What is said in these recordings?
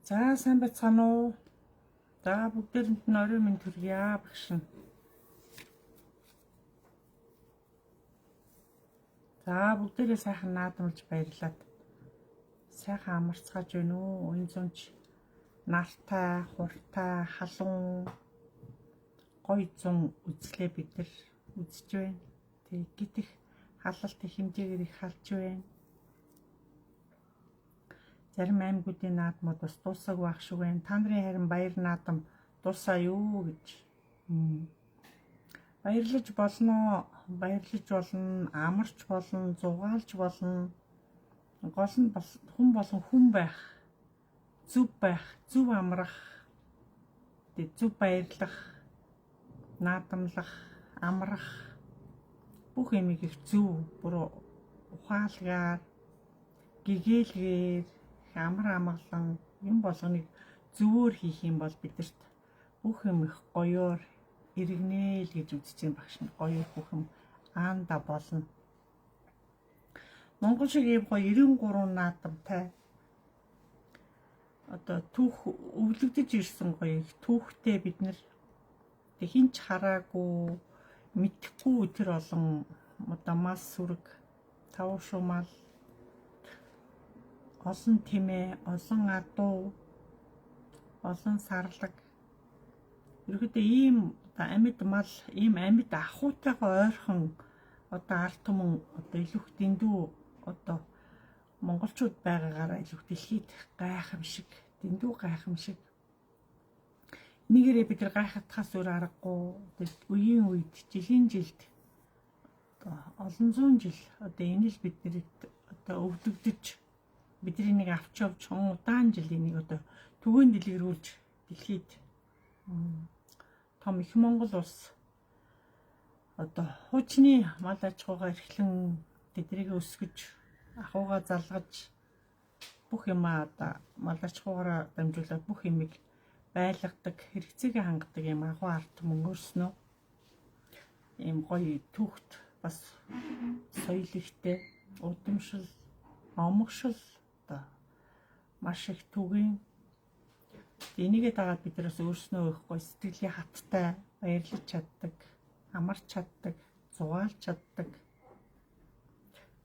За сайн байцгаана уу? За бүгдээрэнд нь орой минь төргийа багшин. За бүгдээрээ сайхан наадамлж баярлаад сайхан амарцгааж байна уу? Уян зунч нартай, хуртай, халуун гоё зун үзлээ бид нар үзэж байна. Тэг гитэх халалтын хэмжээгээр их халж байна. Зарим аймагуудын наадмууд бас дуусаагүй байх шиг байна. Та нарын харин баяр наадам дуусаа юу гэж баярлаж болно, амарч болно, зугаалж болно. Гол нь бас хүн болон хүн байх, зөв амрах, зөв баярлах, наадамлах, амрах бүх юмыг их зөв, бүр ухаалгаар, гэгээлгээр амар амгалан юм болгоныг зөвөр хийх юм бол бидэрт бүх юм их гоёор иргэнэ л гэж үзэж байгаа багш нь. Гоё бүх юм аанда болно. Монгол шиг ийм гоё 93 наадамтай одоо түүх өвлөгдөж ирсэн гоё их түүхтэй бид нар хинч хараагүй мэдхгүй тэр олон одоо мас сүрэг, тавуу шумал, олон тэмээ, олон адуу, олон сарлаг. Ерөөдөө ийм амьд мал, ийм амьд ахуйтайгаа ойрхон одоо ард түмэн одоо илүү их дэндүү одоо монголчууд байгаагаараа илүү дэлхийд гайхамшиг, дэндүү гайхамшиг. Нэгээрээ бид нар гайхахтахаас өөр аргагүй. Үеийн үед, жилийн жилд одоо олон зуун жил одоо энэ л биднэрт одоо өвдөгдөж бидний нэг авч явж удаан жил энийг одоо төвөөн дэлгэрүүлж дэлхийд том их Монгол улс одоо хуучны мал аж ахуйгаа эрхлэн тэднийг өсгөж ахуйгаа залгаж бүх юмаа одоо мал аж ахуйгаараа дамжуулаад бүх юмыг байлгадаг, хэрэгцээгээ хангадаг юм агуу ард түмэн өөрснөө ийм гоё түүхт бас соёл ихтэй, удамшил, омгшил одоо маш их түгээн. Энийгээ дагаад бид нараас өөрснөө их гоё сэтгэлийн хаттай баярлаж чаддаг, амарч чаддаг, зугаалж чаддаг.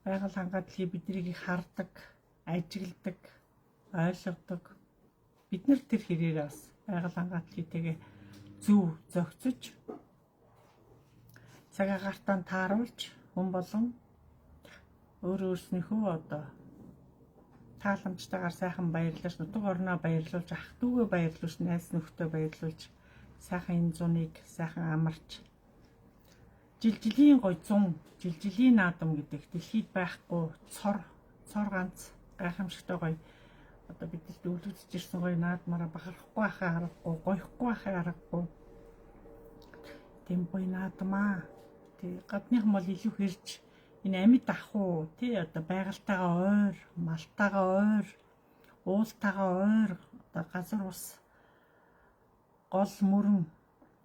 Байгаль хангалтлагыг биднийг их хардаг, ажигладаг, ойлгодог. Бид нар тэр хэрээр бас байгаль хангалтлагыг тэгээ зөв зохицож цаг агартаа тааруулж хүн болон өөрснийхөө одоо тааламжтайгаар сайхан баярлаж, нутаг орноо баярлуулж, ах дүүгээ баярлуулж, найз нөхдөд баярлуулж, сайхан энэ зуныг сайхан амарч, жилийн гоё зун, жилийн наадам гэдэг дэлхийд байхгүй цор ганц гайхамшигтай гоё одоо бидэд өвлөгдөж ирсэн гоё наадмаараа бахарахгүй байхаа аргагүй, гоёхгүй байхаа аргагүй. Тэм гоё наадмаа. Тэг гадныхан бол илүү хэрж энэ амьд ахуу тий одоо байгальтайгаа ойр, малтайгаа ойр, уултайгаа ойр, одоо газар ус гол мөрөн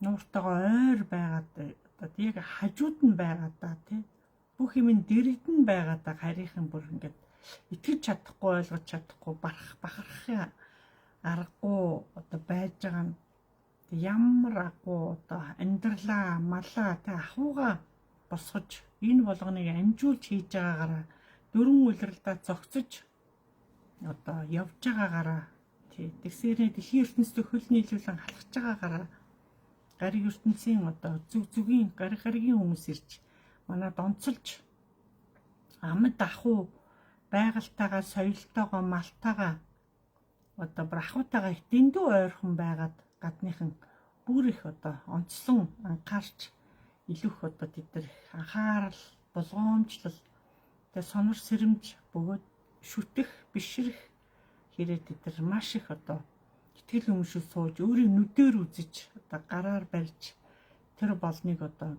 нууртайгаа ойр байгаад одоо яг хажууд нь байгаад та тий бүх юм нь дэрэгдэн байгаад та харийнхан бүр ингээд итгэж чадахгүй, ойлгож чадахгүй, бахархахын аргагүй одоо байж байгаа нь ямар агуу одоо амьдралаа, малаа тий ахуугаа босгож энэ болгоныг амжуулж хийж байгаагаараа дөрвөн улиралдаа зогцож одоо явж байгаагаараа тий тэгсэрээ дэлхийн ертөнцийн хөл нийлүүлэн халахж байгаагаараа гариг ертөнцийн одоо зүгийн гаригийн хүмүүс ирж манад онцолж амьд ахуй байгальтайгаа, соёлтойгоо, малтайгаа одоо ахуйтайгаа их дэндүү ойрхон байгаад гадныхан бүр их одоо онцлон анхаарч илүүх одоо тэд нар анхаарал, болгоомжлол, тэгээ сонор сэрэмж бөгөөд шүтэх, бишрэх хэрэг тэд нар маш их одоо итгэл өмшөж сууж өөрийн нүдээр үзэж одоо гараар барьж тэр болныг одоо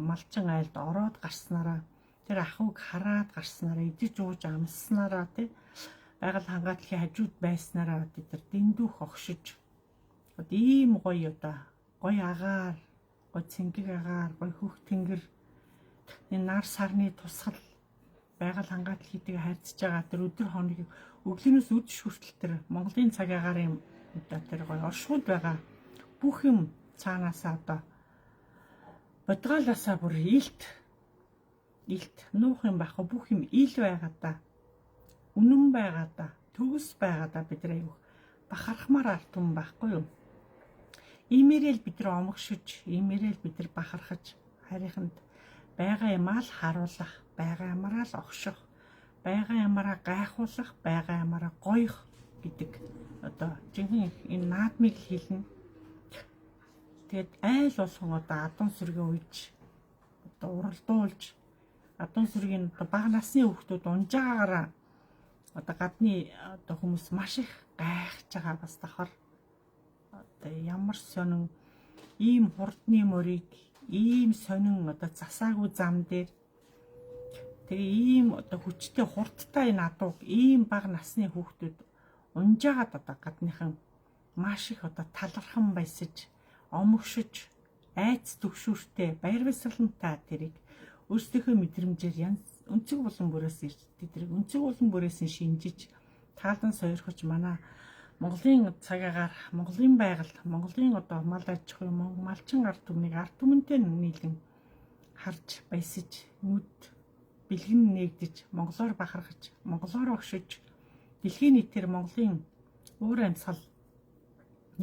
малчин айлд ороод гарснараа тэр ахуйг хараад гарснараа идэж ууж амснараа тий байгаль хангалтлагын хажууд байснараа тэд нар дэндүүх огшиж одоо ийм гоё одоо гоё агаар, гоё цэнгэг агаар, гоё хөх тэнгэр энэ нар сарны тусгал байгаль хангаатал хийдэг хайрцаж байгаа тэр өдөр хоног өглөөнөөс үдш хүртэл тэр Монголын цаг агарын одоо тэр гоё оршууд байгаа бүх юм цаанаасаа одоо бодгаалаасаа бүр илт нуух юм байхгүй бүх юм ил байгаа да. Үнэн байгаа да. Төгс байгаа да бид нар аюух бахархмаар арт юм байхгүй юу? Иймээрэл бид нар омгшиж, иймээрэл бид нар бахархаж харийнханд байгаа юмаа л харуулах, байгаа юмараа л огших, байгаа юмараа гайхуулах, байгаа юмараа гоёх гэдэг одоо жинхэнэ энэ наадмыг хэлнэ. Тэгээд айл болгон одоо адун сүргээ үйж одоо уралдуулж адун сүргийн одоо бага насны хүүхдүүд унжаагаараа одоо гадны одоо хүмүүс маш их гайхаж байгаа бас давхар одоо ямар сонин ийм хурдны мөрийг ийм сонин одоо засаагүй зам дээр тэгээ ийм одоо хүчтэй хурдтай энэ адууг ийм бага насны хүүхдүүд унжаагаад одоо гадныхан маш их одоо талархан баясаж омгшиж айц төгшүүртэй баяр баясгалантай тэрийг өөрсдийнхөө мэдрэмжээр янз өнцөг болон бүрээс ирж тэдрийг өнцөг болон бүрээс нь шинжиж таалан сойрхож манай Монголын цаг агаар Монголын байгальд Монголын одоо мал аж ахуй малчин ард түмнийг ард түмэнтэй нийлэн харж баясаж нүд бэлгэн нээгдэж монголоор бахархаж монголоор огшиж дэлхийн нийтээр Монголын уур амьсгал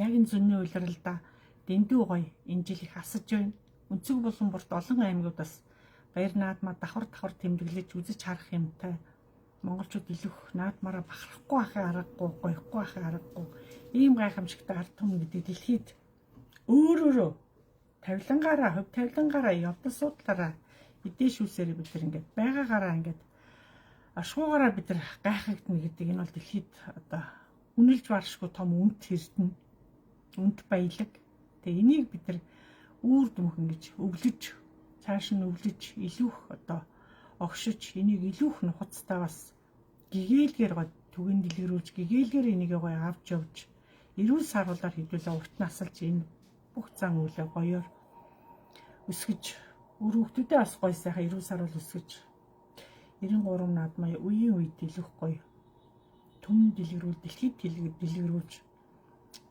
яг энэ зөнний улиралда дэндүү гоё энэ жил их асаж байна. Өнцөг болон бүрт олон аймагудаас баяр наадмаа давхар тэмдэглэж үзэж харах юмтай монголчууд илүүх наадмаараа бахархгүй ахын аргагүй гоёхгүй ахын аргагүй ийм гайхамшигтай ард түмэн гэдэг дэлхийд өөрөөрөө тавилангаараа хөв тавилангаараа явдал судлаараа эдээ шүүсээр бид нар ингээд байгаагаараа ингээд ашгуугаараа бид нар гайхагдана гэдэг энэ бол дэлхийд одоо үнэлж баршгүй том үнэт хэрдэн үнэт баялаг. Тэгээ энийг бид нар үүр дүнхэн гэж өвлөж цааш нь өвлөж илүүх одоо огшиж энийг илүүх нухацтай бас гэгээлгээр гоо түгээн дэлгэрүүлж гэгээлгээр энийг гоо авч явж эрүүл саруулаар хэдүүлээ урт насалж энэ бүх зан үйлээ гоёор өсгөж өр хүүхдүүдээ бас гоё сайхан эрүүл саруул өсгөж 93 наадмаа үеийн үед илүүх гоё түмэн дэлгэрүүл дэлхийд дэлгэрүүлж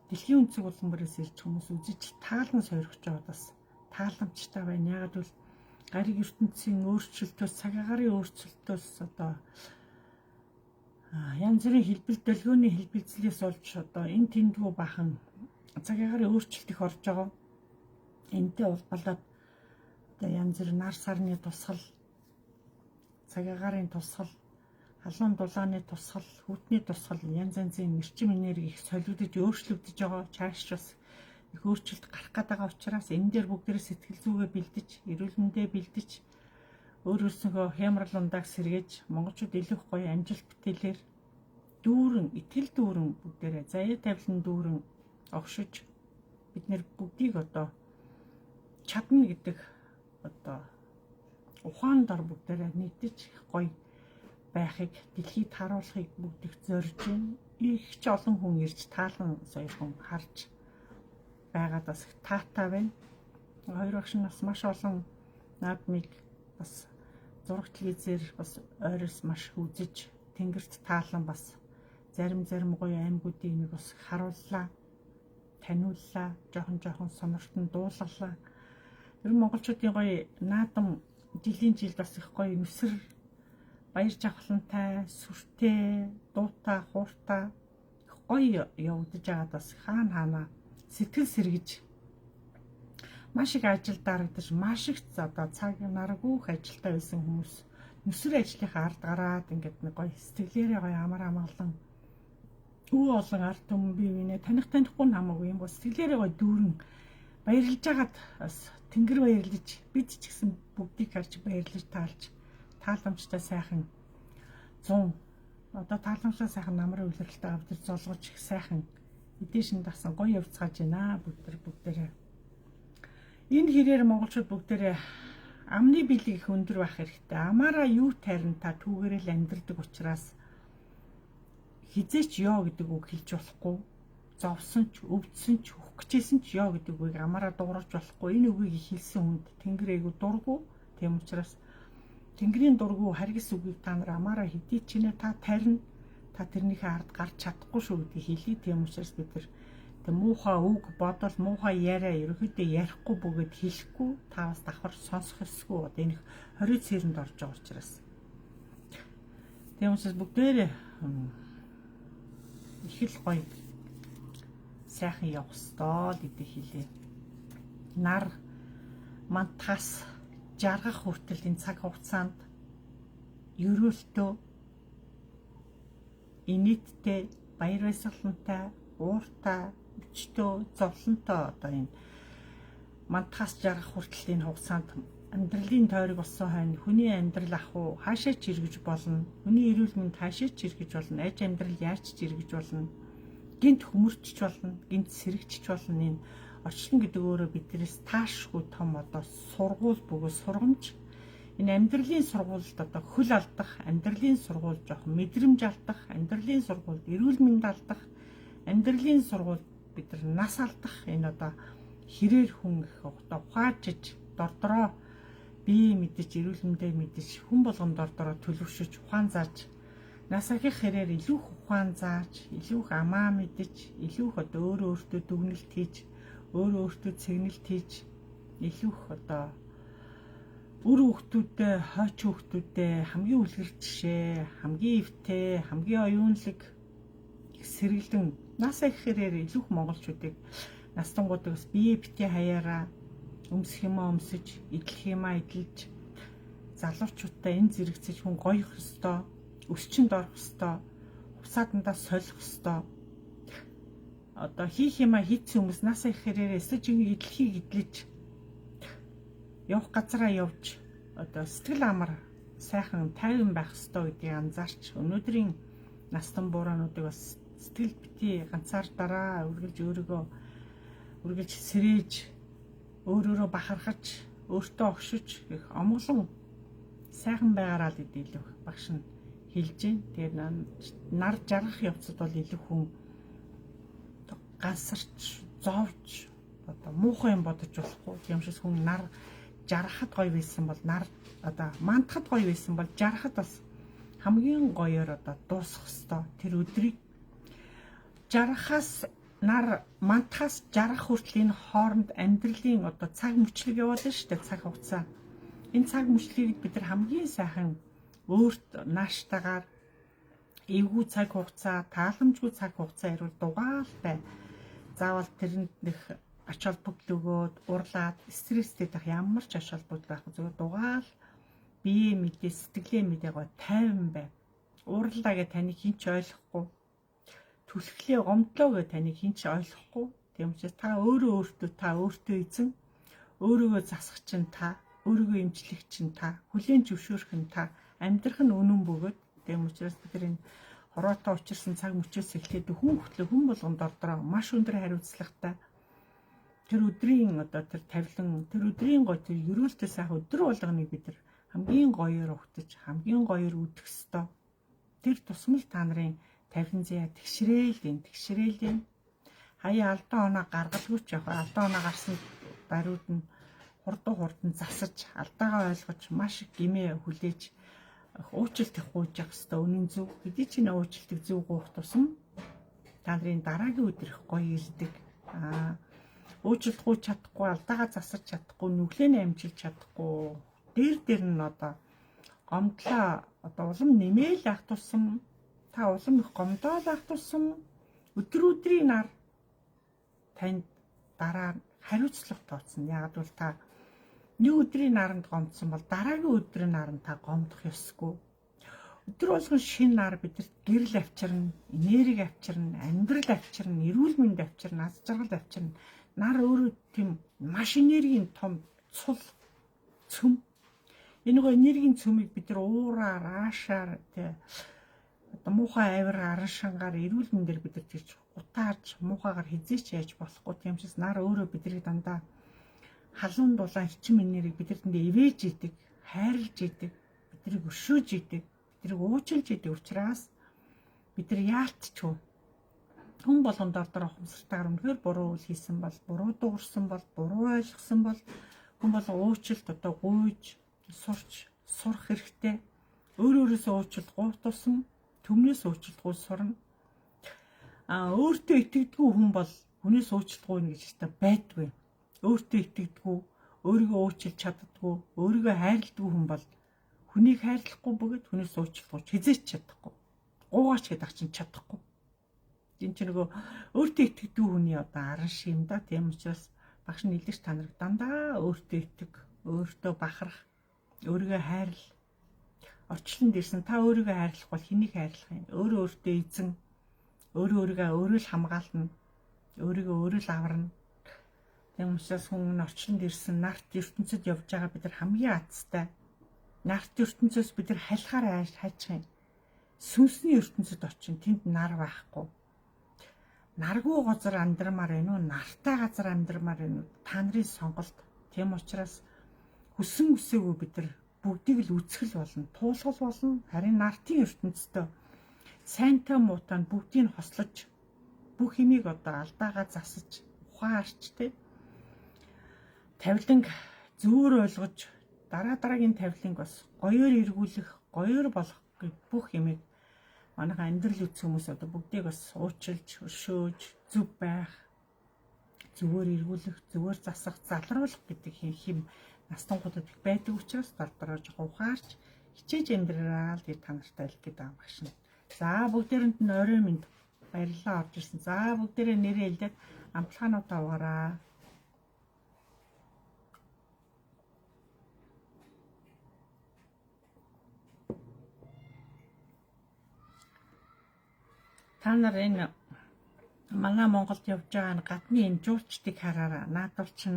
дэлхийн өнцөг болон бүрээс ирж хүмүүс үзэж таалан сойрхож байгаа бас тааламжтай байна. Ягаад гэвэл гариг ертөнцийн өөрчлөлтөөс цаг агарын өөрчлөлтөөс одоо янз бүрийн хэлбэр дэлгөөний хэлбэлцлээс олж одоо энэ тэндгүү бахан цаг агарын өөрчлөлт их орж байгаа. Энтэй улбалаад одоо янз бүрийн нар сарны тусгал цаг агарын тусгал халуун дулааны тусгал хүтний тусгал янз янзын эрчим энерги их солигдож өөрчлөгдөж байгаа. Чааш бас их өөрчлөлт гарах гээд байгаа учраас энэ дээр бүгдээ сэтгэл зүгээ бэлдэж, эрүүл мэндээ бэлдэж, өөрөөсөө хямрал ундааг сэргээж, монголчууд илүү гоё амжилт бүтээлээр дүүрэн, итгэл дүүрэн бүгдээрээ заяа тавилан дүүрэн огшиж бид нэр бүгдийг одоо чадна гэдэг одоо ухаан дор бүгдээрээ нийтэж гоё байхыг дэлхийд харуулахыг бүгдийг зорж байна. Их ч олон хүн ирж таалан сойрхон харж байгаад бас таатай байна. Хоёр багш нь бас маш олон наадмыг бас зураг телевизээр бас ойроос маш үзэж тэнгэрт таалан бас зарим гоё аймагуудын нэг бас харууллаа, таниуллаа, жоохон сонирхтон дуулгалаа. Тэр монголчуудын гоё наадам жилийн жилд бас их гоё нүсэр баяр жавхлантай, сүртэй, дуутай, хууртай гоё явагдаж байгаад бас хаана сэтгэл сэргэж маш их ажил дарагдаж маш их одоо цаг наргүйх ажилтай байсан хүмүүс нүсэр ажлынхаа ард гараад ингээд нэг гоё сэтгэлээрээ гоё амар амгалан үү олон ард түмэн бие биенээ танихгүй хамаагүй юм бол сэтгэлээрээ гоё дүүрэн баярлж байгаад бас тэнгэр баярлаж бид ч гэсэн бүгдийг харж баярлаж таалж тааламжтай сайхан 100 одоо тааламжтай сайхан намрын үлрэлтэй авдаж золгож их сайхан эдээшин дасан гоё явцгааж байна бүгдээрээ. Энэ хэрээр монголчууд бүгдээрээ амны бэлэг их өндөр байх хэрэгтэй. Амаараа юу тайрна та түүгээрэл амьдрдаг учраас хизээч ёо гэдэг үг хэлж болохгүй. Зовсон ч, өвдсөн ч, хөх гэжсэн ч ёо гэдэг үгийг амаараа дууралж болохгүй. Энэ үгийг хэлсэн хүнд тэнгэр айгу дургу. Тийм учраас Тэнгэрийн дургүй харгас үгийг та нар амаараа хэдий чинээ та тарина. Та тэрнийхээ ард гарч чадахгүй шүү гэдгийг хэлий. Тийм учраас бид нар тэг муухай үг бодол муухай яриа ерөөхдөө ярихгүй бөгөөд хэлэхгүй та бас давхар сонсох ёсгүй. Одоо энэ 20 цэрэнд орж байгаа учраас. Тийм учраас бүгдээрээ их л гоё сайхан явах ёстой гэдгийг хэлээ. Нар мантахаас жаргах хүртэл энэ цаг хугацаанд ерөөлтөө инээдтэй баяр баясгалантай ууртай өчтөө зовлонтой одоо энэ мантахаас жаргах хүртэл энэ хугацаанд амьдралын тойрог болсон хойно хүний амьдрал ах уу хаашаа ч эргэж болно. Хүний эрүүл мэнд хаашаа ч эргэж болно. Аж амьдрал яаж ч эргэж болно. Гинт хөмөрчж болно. Гинт сэрэгчж болно. Энэ орчлон гэдэг өөрөө биднээс таашгүй том одоо сургууль бөгөөд сургамж. Энэ амьдралын сургуульд одоо хөл алдах, амьдралын сургууль жоохон мэдрэмж алдах, амьдралын сургуульд эрүүл мэнд алдах, амьдралын сургуульд бид нар нас алдах энэ одоо хэрээр хүн их одоо ухаажиж дордороо бие мэдэж эрүүл мэндэ мэдэж хүн болгон дордороо төлөвшөж ухаан зааж насахих хэрээр илүү ухаан зааж илүү их амаа мэдэж илүү их одоо өөрөө өөртөө дүгнэлт хийж өөрөө өөртөө цэгнэлт хийж илүү их одоо үр хүүхдүүдээ хойч хүүхдүүдээ хамгийн үлгэр жишээ хамгийн эвтэй хамгийн оюунлаг сэргэлэн нас ихэхээр илүү их монголчуудыг настангуудыг бас бие битээ хаяараа өмсөх юмаа өмсөж идэх юмаа идэлж залуучуудаа энэ зэрэгцэж хүн гоёх ёстой өсчөнд орох ёстой хувцаатандаа солих ёстой одоо хийх юмаа хийц хүмүүс нас ихэхээр эсэж идэлхийг идэлж явах газараа явж одоо сэтгэл амар сайхан тайван байх ёстой гэдгийг анзаарч өнөөдрийн настан бураануудыг бас сэтгэл битий ганцаар дараа үргэлж сэрээж өөрөөрөө бахархаж өөртөө огшиж их омглон сайхан байгаараа л илүү багш нь хэлж байна. Тэгээд нар жаргах явцад бол илүү хүн гансарч зовж одоо муухай юм бодож болохгүй. Тийм учраас хүн нар жаргахад гоё байсан бол нар одоо мандахад гоё байсан бол жаргахад бас хамгийн гоёор одоо дуусах ёстой. Тэр өдрийг жаргахаас нар мандахаас жаргах хүртэл энэ хооронд амьдралын одоо цаг мөчлөг яваад байна шүү дээ цаг хугацаа. Энэ цаг мөчлөгийг бид нар хамгийн сайхан өөрт нааштайгаар эвгүй цаг хугацаа, тааламжгүй цаг хугацаа ирвэл дугаалтай. Заавал тэрэнд нэх ач холбогдол өгөөд урлаад стресстэй дах ямар ч ач холбогдол байхгүй зүгээр дугаал бие мэдээ сэтгэлээ мэдээ гоо тайван бай. Уурлаа гэж таныг хин ч ойлгохгүй. Түлхлээ гомдлоо гэж таныг хин ч ойлгохгүй. Тийм учраас та өөртөө эзэн өөрийгөө засах чинь та, өөрийгөө эмчлэх чинь та, хүлээн зөвшөөрөх нь та, амьдрах нь үнэн бөгөөд тийм учраас бид энэ хороотой учирсан цаг мөчөөс эхлээд хүн болгонд ордороо маш өндөр хариуцлагатай тэр өдрийн одоо тэр тавилан тэр өдрийн гоё тэр ерөөлтөө сайхан өдөр болгоныг бид нар хамгийн гоёор өгтөж хамгийн гоёор үдэх ёстой. Тэр тусмал та нарын тавилан зэя тэгшрээл хаяа алдаа оноо гаргалгүйч яг алдаа оноо гарсан бариуд нь хурдан засаж алдаагаа ойлгож маш их гэмээ хүлээж уучлалт их гуйж явах ёстой. Үнэн зөв хэдий ч нэ уучлалтыг зөв гуйх тусам та нарын дараагийн өдөр их гоё ирдэг. Уучлалт гуйж чадахгүй алдаагаа засаж чадахгүй нүглэнэ амжилж чадахгүй дээр нь одоо гомдлоо одоо улам нэмээл ах тусам та улам их гомдоол ах тусам өдрийн нар танд дараа хариуцлага тооцно. Яг бол та нэг өдрийн наранд гомдсон бол дараагийн өдрийн наранд та гомдох ёсгүй. Өдөр болгон шинэ нар бидэрт гэрэл авчирна, энерги авчирна, амьдрал авчирна, эрүүл мэнд авчирна, аз жаргал авчирна. Нар өөрөө тийм маш энергийн том цул цөм. Энэ гоо энергийн цөмийг бид нар уураар, аашаар тий одоо муухай авир аран шангаар эрүүл мэндээр бид нар тийж утаарч муухайгаар хизээч яаж болохгүй. Тийм учраас нар өөрөө биднийг дандаа халуун дулаан хичим энергийг бидэнд ивэж идэг, хайрлж идэг, биднийг өршөөж идэг, биднийг уучлж идэг учраас бид нар яалтчгүй хүн болгонд ордор ухамсартайгаар үнэхээр буруу үйл хийсэн бол, буруу дуурсан бол, буруу ойлгосон бол хүн болгон уучлалт одоо гуйж, сурч, сурах хэрэгтэй. Өөрөөсөө уучлалт гоо тусна, түмнээс уучлалт гоо сурна. Өөртөө итгэдэггүй хүн бол хүнээс уучлалт гуйна гэж та байдгүй. Өөртөө итгэдэггүй, өөрийгөө уучлж чаддаггүй, өөрийгөө хайрладаггүй хүн бол хүнийг хайрлахгүй бөгөөд хүнээс уучлалт гуйж хизээч чадахгүй. Гуугаач гэдэг чинь чадахгүй. Энд чинь нөгөө өөртөө итгэдэггүй хүний одоо аран шим да. Тийм учраас багш нь илэрч та нарыг дандаа өөртөө итэг, өөртөө бахарх, өөрийгөө хайрл. Орчлонд ирсэн та өөрийгөө хайрлах бол хэнийг хайрлах юм? Өөрөө өөртөө эзэн, өөрийгөө өөрөө л хамгаална, өөрийгөө өөрөө л аварна. Тийм учраас хүн орчлонд ирсэн нарт ертөнцид явж байгаа бид нар хамгийн азтай. Нарт ертөнцөөс бид нар халихаар хайчих юм. Сүнсний ертөнцид очин тэнд нар байхгүй. Наргүй газар амьдрмаар байна уу? Нартай газар амьдрмаар байна уу? Та нарын сонголт. Тийм учраас хүссэн үсээгүй бид нар бүгдийг л үзэхэл болно, туулгал болно. Харин нартын ертөнцийн сайнтай муутай бүгдийг нь хослож бүх хэмийг одоо алдаагаа засаж ухаарч тэ тавиланг зөөр ойлгож дараагийн тавиланг бас гоёор эргүүлэх, гоёор болгох бүх хэмийг манайха амьдрал үтс хүмүүс одоо бүгдийг бас уучлж, өршөөж, зүв байх, зүгээр эргүүлэх, зүгээр засах, залруулах гэдэг хэм настангуудад их байдаг учраас дордороо жоохон ухаарч хичээж амьдраа л гэж та нартай хэлэх гээд байгаа багш нь. За бүгдээрэнд нь орой минь баярлалаа орж ирсэн. За бүгдээрээ нэрээ хэлээд амтлагаануудаа угаараа. Та нар энэ манай Монголд явж байгаа гадны энэ жуулчдыг хараараа. Наадвал чин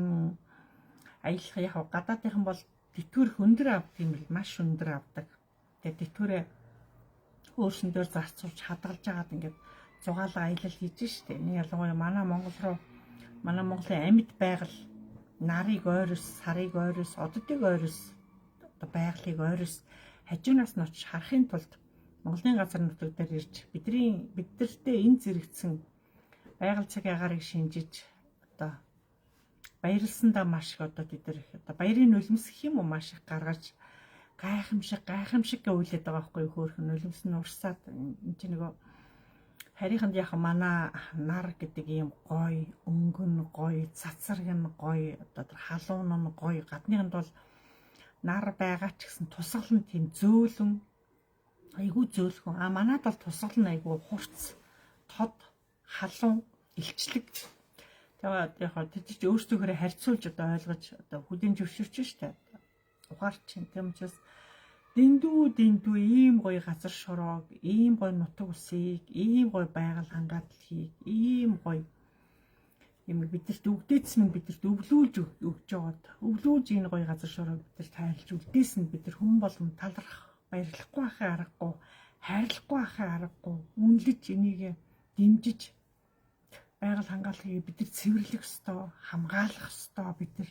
аялах яг гадаадынхан бол тэтгэврх өндөр авдаг юм л маш өндөр авдаг. Тэгээд тэтгэврээ өөрсөндөө зарцуулж хадгалж агаад ингээд зугаалга аялал хийж штэ. Нэг ялангуяа манай Монгол руу манай Монголын амьд байгаль нарыг ойрос, сарыг ойрос, оддыг ойрос, одоо байгалыг ойрос хажуунаас нь очиж харахын тулд Монголын газар нутаг дээр ирж биднэртээ энэ зэрэгцсэн байгаль цаг агаарыг шинжиж одоо баярлсандаа маш их одоо бид нар одоо баярын нулимс гэх юм уу маш их гаргаж гайхамшиг гэж үйлээд байгаа байхгүй хөөхөн нулимс нь урсаад энэ чинь нөгөө харийнханд яг манай нар гэдэг ийм гоё өнгөн гоё цацраг нь гоё одоо тэр халуун нь гоё гадныханд бол нар байгаа ч гэсэн тусгал нь тийм зөөлөн айгүй зөөлхөн манайд бол тусгал нь айгүй хурц тод халуун илчлэг. Тэгээд яг тийч өөрсдөө харьцуулж одоо ойлгож одоо хүлэн зөвшөөрч штэ. Ухаарч чинь тийм учраас дэндүү ийм гоё газар шороог, ийм гоё нутаг усыг, ийм гоё байгаль хангалтыг, ийм гоё юм бидэрт өгдөөдсөн нь бидэрт өвлүүлж өгч жоод өвлүүлж энэ гоё газар шороог бидэрт тайлж үлдээс нь бид нар хүн болгон талархах, баярлахгүй байхаа аргагүй, хайрлахгүй байхаа аргагүй, үнэлж энийг дэмжиж байгаль хангалтыг бид нар цэвэрлэх ёстой, хамгаалах ёстой, бид нар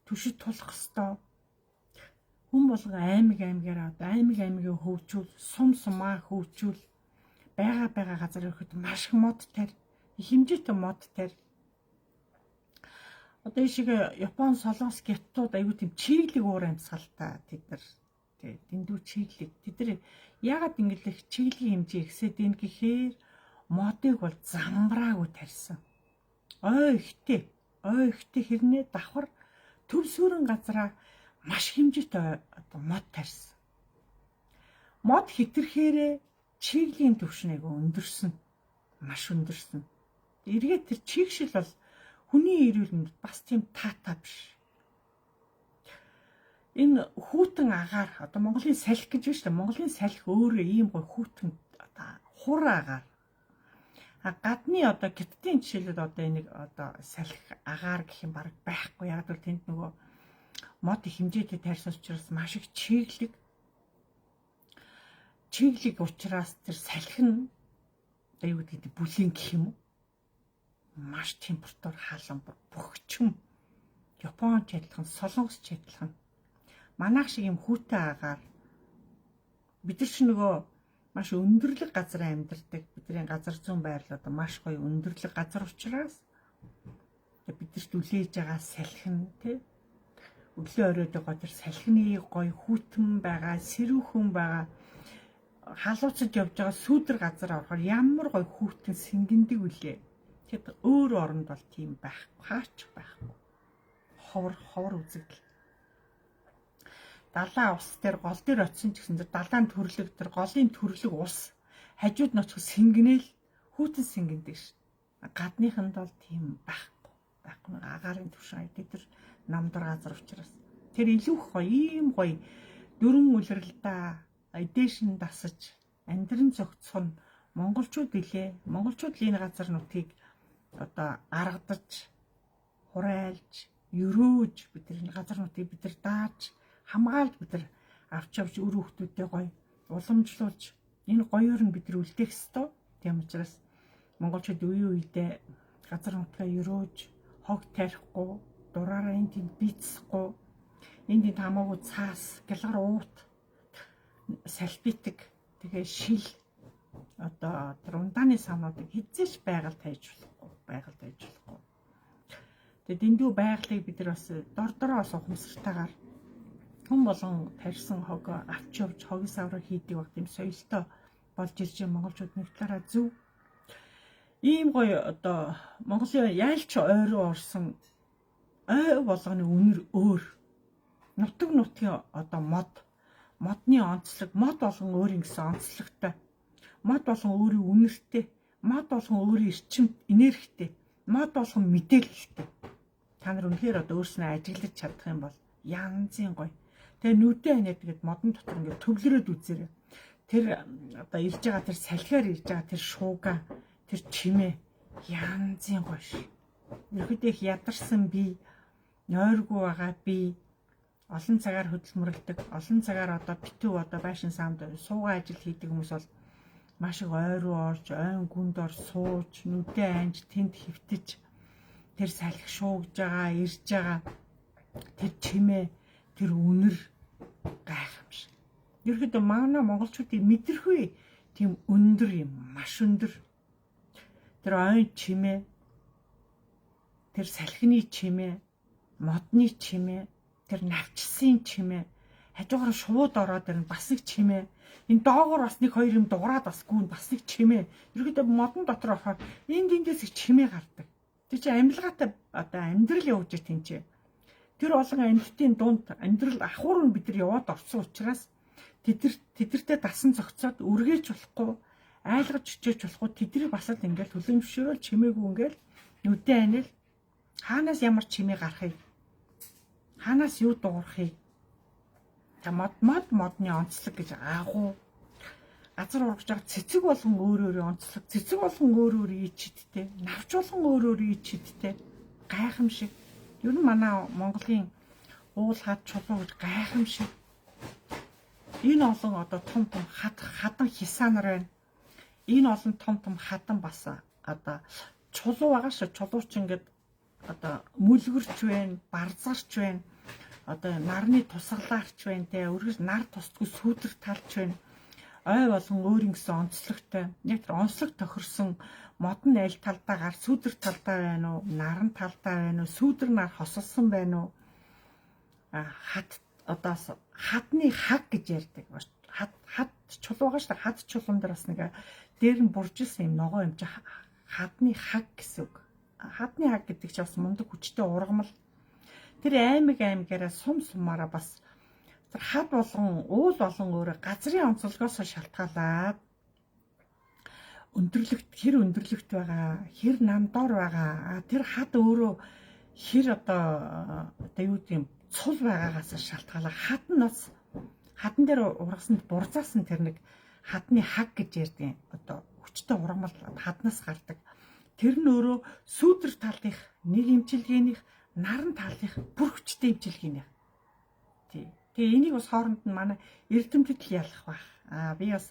түшид тулах ёстой. Хүн болгон аймагаараа одоо аймагаа хөгжүүл, сум сумаа хөгжүүл, байгаа газар ирэхэд маш их мод тарь, их хэмжээтэй мод тарь. Одоо шиг Япон, Солонгос гятууд аюу тийм чиглэг уур амьсгалтай тэд нар дэндүү чиглэг. Тэд нар яагаад ингээх чиглэгийн хэмжээ ихсээд ийн гэхээр модыг бол замбраагүй тарьсан. Ой ихтэй хэрнээ давхар төв сүрэн газараа маш хэмжээтэй одоо мод тарьсан. Мод хэтэрхээрээ чиглийн төвшнийг өндөрсөн. Маш өндөрсөн. Эргээд тэр чигшил бол хүний эрүүл мэндэд бас тийм таатай биш. Энэ хүүтэн агаар одоо Монголын салхи гэж байна шүү дээ. Монголын салхи өөрөө ийм гой хүүтэн одоо хур агаар. Гадны одоо гиттийн жишээлүүд одоо энийг одоо салхи агаар гэх юм баг байхгүй. Яг л тэнд нөгөө мод их хэмжээтэй тарьсан учраас маш их чиглэг учраас тэр салхи нь одоо юу гэдэг бүлээн гэх юм уу? Маш температур халамбар бөхчм. Японч адилхан, Солонгосч адилхан. Манайх шиг юм хүүтэй агаар бид нар ч нөгөө маш өндөрлөг газар амьдардаг. Бидний газар зүүн байрлал одоо маш гоё өндөрлөг газар учраас бидэрт үлээж байгаа салхин тий өглөө оройд байгаа тэр салхины гой хүүтэн байгаа, сэрүүхэн байгаа, халууцад явж байгаа сүүдэр газар орохоор ямар гой хүүтэн сэнгэндэг үлээ. Тэгэд өөр оронд бол тийм байхгүй, хаач байхгүй. Ховор үзэгдэл. Далаа ус дээр гол дээр очисон ч гэсэн тэр далаан төрлөг тэр голын төрлөг ус хажууд нь очих сэнгэнэл хүүтэн сэнгэндэг ш. Гадныханд бол тийм байхгүй. Агаарын түвшин тэр намдар газар учраас тэр илүү гоё ийм гоё дөрвөн үлрэлдэ эдээшин дасаж амьдран зохицох нь монголчууд илээ. Монголчууд энэ газар нутгийг одоо аргадаж, хурайлж, өрөөж бид энэ газар нутгийг бид нар дааж, хамгаалж бид нар авч явж өр хүүхдүүдэд гоё уламжлуулж энэ гоёор нь бид нар үлдээх ёстой. Тийм учраас монголчууд үе үедээ газар нутгаа өрөөж, хог тарихгүй, дураараа энд тэнд бийцэхгүй, энд тэнд хамаагүй цаас, гялгар уут, салбитэг, тэгээ шил одоо тэр ундааны самнуудыг хизээш байгальд хайж болохгүй. Тэгээ дэндүү байгалыг бид нар бас дордороо ухамсартайгаар хүн болон тарьсан хог авч явж хогийн савраа хийдэг баг тийм соёлтой болж ирж байгаа монголчууд нэг талаараа зөв. Ийм гоё одоо Монголын яалч ойроо орсон ой болгоны үнэр өөр. Нутгийн одоо модны онцлог, мод болгон өөрийн гэсэн онцлогтой. Мод болгон өөрийн үнэртэй, мод болгон өөрийн эрчимт, энергитэй, мод болгон мэдээлэлтэй. Та нар үнэхээр одоо өөрснөө ажиглаж чадах юм бол янзын гоё. Тэгээ нүдэ анаад тэгээд модон дотор ингээд төвлөрөөд үзээрэй. Тэр одоо ирж байгаа тэр салхиар ирж байгаа тэр шууга, тэр чимээ янзын гоё ш. Ерөөдөө их ядарсан би, нойргүй байгаа би, олон цагаар хөдөлмөрлөдөг, олон цагаар одоо битүү одоо байшин саамд суугаа ажил хийдэг хүмүүс бол маш их ой руу орж, ойн гүнд ор сууж, нүдэ анж, тэнд хөвтөж тэр салхи шуугж байгаа, ирж байгаа тэр чимээ, тэр үнэр гайхамшиг. Ерөөдөө манай монголчуудын мэдрэхүй тийм өндөр юм, маш өндөр. Тэр ойн чимээ, тэр салхины чимээ, модны чимээ, тэр навчсан чимээ, хажуугаар шууд ороод ирнэ бас нэг чимээ. Энэ доогоор бас нэг хоёр юм дуурайд бас гүн бас нэг чимээ. Ерөөдөө модон дотор орохоор эндээс их чимээ гардаг. Тэр чинь амьлгаатай одоо амьдрал явж тэнцээ. Тэр олон амьтдын дунд амьдрал ахуур нь бид нар яваад орсон учраас тэдэртээ дасан зохицоод үргэж болохгүй, айлгаж чичээж болохгүй тэднийг бас л ингээл төлөмшөөрөл чимээгүй ингээл нүдэн анил хаанаас ямар чимээ гарахыг, хаанаас юу дуурахыг та модны онцлог гэж агуу газар ургаж байгаа цэцэг болгон өөр онцлог, цэцэг болгон өөр ичидтэй, навч болгон өөр ичидтэй гайхамшиг. Ер нь манай Монголын уул хад чулуу гэж гайхамшиг. Энэ олон одоо том хадан хисаанар байна. Энэ олон том хадан бас одоо чулуу байгаа шүү. Чулууч ингээд одоо мүлгэрч байна, барзарч байна. Одоо нарны тусгалаарч байна те. Өргөж нар тусдгүй сүүдэр талч байна. Ой болгон өөр ингэсэн онцлогтой. Яг тэр онцлог тохирсон модон аль талдаа гар сүүдэр талдаа байна уу? Наран талдаа байна уу? Сүүдэр нар хосолсон байна уу? Хад одоо хадны хаг гэж ярьдаг. Хад чулуугаа шүү. Хад чулуун дээр бас нэг дээр нь буржилсан юм ногоо юм чи хадны хаг гэсэн үг. Хадны хаг гэдэг чинь бас мундаг хүчтэй ургамал. Тэр аймагаараа сумаараа бас тэр хад болгон уул болон өөрөө газрын онцлогоос шалтгаалаад хэр өндөрлөгт байгаа, хэр намдор байгаа. Тэр хад өөрөө хэр одоо юу гэдэг юм цул байгаагаас шалтгаалаад хадан дээр ургасанд бурзаасан тэр нэг хадны хаг гэж ярьдаг. Одоо хүчтэй ургамал хаднаас гардаг. Тэр нь өөрөө сүүдэр талынх нэг эмчилгээнийх, наран талынх бүр хүчтэй эмчилгээнийх. Тэгээ энийг бас хооронд нь манай эрдэмтэд л ялах байх. Би бас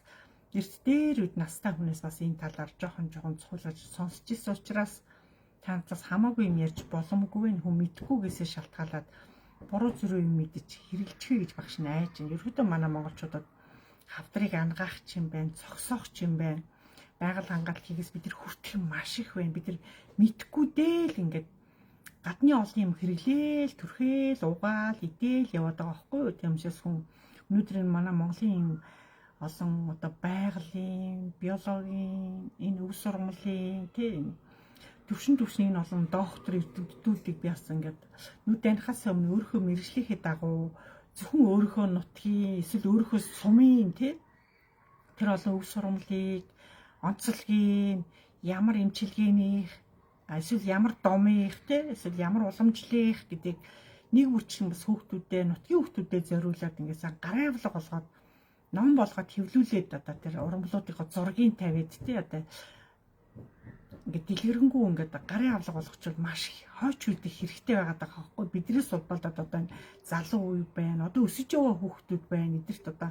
эрт дээр үед настай хүнээс бас энэ талаар жоохон цохолж сонсч ирсэн учраас танаас хамаагүй юм ярьж боломгүй вэ хүн мэдхгүйгээсээ шалтгаалаад буруу зүрх юм мэдэж хэрэглэчихэ гэж багш нь айж байна. Ерөөдөө манай монголчуудад хавдрыг ангаах юм байна, цогсоох юм байна. Байгаль хангалтлагээс бид нар хүртэх маш их байна. Бид нар мэдхгүй дээ л ингээд гадны олон юм хэрэглээл, түрхээл, угаал, идээл яваад байгаа байхгүй юу? Тиймээс хүн өнөөдөр манай Монголын олон одоо байгалийн, биологийн, энэ өв сургуулийн тийм төвшин энэ олон доктор эрдэмтдүүдийг биасан ингээд нүд анхаас өмнө өөрийнхөө мэрэгжлийнхээ дагуу зөвхөн өөрийнхөө нутгийн эсвэл өөрийнхөө сумын тэр олон өв сургуулийг онцлогийг ямар эмчилгээнийх эсвэл ямар домынх эсвэл ямар уламжлалынх гэдэг нэг бүрчлэн бас хүүхдүүдэд нутгийн хүүхдүүдэд зориулаад ингээд гарын авлага болгоод ном болгоод хэвлүүлээд одоо тэр урамлуудынхаа зургийг тавиад одоо ингээд дэлгэрэнгүй ингээд гарын авлага болгочвол маш хойч үлдэх хэрэгтэй байгаад байгаа байхгүй биднээс улбалдаад одоо энэ залуу үе байна одоо өсөж байгаа хүүхдүүд байна эдгэрт одоо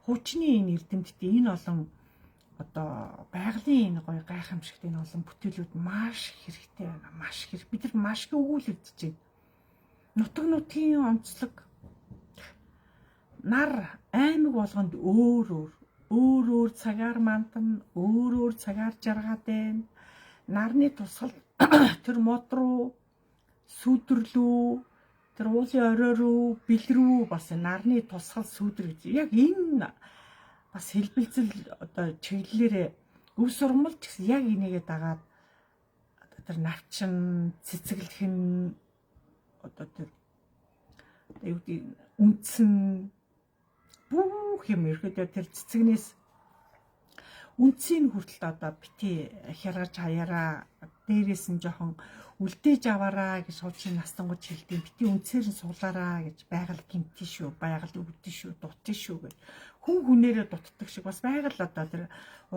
хуучны энэ эрдэмтдийн энэ олон одоо байгалийн энэ гоё гайхамшигт энэ олон бүтээлүүд маш хэрэгтэй байна маш хэрэг бид нар маш их өгүүлэгдэж байна нутгийн онцлог нар аймаг болгонд өөр цагаар мантан өөр цагаар жаргаад байна нарны тусгал тэр мод руу сүдэрлүү тэр уулын орой руу бэлрүү бас нарны тусгал сүдэр гэж яг энэ бас хэлбэлцэл одоо чиглэлээр өв сургуульч гэсэн яг энийгээ дагаад тэр навчин цэцэглэх одоо тэр юу гэдэг үндсэн бүх юм ирэхэд тэр цэцэгнээс үндсийн хүртэл одоо бити хяргаж хаяараа дээрээс нь жоохон үлдээж аваараа гэж суучин настангууд хэлдэг бити үндсээр нь суулаараа гэж байгаль гимтэн шүү байгаль өвдөн шүү дутсан шүү гэж хүн хүнээрээ дутдаг шиг бас байгаль одоо тэр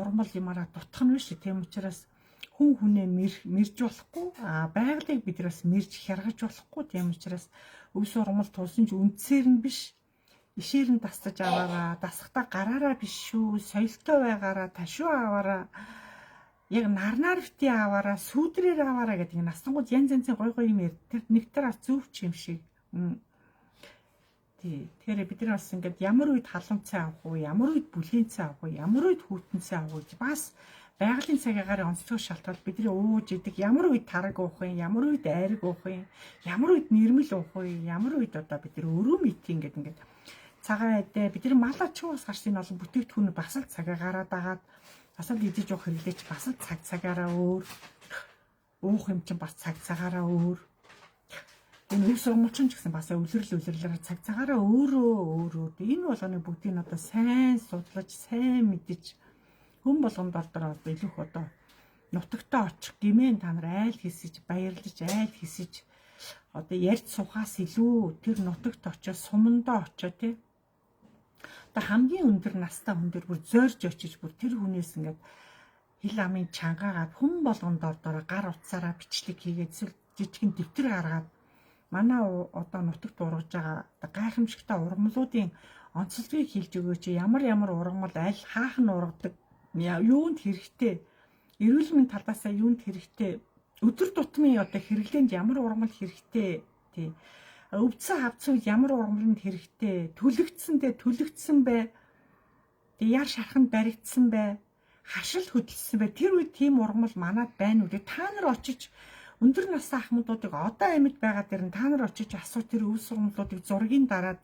урмал юмараа дутах нь биш тийм учраас хүн хүнээ мэрж болохгүй байгалыг биднээс мэрж хяргаж болохгүй тийм учраас өвс урмал тулсан ч үндсээр нь биш ишээр нь дасгаж аваараа дасгатаа гараараа биш шүү соёлтой байгаараа ташуу аваараа яг нарнаар бити аваараа сүдрээр аваараа гэдэг настангууд янз янзын гой юм яар тэр нэгтэр зөвч юм шиг тэгэхээр бид нар бас ингээд ямар үед халамцсан авах уу ямар үед бүлээнцэн авах уу ямар үед хүүтэнцэн авах уу бас байгалийн цагаагаар онцлог шалтгаал бидний ууж идэг ямар үед тараг уух юм ямар үед айраг уух юм ямар үед нэрмэл уух юм ямар үед одоо бид нар өрөө митинг гэдэг ингээд цагаан эдээ бид нар мал ачаас гарсан олон бүтээгдэхүүн бас л цагаагаараа дагаад бас л идэж уух хэрэглээч бас л цагаараа өөр уух юм чинь бас цагаараа өөр энэ өв сургуульч гэсэн бас үлрэлээр цагаараа өөрөө энэ болгоны бүгдийг одоо сайн судлаж сайн мэдэж хүн болгонд ордоор илүүх одоо нутагтаа очих гэмээр та нар айл хийсэж баярлаж айл хийсэж одоо ярьж сухаас илүү тэр нутагт очиж сумандаа очиж тий одоо хамгийн өндөр настай хүн дээр бүр зорж очиж бүр тэр хүнээс ингээд хил амын чангаагаад хүн болгонд ордоор гар утсаараа бичлэг хийгээд жижигэн дэвтэр гаргаад манай одоо нутагт ургаж байгаа гайхамшигтай ургамлуудын онцлогийг хэлж өгөөч ямар ургамал аль хаах нь ургадаг юунд хэрэгтэй эрүүл мэндийн талаасаа юунд хэрэгтэй өдөр тутмын одоо хэрэглээнд ямар ургамал хэрэгтэй тий өвдсөн хавцсан ямар ургамланд хэрэгтэй төлөгдсөн бай тий яар шарханд баригдсан бай хашил хөдөлсөн бай тэр үед тийм ургамал манад байна үү та нар очиж өндөр настай ахмадуудыг одоо амьд байгаа дэр та нар очиж асуу тэр өв сургамлуудыг зургийн дараад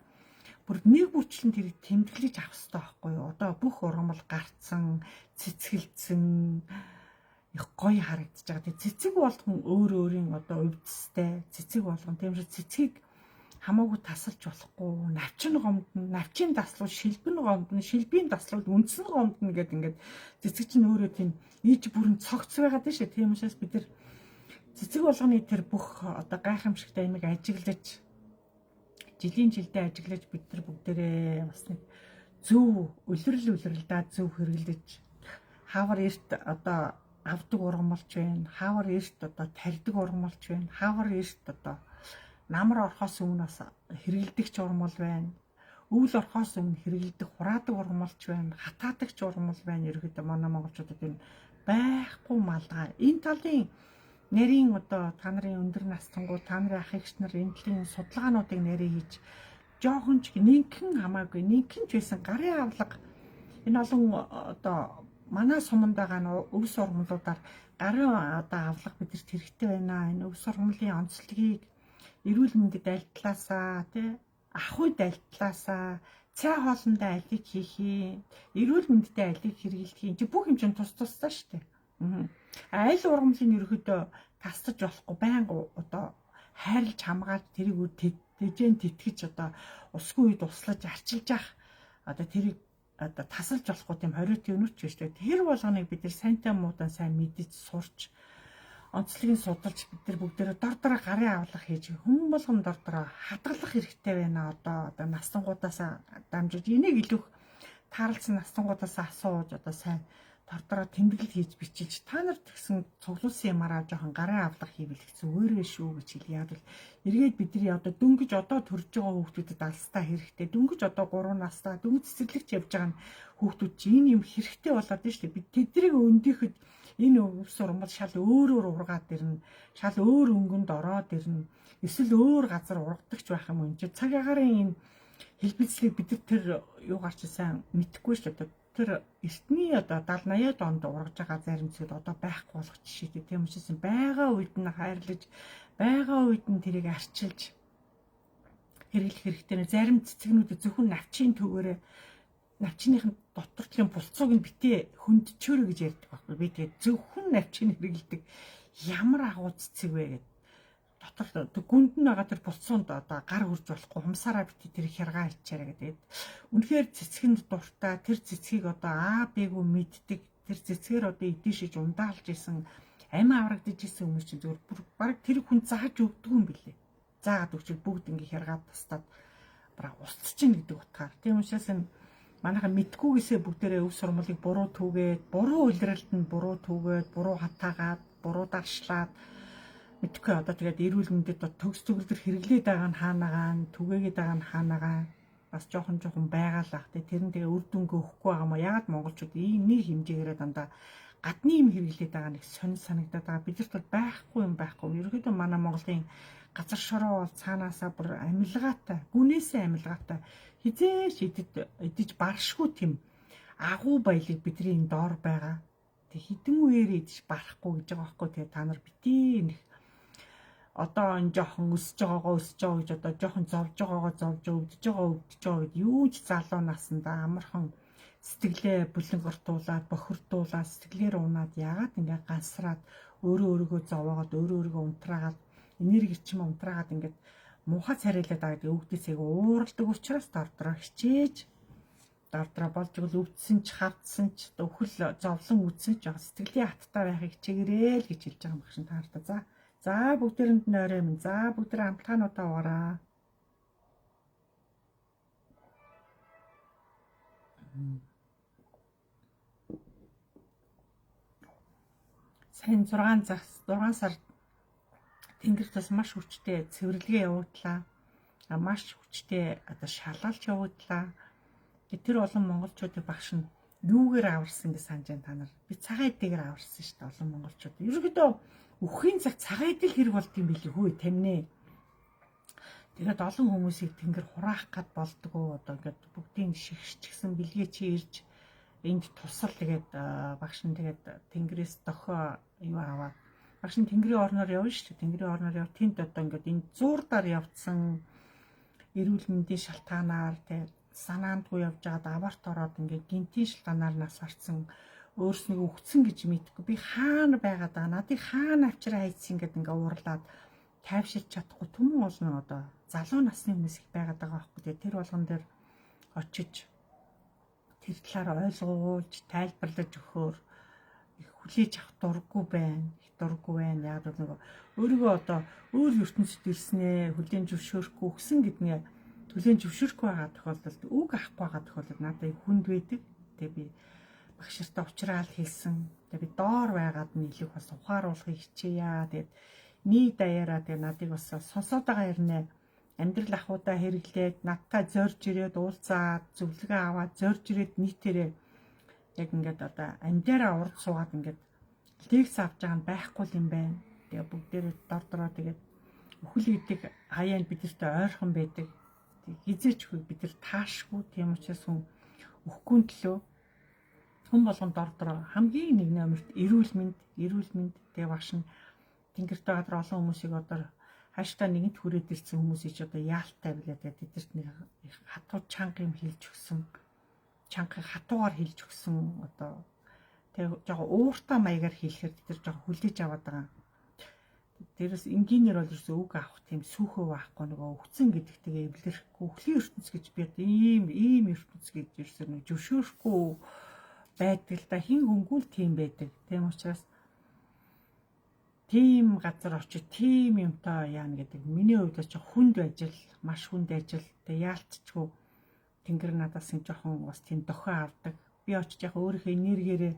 бүр нэг бүрчлэн тэр тэмдэглэж авах хэрэгтэй байхгүй юу одоо бүх ургамал гарцсан цэцгэлцэн их гоё харагдаж байгаа. Тэг цэцэг болгон өөрийн одоо өвдөстэй цэцэг болгон тиймээс цэцгийг хамаагүй тасалж болохгүй. Навчин гомдно, навчин таслал, шилбэн гомдно, шилбийн таслал, үндсэн гомдно гэдэг ингээд цэцэг чинь өөрөө тийм иж бүрэн цогц байгаад байна шүү. Тиймээс бид нар цэцэг болгоны тэр бүх одоо гайхамшигтай юмыг ажиглаж жилдээ ажиглаж бид нар бүгдээрээ бас нэг зөв үлрэлдаа зөв хэрэглэж хавар эрт одоо авдаг ургамалч байна. Хавар эрт одоо тарьдаг ургамалч байна. Хавар эрт одоо намар орхоос өмнө бас хэрэглэдэгч ургамал байна. Өвөл орхоос өмнө хэрэглэдэг хураадаг ургамалч байна. Хатаадагч ургамал байна. Ерөөдөө манай монголчуудад энэ байхгүй малгай. Энэ талын нарийн одоо та нарын өндөр настангууд та нарын ах эгч нар энэ талын судалгаануудыг нэрээ хийж жоохон ч нэгэн хамаагүй нэгэн ч байсан гарын авлага энэ олон одоо манай суманд байгаа нь өвс ургамлуудаар гарын одоо авлага бидэрт хэрэгтэй байна. Энэ өвс ургамлын онцлогийг эрүүл мэндэд аль талаасаа тий ах уйд аль талаасаа цай хоолндоо алийг хийх юм, эрүүл мэндэд алийг хэрэглэх юм. Чи бүх юм чинь тус тусдаа шүү дээ. Аль ургамлын ерөөдөө тасдаж болохгүй байнга одоо хайрлж хамгаалж тэрийг тэжээн тэтгэж одоо усгүй үед услаж арчилж явах одоо тэрийг одоо тасалж болохгүй тийм хориотын өнөрч биш үү. Тэр болгоныг бид нар сайнтай муудан сайн мэдэж сурч онцлогийг судалж бид нар бүгдээрээ дор дороо гарын авлага хийж хүн болгон дор дороо хадгалах хэрэгтэй байна. Одоо настангуудаас дамжиж энийг илүү таарлсан настангуудаас асууж одоо сайн дор дороо тэмдэглэл хийж бичиж та нар тэгсэн цуглуулсан юмараа жоохон гарын авлага хийвэл их зүгээрээ шүү гэж хэлээ. Яг л эргээд бидний одоо дөнгөж одоо төрж байгаа хүүхдүүдэд алстаа хэрэгтэй. Дөнгөж одоо 3 настай дөнгөж цэцэрлэгч явж байгаа хүүхдүүд чинь энэ юм хэрэгтэй болоод байна шүү дээ. Бид тэднийг өндөхөд энэ өвс ургамал шал өөрөөр ургаад ирнэ. Шал өөр өнгөнд ороод ирнэ. Эсвэл өөр газар ургадагч байх юм энэ цаг агарын энэ хэлбэлцлийг бид тэр юугаар ч сайн мэдэхгүй шүү дээ. Тэр эртний одоо 70 80-аад онд ургаж байгаа зарим зүйл одоо байхгүй болох жишээтэй. Тийм учраас байгаа үед нь хайрлаж, байгаа үед нь тэрийг арчилж хэрэглэх хэрэгтэй нэ. Зарим цэцгнүүд зөвхөн навчийн төвөөрөө навчныхын дотортлын булцууг нь битээ хөндчөөрөө гэж ярьдаг байхгүй. Би тэгээд зөвхөн навчийг хэрэглэдэг ямар агуу цэцэг вэ гэдэг. Дотор гүнд нь байгаа тэр булцуунд одоо гар хурж болохгүй хумсараа битээ тэр хяргаа ичээрэ гэдэг. Үнэхээр цэцгэнд дуртай тэр цэцгийг одоо Б-г мэддэг тэр цэцгээр одоо идэшиж ундаалж исэн амь аврагдаж исэн хүмүүс чинь зөвхөн баг тэр хүн зааж өгдөг юм билээ. Заагаад өгчөд бүгд ингээ хяргаад тастаад бараг устж чинь гэдэг утгаар. Тийм учраас манайхан мэдгүйгээсээ бүгдээрээ өв сурмалыг буруу түүгээд, буруу үйлрэлд нь буруу түүгээд, буруу хатаагаад, буруу даршлаад мэдгүй одоо тэгээд эрүүл мэндэд төгс төгөлдөр хэрэглээд байгаа нь хаанагаа, түгээгээд байгаа нь хаанагаа бас жоохон байгаа л ах. Тэр нь тэгээ үр дүнгээ өгөхгүй байгаа мó. Яагаад монголчууд ийм нэг хэмжээгээр дандаа гадны юм хэрэглээд байгаа нэг сонир санагдаад байгаа. Бидэрт бол байхгүй юм байхгүй. Ерөнхийдөө манай Монголын газар шороо бол цаанаасаа бүр амилгаатай, гүнээсээ амилгаатай хизээш идэж баршгүй тийм агуу баялаг бидний энэ доор байгаа. Тэг хідэн үеэр идэж барахгүй гэж байгаа байхгүй. Тэгээ та нар битээ нэг одоо энэ жоохон өсөж байгаагаа гэж одоо жоохон зовж байгаагаа өвдөж байгаа гэд юу ч залуу насандаа амархан сэтгэлээ бүлэнгортуулаад бохирдуулаад сэтгэлээр унаад яагаад ингээ гансраад өөрийгөө зовоогоод өөрийгөө унтраагаад энерги чим унтраагаад ингээд муухай царайлаад байгаа гэдэг өвгдөөсөө ууралдаг учраас дордроо хичээж дордроо болж игэл өвдсөн ч хавдсан ч өхөл зовлон үдсэн ч сэтгэлийн хаттай байхыг хичээгээрэй л гэж хэлж байгаа юм шиг таарта. За бүгдээрэнд нь орой минь. За бүгдээ амтгаануудаа угаараа. Сайн 6 сар Тэнгэрт бас маш хүчтэй цэвэрлэгээ явуудлаа. Маш хүчтэй одоо шалгалт явуудлаа. Тэр олон монголчуудыг багш нь юугээр аварсан гэж санаж байна та нар. Би цагаан эдгээр аварсан шүү дээ олон монголчууд. Ерөнхийдөө үхэхийн цаг цагаан эдэл хэрэг болд юм билий хөө тамнэ. Тэгээд олон хүмүүсийг тэнгэр хураах гад болдгоо одоо ингээд бүгдийн шигшчихсэн бэлгээ чи ирж энд тусал тэгээд багш нь тэгээд тэнгэрээс дохоо юу аваад багш нь тэнгэрийн орноор явна шүү дээ. Тэнгэрийн орноор яв тэнд одоо ингээд энэ зуурдаар явцсан эрүүл мэндийн шалтгаанаар тэгээд санаандгүй явж байгаад аварт ороод ингээд гинтийн шалтгаанаар нас орсон өөрснөө өгцөн гэж мэдгүй би хаана байгаад байгаа надыг хаана авчраа хайцсан гэдэг ингээд уурлаад тайвширч чадахгүй түмэн олон одоо залуу насны хүмүүс их байгаад байгаа байхгүй. Тэгээд тэр болгон дээр очиж тэр талаар ойлгуулж тайлбарлаж өгөхөөр хүлээж авах дурггүй байна. Их дурггүй байна. Яг нэг өөрийгөө одоо өөр ертөнцид ирснээ хүлээн зөвшөөрөхгүй өгсөн гэдгээ хүлээн зөвшөөрөхгүй байгаа тохиолдолд үг авахгүй байгаа тохиолдолд надад хүнд байдаг. Тэгээ би багширтаа уучраал хэлсэн. Тэгээ би доор байгаад нь илүү бас ухааруулахыг хичээе. Тэгээд нийт даяараа тэгээ надыг бас сонсоод байгаа хэрнээ амьдрал ахуйдаа хэрэглээд надтай зорж ирээд уулзаад зөвлөгөө аваад зорж ирээд нийтээрээ яг ингээд одоо амдаараа урд суугаад ингээд лекц авч байгаа нь байхгүй юм байна. Тэгээ бүгдээрээ дор дороо тэгээд өхөл идэг хаяанд бидэртээ ойрхон байдаг. Тэг хизээч хөө бид нар таашгүй тийм учраас хүн өхгүй төлөө хүн болгонд ордор хамгийн нэг номерт эрүүл мэнд тэгээ багш нь тэнгэрт байгаа олон хүмүүсийг одоо хааштай нэгэнт хүрээд ирсэн хүмүүсийг ч одоо яалтай билээ тэгээд тэдэрт нэг хатуу чанга юм хэлж өгсөн чангыг хатуугаар хэлж өгсөн одоо тэгээ жоохон ууртай маягаар хэлэхээр тэд жоохон хүлээж аваад байгаа. Дээрээс энгийнээр бол ерөөсөө үг авах тийм сүүхөө байхгүй нөгөө өгцөн гэдэгтэйгээ эвлэрэхгүй өхлийн ертөнц гэж би ийм ертөнц гэж ерөөсөө нэг зөвшөөрөхгүй байдаг л да хин хөнгүүл тийм байдаг. Тийм учраас тийм газар очиж тийм юмтай яана гэдэг миний хувьд ч хүнд ажил маш хүнд ажил тэгээ яалтчгүй тэнгэр надаас нь жоохон бас тийм дохио авдаг. Би очиж яг өөрийнхөө энергиэрээ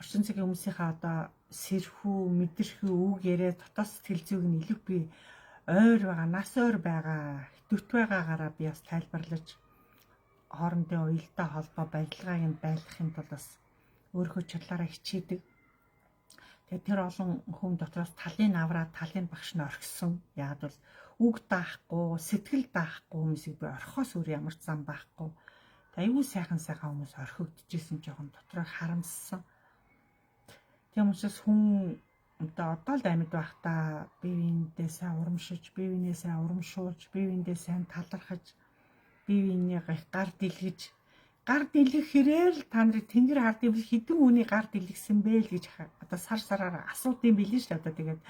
орчин цагийн хүмүүсийнхаа одоо сэрхүү мэдэрхүү үг яриа дотоод сэтгэл зүйг нь илүү би ойр байгаа нас ойр байгаа хөтөт байгаагаараа би бас тайлбарлаж хоорондын уялдаа холбоо барилгааг нь байлгахын тулд бас өөрийнхөө чадлаараа хичээдэг. Тэгээ тэр олон хүн дотроос талын авраа талын багш нь орхисон. Яг бол үг даахгүй, сэтгэл даахгүй хүмүүсийг би орхихоос өөр ямар ч зам байхгүй. Аюу сайхан хүмүүс орхигдчихсэн жоохон дотроо харамссан. Тийм учраас хүн одоо л амьд байхдаа бие биенээ сайн урамшуулж, бие биендээ сайн талархаж, бие биенээ гар дэлгэх хэрээр л та нарыг тэнгэр хард юм хідэн үний гар дэлгэсэн бэ л гэж одоо сараар асуудсан билээ шүү дээ. Одоо тэгээд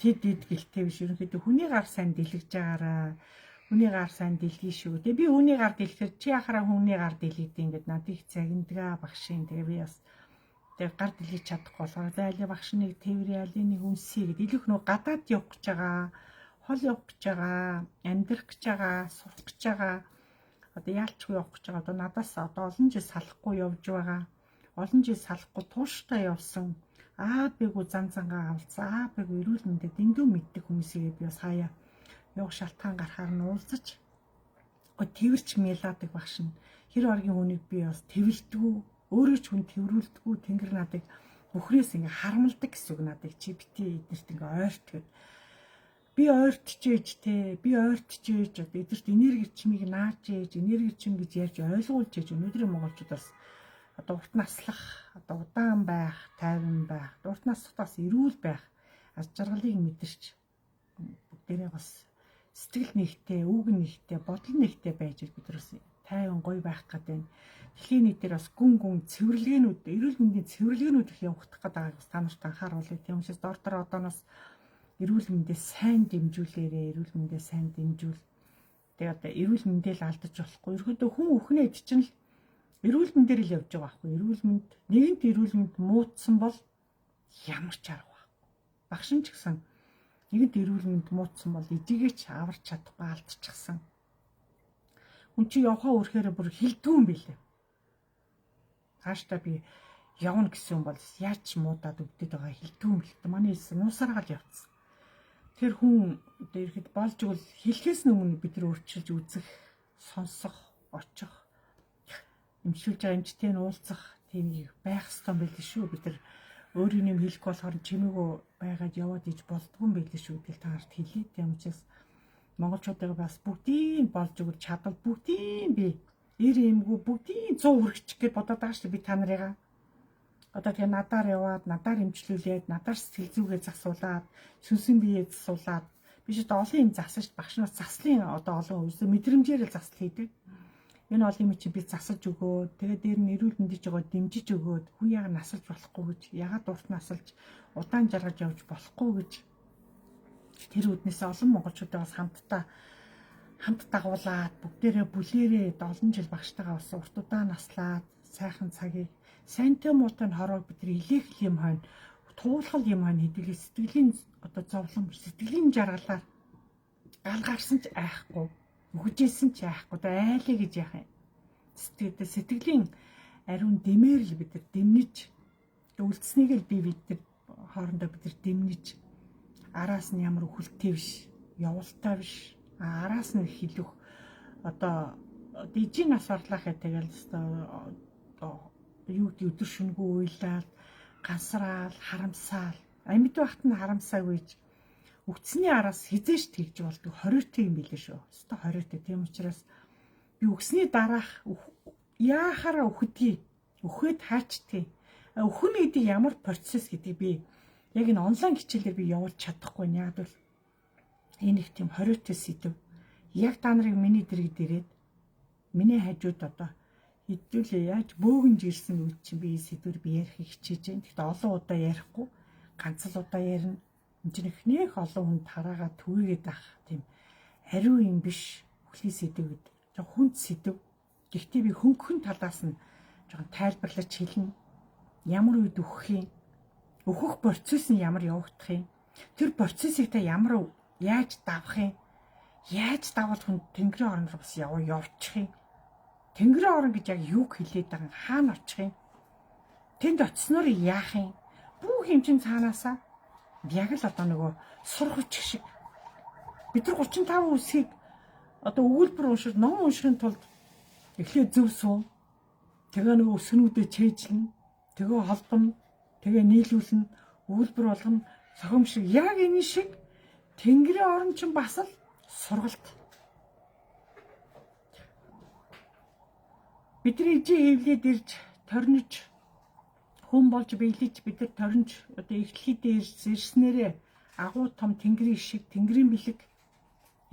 тэд гэлтэй биш ерөнхийдөө хүний гар сайн дэлгэж байгаараа хүний гар сайн дэлгий шүү. Тэгээ би хүний гар дэлгэхээр чи яхаараа хүний гар дэлгэдэг ингээд надыг загиндгаа багшийн тэгээ би бас тэгээ гар дэлгэж чадахгүй болохоор зайлаа багш нэг тэрвэр ялын нэг үнсээ гэдэг илүүх нөө гадаад явах гэж байгаа, хол явах гэж байгаа, амьдрах гэж байгаа, сурах гэж байгаа. Одоо яалчгүй явах гэж байгаа. Одоо надаас одоо олон жил салахгүй явж байгаа. Олон жил салахгүй тууштай явсан. Бэгүү зангаа авалцсан. Бэгүү эрүүл мэндэд дэндүү мэддэг хүмүүсийг би бас хаяа явах шалтгаан гарахаар нь уулзаж тэрвэрч мэлаадаг багш нь. Хэр оргийн хүнийг би бас тэрвэрдэггүй, өөрөө ч хүн тэрвэрлдэггүй. Тэнгэр надыг бүхрээс ингээ харамлдаг гэсэн үг надыг чи бити эднэрт ингээ ойртгээд би ойртчихэж одоо эдгэрт энерги чимийг нааж ээж энерги чим гэж ярьж ойлгуулж ээж өнөөдрийн монголчууд бас одоо урт наслах одоо удаан байх тайван байх урт наслахтаас эрүүл байх аз жаргалыг мэдэрч бүгдээрээ бас сэтгэл нэгтэй үг нэгтэй бодол нэгтэй байж биднээс тайван гоё байх гэдэг нь дэлхийн нийтээр бас гүн цэвэрлэгээнүүд эрүүл мэндийн цэвэрлэгээнүүд их явагдах гэдэг та нарт анхааруулъя. Тийм учраас дор одооноос эрүүл мэндээ сайн дэмжүүлээрээ эрүүл мэндээ сайн дэмжүүл. Тэгээ одоо эрүүл мэндээ л алдаж болохгүй. Ерөөдөө хүн өхнөө ид чинь л эрүүл мэндээр л явж байгаа байхгүй. Эрүүл мэнд нэгэнт эрүүл мэнд муутсан бол ямар ч арга байхгүй. Багшин ч гэсэн нэгэнт эрүүл мэнд муутсан бол эдийгээ ч аварч чадахгүй алдчихсан. Хүн чи явхаа өрхөөрөө бүр хилдэггүй юм билээ. Хааштай би явна гэсэн бол яаж ч муудаад өгдөд байгаа хилдэггүй юм билээ. Манай хэлсэн нуусараад явцсан. Тэр хүн одоо ирэхэд болж игэл хэлхээс өмнө бид нар өөрчилж үзэх, сонсох, очих, эмчилж байгаа эмчтэй нь уулзах тийм байх ёстой байл шүү. Бид нар өөрийн юм хэлэх болохоор чимээгөө байгаад яваад иж болдгүй юм байл шүү гэдгийг та нарт хэлье. Тийм учраас монголчуудаа бас бүгдийн болж өгөх чадвар бүгдийн би эр эмгүү бүгдийн 100 хүрчих гэж бодоод байгаа шүү би та нарыгаа. Одоо тэгээ надаар яваад, надаар эмчлүүлээд, надаар сэтгэл зүгээ засуулаад, сүнсэн биеэ засуулаад, биш одоо олон юм засаж багшнаас заслын одоо олон үсэ мэдрэмжээр л засал хийдэг. Энэ олон юм чи би засаж өгөөд, тэгээ дээр нь эрүүл мэндэж байгаа дэмжиж өгөөд, хүн яга насалж болохгүй гэж, ягаад урт насалж, удаан жаргаж явж болохгүй гэж тэр үднээс олон монголчуудаа бас хамт дагуулад, бүгдээрээ бүлээрээ олон жил багштайгаа бас урт удаан наслаад, сайхан цагийг сайнтай муутай нь хороо бид илээх юм хойно туулхал юм хойно хэдүүлээ сэтгэлийн одоо зовлон сэтгэлийн жаргалаар галгарсан ч айхгүй үхжсэн ч айхгүй айлаа гэж яах юм сэтгэлийн ариун дэмээр л бид нар дэмнэж үлдсэнийг л бид нар хоорондоо бид нар дэмнэж араас нь ямар өхөлтэй биш явуултай биш араас нь хилэх одоо дижийн нас орлоо гэх тэгэл одоо юу гэдэг өдөр шөнөгүй уйлаад гансраал харамсаал амьд байхад нь харамсаагүй ч өгцсөний араас хизээш тэгж болдог 20-т юм билээ шүү. Өстой 20-т. Тийм учраас би өгсний дараах яахаараа үхэдгийг Өхөөд хаачтгийг. Өхөн гэдэг ямар процесс гэдгийг би яг энэ онлайн хичээлээр би явуулж чадахгүй нь яг л энэ их тийм хориотой сэдв. Яг та нарыг миний дэргэд ирээд миний хажууд одоо хэдүүлээ яаж бөөгнж ирсэн үед чинь би сэдвэр би ярихыг хичээж байна. Гэхдээ олон удаа ярихгүй, ганц л удаа ярина. Энд чинь ихнийх олон хүнд хараагаа түгээгээд ах тийм ариу юм биш. Өхлийн сэдв гэдэг. Жог хүнд сэдв. Гэхдээ би хөнгөн талаас нь жог тайлбарлаж хэлнэ. Ямар үед өөх юм? Өөхөх процесс нь ямар явагдах юм? Тэр процессыг та ямар яаж давах юм? Яаж давал хүн тэнгэрийн орон руу бас явчих юм? Тэнгэрийн орон гэж яг юу хэлээд байгаа юм? Хаана очих юм? Тэнд очисноор яах юм? Бүх юм чинь цаанаасаа яг л одоо нөгөө сурах хүч шиг. Бид нар 35 үсгийг одоо өгүүлбэр уншиж, ном уншихын тулд эхлээд зөв суу. Тэгээ нөгөө өсгнүүдээ чэйжлэн, тэгээ холбоно, тэгээ нийлүүлнэ, өгүүлбэр болгоно, сохомшиг. Яг энэ шиг тэнгэрийн орон чинь бас л сургалт. Бидний ижи хэвлээд ирж торниж хүн болж биелэж бид нар торнж одоо эхлэхэд ирснээрээ агуу том тэнгэрийн шиг тэнгэрийн бэлэг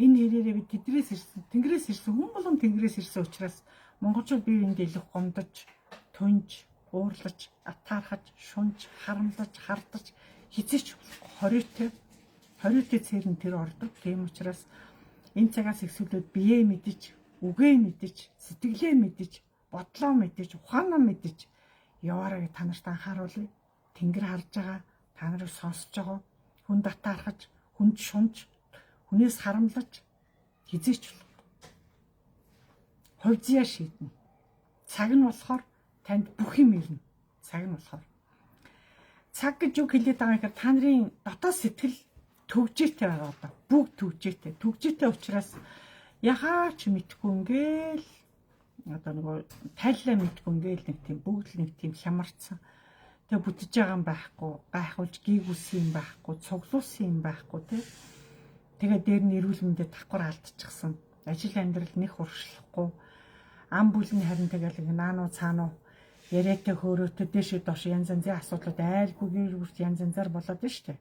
энэ хэрээрээ бид тэнгэрээс ирсэн хүн болгон тэнгэрээс ирсэн учраас монголчууд биеинд илэх гомдож, тунж, уурлаж, атаархаж, шунж, харамлаж, хардаж хизээч хориотой цэрэн тэр ордог. Тийм учраас энэ цагаас эхлүүлээд биеэ мэдэж, үгээ мэдэж, сэтгэлээ мэдэж, бодлоо мэдэж, ухаанаа мэдэж яваараа та нарт анхааруулъя. Тэнгэр харж байгаа, та нарыг сонсож байгаа, хүнд атаархаж, хүнд шунж, хүнээс харамлаж хизээч хувьзяа шийднэ. Цаг нь болохоор танд бүх юм ирнэ. Цаг нь болохоор. Цаг гэж юу хэлээд байгаа юм гэхээр та нарын дотоод сэтгэл төгжээтэй байгаа одоо. Бүгд төгжээтэй. Төгжээтэй учраас яхаач мэдхгүй ингээл одоо нөгөө тайллаа мэдгүй ингээл нэг тийм бүгд л нэг тийм хямарцсан. Тэгээ бүтэж байгаа юм байхгүй, гайхуулж гийгүүлсэн юм байхгүй, цуглуулсан юм байхгүй тий. Тэгээ дээр нь эрүүл мэндэд давхар алдчихсан. Ажил амьдрал нэг уршлахгүй. Ам бүлний харин тэгэл наануу цаануу яриатай хөөрөөтэй дэшээ доош янз янзын асуудлууд айлгүйгээр үрт янз янзаар болоод байна шүү дээ.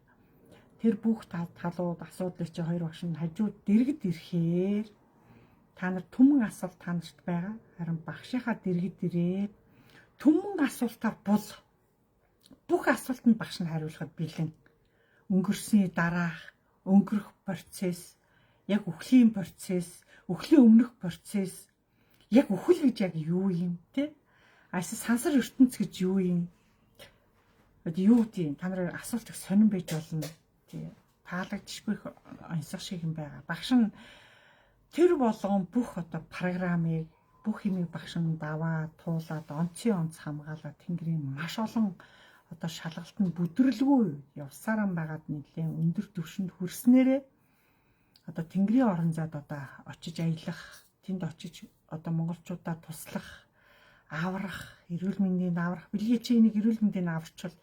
Тэр бүх талууд асуудлыг чи хоёр багш нь хажууд дэргэд ирэхээр та нар түмэн асуулт та нарт байгаа. Харин багшийнхаа дэргэд ирээд түмэн асуултаар бол бүх асуултанд багш нь хариулахад бэлэн. Өнгөрсний дараах, өнгөрөх процесс, яг үхлийн процесс, үхлийн өмнөх процесс, яг үхэл гэж яг юу юм те? Сансар ертөнц гэж юу юм? Юу тийм та нарын асуулт их сонирн байж болно. Тий. Таалагдчихгүй онцгой шиг юм байгаа. Багш нь тэр болгон бүх одоо програмыг бүх юмыг багш нь даваа, туулаад, онцгийн онц хамгаалаад тэнгэрийн маш олон одоо шалгалтанд бүдрэлгүй явсараа байгаад нэлээд өндөр түвшинд хүрснээрээ одоо тэнгэрийн орон зайд одоо очиж аялах, тэнд очиж одоо монголчуудаа туслах, аврах, эрүүл мэндийн аврах, бэлгээчийн эрүүл мэндийн аварчвал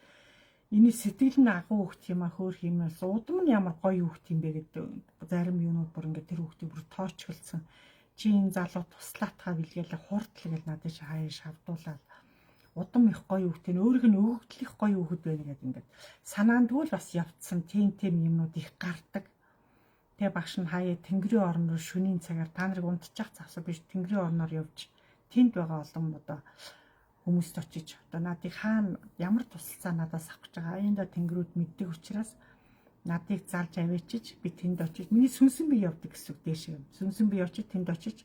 энэ сэтгэл нь агуу хөхт юм а хөөх юм аа удам нь ямар гоё хөхт юм бэ гэдэг зарим юмуд бүр ингээд тэр хөхтийг бүр тоочглсон. Чи энэ залуу туслаатгаа бэлгээлээ хурдл гэж надад хаяа шавдуулаад удам их гоё хөхт нь өөрийнх нь өгөгдлөх гоё хөхт байна гэдэг ингээд санаанд тэгвэл бас явцсан тийм юмнууд их гардаг. Тэгээ багш нь хаяа тэнгэрийн орн руу шөнийн цагаар та нарыг унтчих завсаа биш тэнгэрийн орноор явж тэнд байгаа олон одоо хүмүүст очиж одоо надыг хаана ямар тусалцаа надаас авах гэж байгаа аяанда тэнгэрүүд мэддэг учраас надыг залж авчиж би тэнд очиж миний сүнсэн бие явдаг гэсэн үг дээш юм. Сүнсэн бие очиж тэнд очиж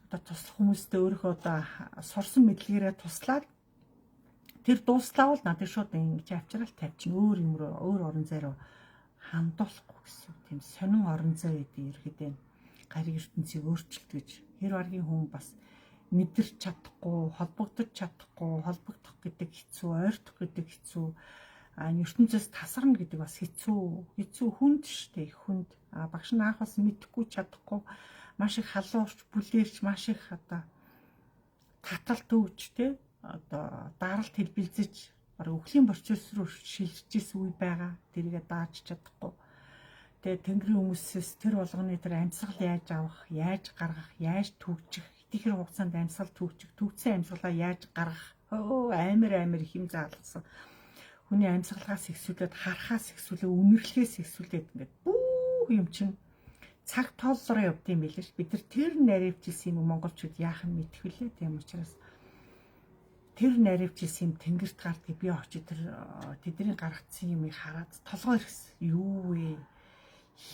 одоо туслах хүмүүстэй өөрөө одоо сурсан мэдлэгээрээ туслаад тэр дууслаа бол надыг шууд ингэж авчирал тавьчихна өөр юм руу өөр орон зай руу хандуулахгүй гэсэн тийм сонин орон зай гэдэг ерөөдөө гариг ертөнцийг өөрчилт гэж хэр баргийн хүн бас мэдэрч чадахгүй, холбогдож чадахгүй, холбогдох гэдэг хэцүү, ойртох гэдэг хэцүү, ертөнцөөс тасарна гэдэг бас хэцүү хүнд штэ хүнд. Багш нь анх бас мэдэхгүй чадахгүй, маш их халуурч, бүлээрч, маш их одоо таталт өгч те одоо даралт хэлбэлзэж өхлийн процесс руу шилжижсэн үе байгаа. Тэрийгэ дааж чадахгүй. Тэгээ тэнгэрийн хүмүүсээс тэр болгоны тэр амьсгал яаж авах, яаж гаргах, яаж төгжих, ихэр хугацаанд амьсгал төгжих, төгссөн амьсгалаа яаж гаргах Амар хим заалгасан. Хүний амьсгалаас ихсүүлээд харахаас ихсүүлээ үнэрлэхээс ихсүүлээд ингээд бүх юм чинь цаг тооллороо явд юм билээ ш. Бид нар тэр наривчилсэн юм монголчууд яахан мэдэх вүлээ. Тийм учраас тэр наривчилсэн юм тэнгэрт гардгийг би очиж тэдний гаргацсан юмыг хараад толгой ирсэн. Юу вэ?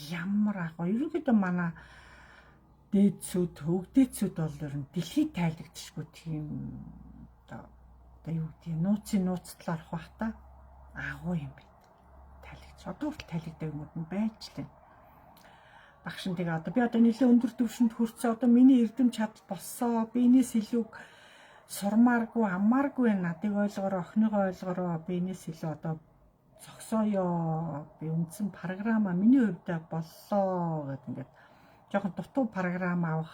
Ямар агуу. Ерөнхийдөө манай дээдсүүд, хөгдөөцүүд бол ер нь дэлхийд тайлагдчихгүй тийм одоо юу гэдэг нууцын нууцтлаар авах бах та агуу юм бэ. Тайлэгдчих. Одоо хүртэл тайлэгдэг юмуд нь байж лээ. Багшин тэгээ одоо би одоо нэлээд өндөр түвшинд хүрсэн. Одоо миний эрдэм чадал болсоо. Би энэс илүү сурмааргүй, аммааргүй надыг ойлгороо, охиныгоо ойлгороо. Би энэс илүү одоо зогсооё. Би үндсэн программа миний хувьд боллоо гэдэг ингээд жоохон дутуу програм авах,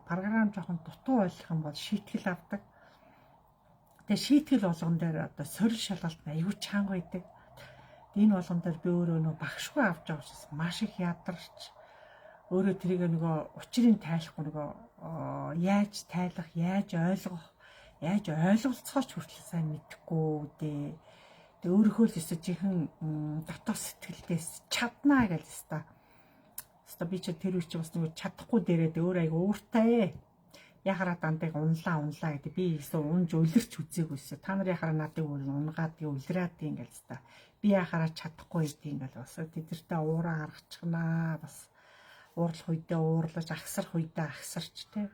програм жоохон дутуу ойлгох юм бол шийтгэл авдаг. Тэгээ шийтгэл болгон дээр одоо сорил шалгалт аюу чанга байдаг. Энэ болгон дээр би өөрөө нөө багшгүй авч байгаа учраас маш их ядарч өөрөө тэрийг нөгөө учрыг тайлахгүй нөгөө яаж тайлах, яаж ойлгох, яаж ойлголцохоч хүртэл сайн мэдэхгүй дээ. Тэгээ өөрийнхөө л өсөж ихэн дотоод сэтгэлдээс чаднаа гэж хэвээр. Хэвээр би ч тэр үуч бас нөгөө чадахгүй дээрээ өөр айгу ууртай. Яхараа дандайг унлаа гэдэг. Би ихсэн унж өлөрч үзээгүйсэ. Та нар яхараа надыг унгаад үлрээд юм гээл хэвээр. Би яхараа чадахгүй гэдэг ингээл бас тэдэртээ уураа гаргачихнаа бас. Уурлах үедээ уурлаж, агсрах үедээ агсарч тэ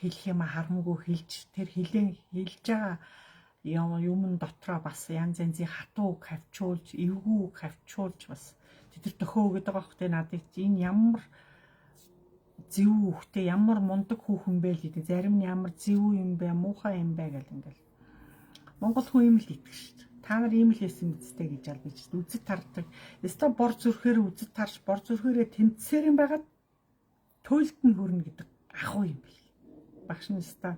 хэлэх юм харамгүй хэлж тэр хэлж байгаа юм дотроо бас янз янзын хатуу хавчуулж, эвгүй хавчуулж бас тэд төхөө өгöd байгаа хөтэй надад энэ ямар зөв хөхтэй ямар мундаг хүүхэн бэ л гэдэг. Зарим нь ямар зөв юм бэ, муухай юм бэ гэл ингээл. Монгол хүн юм л итгэж шүү дээ. Та нар ийм л хэлсэн үсттэй гэж аль бич үзэд тардаг. Өстой бор зүрхээр үзэд тарж бор зүрхээрээ тэмцсээр юм байгаад төөлд нь хүрнэ гэдэг ахуй юм бэл. Багш нь өстой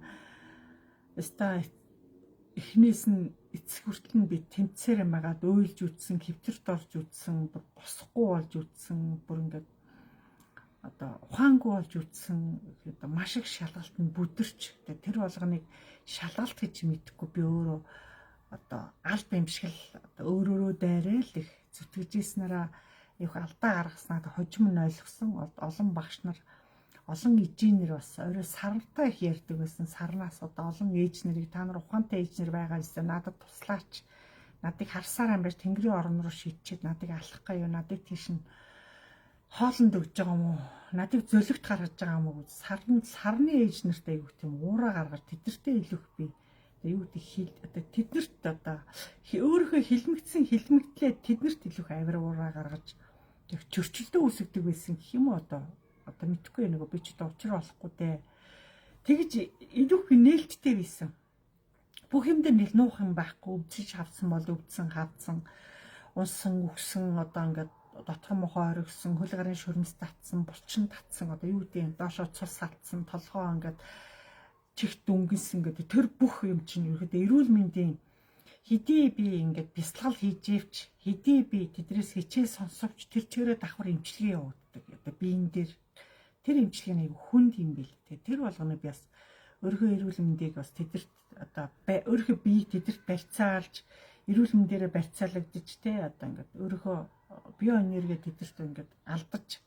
эхнээс нь эцэг хүртэл нь би тэмцсээр юм байгаад өөлж үтсэн, хэвтэрт орж үтсэн, босхгүй болж үтсэн, бүр ингээд одоо ухаангүй болж үтсэн одоо маш их шалгалтанд бүдэрч тэр болгоныг шалгалт гэж мэдэхгүй би өөрөө одоо аль бэмшгэл одоо өөрөөрөө дайраал их зүтгэжсэнараа их алдаа гаргаснаа хожим нь ойлгосон олон багш нар олон эжийнэр бас орой сартай их ярьдаг байсан. Сарнаас одоо олон ээж нарыг та нар ухаантай ээж нар байгаа гэсэн надад туслаач. Надыг харсаар амбар тэнгэрийн орон руу шийдчихэд надыг алах гаяа надыг тийш нь хоолнд өгж байгаа юм уу? Надыг зөлөгт гаргаж байгаа юм уу? Сарны ээж нартай юу гэх юм уураа гаргаж тэдэртэй илүүх би. Юу гэдэг хэл одоо тэднэрт одоо өөрийнхөө хилмигтлээ тэднэрт илүүх авир уураа гаргаж чөрчлөлтөө үүсгдэг байсан гэх юм уу одоо мэдхгүй нөгөө би ч одоо учраа болохгүй дээ. Тэгж илүүх нээлттэй байсан. Бүх юм дээр нэг нуух юм байхгүй өвдөж хавсан бол өвдсөн хавсан унсан үгсэн одоо ингээд дотор мохоо оргисон хөл гарын шүрмэс татсан булчин татсан одоо юу гэдэг доошоо цус салтсан толгоо ингээд чихт дүнгэнсэн гэдэг тэр бүх юм чинь ерөөдөө эрүүл мэндийн хэдий би ингээд бясалгал хийжээвч хэдий би тэдрээс хичээл сонсовч тэр чигээрээ давхар эмчилгээ явуулдаг одоо биен дээр тэр эмчилгээний хүнд юм бэл тэр болгоно би бас өөрийнхөө эрүүл мэндийг бас тэдэрт одоо өөрийнхөө бие тэдэрт барьцаалж эрүүл мэндээрээ барьцаалагдаж те одоо ингээд өөрийнхөө био энерги тэдэрт ингээд алдаж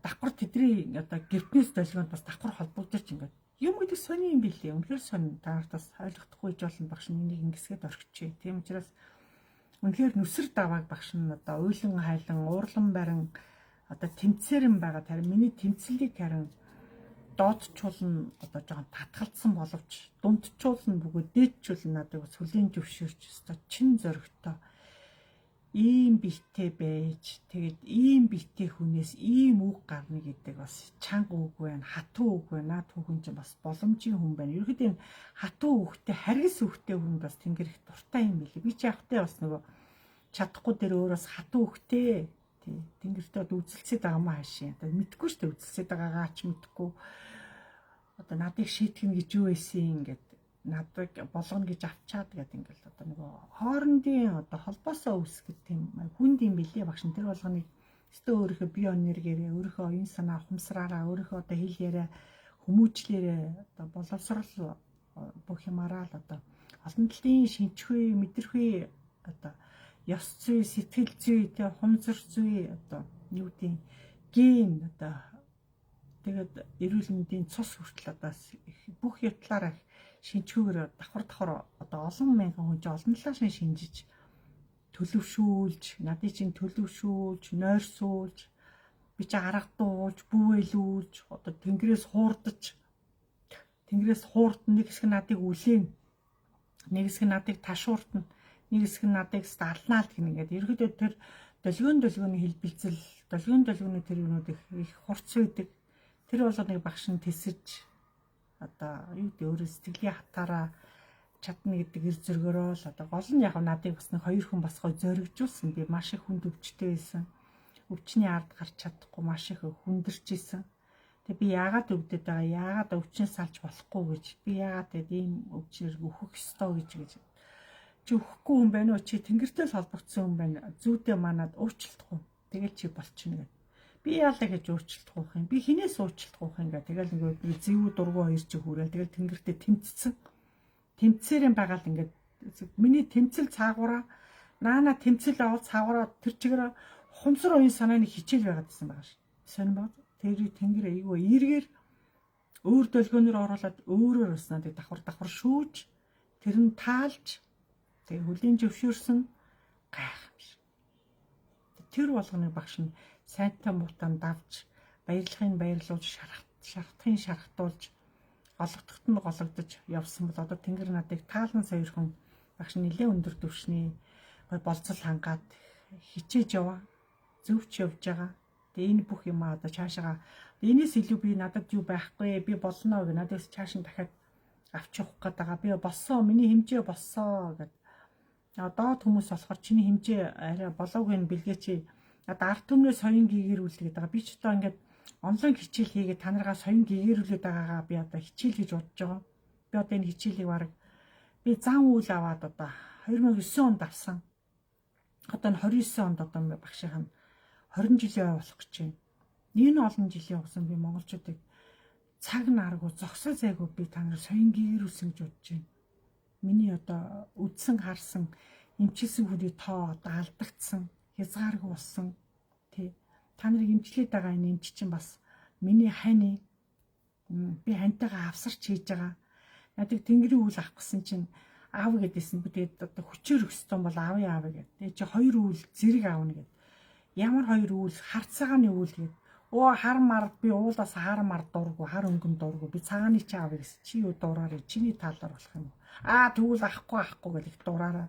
давхар тэдний одоо гэртнээс долгионд бас давхар холбогдож ингээд юм гэдэг сони юм билээ. Үнэхээр сони та нарт бас ойлгохдохгүй ч болно багш нь энийг ингэсгээд орхичээ. Тийм учраас үнэхээр нүсэр давааг багш нь одоо уйлан хайлан уурлан барин одоо тэмцээрэн байгаа харин миний тэмцэлийг харин доодчулна одоо жоохон татгалцсан боловч дундчулна бөгөөд дээдчулна надад сүлийн зөвшөөрч өстой чин зөрөгтэй ийм битээ байж тэгээд ийм битээ хүнээс ийм үг гарна гэдэг бас чанга үг байна, хатуу үг байна. Наад хүүхэн чинь бас боломжийн хүн байна. Ерөнхийдөө хатуу үгтэй, харгас үгтэй хүн бас тэнгэр их дуртай юм билээ. Би ч явахтай бас нөгөө чадахгүй дээр өөрөөс хатуу үгтэй тий тэнгэртээ үзэлцээд байгаа маа хаашаа. Одоо мэдгүй шүү дээ үзэлцээд байгаагаа ч мэдгүй. Одоо надыг шийтгэн гэж юу байсан ингээд надад болгоно гэж авчаад гэдэг ингээл одоо нөгөө хоорондын одоо холбоосоо үүсгэх тийм хүнд юм билээ багш. Тэр болгоныг өстөө өөрийнхөө био энергиэрээ өөрийнхөө оюун санаа ухамсараараа өөрийнхөө одоо хэл яриа хүмүүжлээрээ одоо боловсрол бүх юмараа л одоо олон талын шинжгүй, мэдрэхүй одоо ёс зүй, сэтгэл зүй, тэ хумзар зүй одоо юу гэдэг ген одоо тэгээд эрүүл мэндийн цус хүртэл одоо бүх явдлаараа шинжгүйгээр давхар одоо олон мянган хүн олон талаас нь шинжиж төлөвшүүлж, надад чинь төлөвшүүлж, нойрсуулж, би чи арга дуулж, бүүэлүүлж, одоо тэнгэрээс хуурдаж, тэнгэрээс хуурдан нэг хэсэг надыг үлээн, нэг хэсэг надыг ташууртна, нэг хэсэг надыг сталнаал гэх ингээд ерөөдөө тэр долгионы хэлбэлцэл, долгионы тэр юмнууд их хурц үйдэг. Тэр бол нэг багш нь тэсэж одоо юу гэдэг өөрөө сэтгэлийн хатаараа чадна гэдэг эр зөргөөрөө л одоо гол нь яг надыг бас нэг хоёр хүн басгой зоригжуулсан. Би маш их хүнд өвчтэй байсан. Өвчний ард гарч чадахгүй маш их хүндэрч исэн. Тэгээ би яагаад өвдөд байгаа? Яагаад өвчнөөс салж болохгүй гэж. Би яагаад тэгээд ийм өвчнөр өөхөх ёстой гэж. Чи өөхөхгүй хүн байна уу? Чи тэнгэртэй л холбогдсон хүн байна. Зүйдээ манад уучлалтгүй. Тэгэл чи болчихно гэдэг. Би яалаа гэж уучлалтгүйх юм. Би хинээс уучлалтгүйх юм гэ. Тэгэл нэг зэвүү дургу хоёр чи хүрээл. Тэгэл тэнгэртэй тэмцсэн. Тэмцээрэн байгаа л ингээд миний тэмцэл цаагаараа наана тэмцэл авал цаагаараа тэр чигээр хумсар уян санааны хичээл байгаад байсан байгаа ш. Сонь бод. Тэр тэнгэр айгүй эргээр өөр долгионоор оруулаад өөрөөр бас надад давхар шүүж тэр нь таалж тэгээ хөлийн зөвшөөрсөн гайхамш. Тэр болгоны багш нь сайнтай муутан давж баярлахын баярлуулж шархтын шархтуулж олгодохт нь гологдож явсан бол одоо тэнгэр надыг таалан сойрхон багш нэлээ өндөр түвшний болцол хангаад хичээж яваа зөвч явж байгаа. Тэгээ энэ бүх юм одоо цаашаа энэс илүү би надад юу байхгүй би болно гэж надаас цааш нь дахиад авч явах гээд байгаа. Би болсон миний хэмжээ болсон гэд. Одоо хүмүүс болохоор чиний хэмжээ арай болоогүй нь бэлгээ чи одоо ард түмнээ соён гэгэрүүлдэг гэдэг. Би ч одоо ингээд онлайн хичээл хийгээд та нараа соён гэгэрүүлээд байгаагаа би одоо хичээл гэж бодож байгаа. Би одоо энэ хичээлийг бараг би зан үйл аваад одоо 2009 онд авсан. Одоо энэ 29 онд одоо багшийн 20 жилийн болох гэж байна. Энэ олон жилийн хугацаанд би монголчуудыг цаг наргуу зогсоо зайгүй би та нараа соён гэгэрүүлсэн гэж бодож байна. Миний одоо үдсэн харсан эмчилсэн хүний тоо одоо алдагдсан, хязгааргүй болсон. Тэ та нарыг эмчлээд байгаа энэ эмч чинь бас миний хань би хантайгаа авсарч хийж байгаа. Надад тэнгэрийн үйл авах гэсэн чинь аав гэдээсэн би тэгээд одоо хүчээр өссөн бол аавын аав гэдэг. Тэгээд чи хоёр үйл зэрэг аавна гэдэг. Ямар хоёр үйл хар цагааны үйл гэдэг. Оо хар мард би уулаас хар мард дургу хар өнгөн дургу би цагааны чи аав гэсэн. Чи юу дураарэ чиний талаар болох юм уу? Тэгвэл ахгүй гэх их дураараа.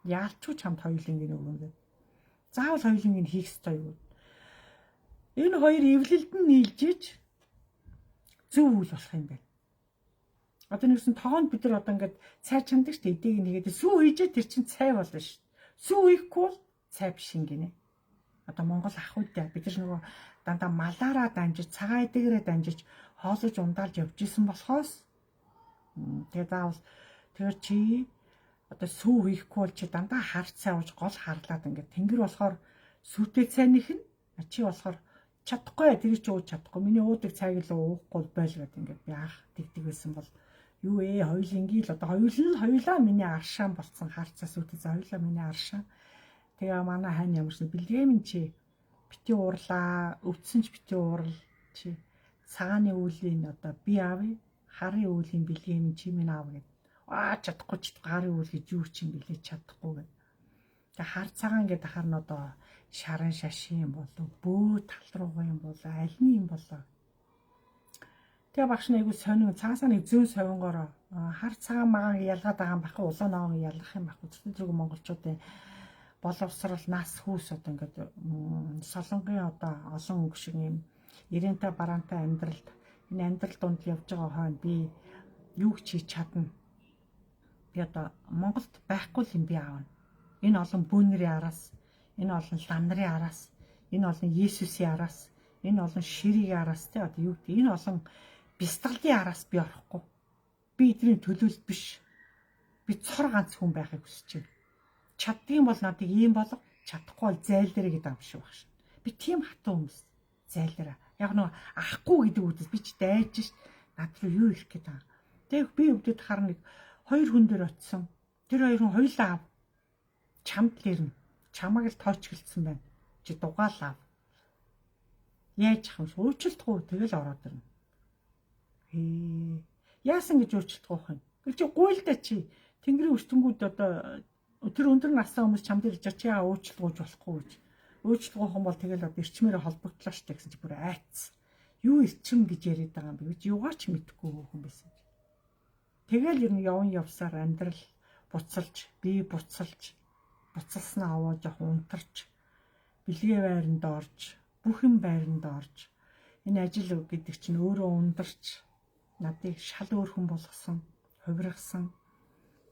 Яалчгүй чамд хоёулынгийн өгнө гэдэг. Заавал хоёулынгийн хийх ёстой юу? Энэ хоёр эвлэлд нь нийлжиж зөв үйл болох юм байна. Одоо нэгсэн тоогонд бид нар одоо ингээд цай чамдаг шүү дээ. Эдийг нэгээд сүү хийжээ тэр чинь цай болно шүү. Сүү хийхгүй бол цай биш юм гинэ. Одоо Монгол ах үедээ бид нар нөгөө дандаа малаараа дамжиж цагаан эдгээрээ дамжиж хоолож ундаалж явж исэн болохоос тэгээд заавал тэр чи одоо сүү хийхгүй бол чи дандаа харц цай ууж гол харлаад ингээд тэнгэр болохоор сүйтэй цай нэхэн чи болохоор чадахгүй тэр чи ууж чадахгүй миний уудаг цайг л уухгүй байл гэдэг ингээд би ах тэгдэг байсан бол юу хоёулынгийн л одоо хоёулаа миний аршаан болцсон харцаас үүдээ хоёулаа миний аршаа тэгээ манай хань ямарч бэлгээ минь чи бити уурлаа өвдсөн ч бити уурал чи цагааны үүлийн одоо би аавь харын үүлийн бэлгээ минь чи минь аав гэд чадахгүй ч гарын үйл гэж юу ч юм бэлээ чадахгүй гэд тэгээ хар цагаан гэдэг ахаар нь одоо шарын шашин болов бөө тал руугаа юм болоо аль нь юм болоо тэгээ багш нэг сонин цаасаа нэг зүүн совингоор хар цагаан магаан ялгаад байгаа юм бахи улаан ноог ялгах юм бахи тэрийг монголчуудын боловсрал нас хүүс одоо ингээд солонгийн одоо олон өнгө шиг юм ирэнтэй бараантай амьдралд энэ амьдрал донд явж байгаа хойно би юу ч хийж чадна би одоо Монголд байхгүй юм би аавна энэ олон бүүнэрийн араас энэ олон лам нарын араас энэ олон Есүсийн араас энэ олон ширийн араас те одоо юу гэдэг энэ олон бяцлаглалын араас би орохгүй би эдний төлөөлөл биш би цор ганц хүн байхыг хүсэж байна чаддсан бол надыг ийм болго чадахгүй бол зайлдэрэ гэдэг юм шиг багш би тийм хатуу хүмүүс зайлдэрэ яг нөгөө ахгүй гэдэг үгдээс би ч дайж ш над руу юу ирэх гээд байгаа тэг би өвдөд харна нэг Хоёр хүн дээр очисон. Тэр хоёр хүн хоёулаа ав. Чамд лэрнэ. Чамаг л тоочгэлцсэн байна. Чи дугаал ав. Яаж ах юм? Уучлахгүй тэгэл ороод ирнэ. Яасан гэж уучлахгүй юм? Чи гуйлда чи. Тэнгэрийн өртөнгүүд одоо тэр өндөр настай хүмүүс чамд ирж чи уучлгууж болохгүй гэж. Уучлгуух юм бол тэгэл одоо эрчмээрээ холбогдлоо штэ гэсэн чи бүр айц. Юу эрчим гэж яриад байгаа юм бэ? Би юугаач мэдэхгүй хүн байсан. Тэгэл ер нь явн явсаар амьдрал буцалж, бие буцалж, буцалснаа аваа жоох унтарч, бэлгээ байранд орж, бүх юм байранд орж, энэ ажил гэдэг чинь өөрөө ундарч, надыг шал өөр хүн болгосон, хувиргасан.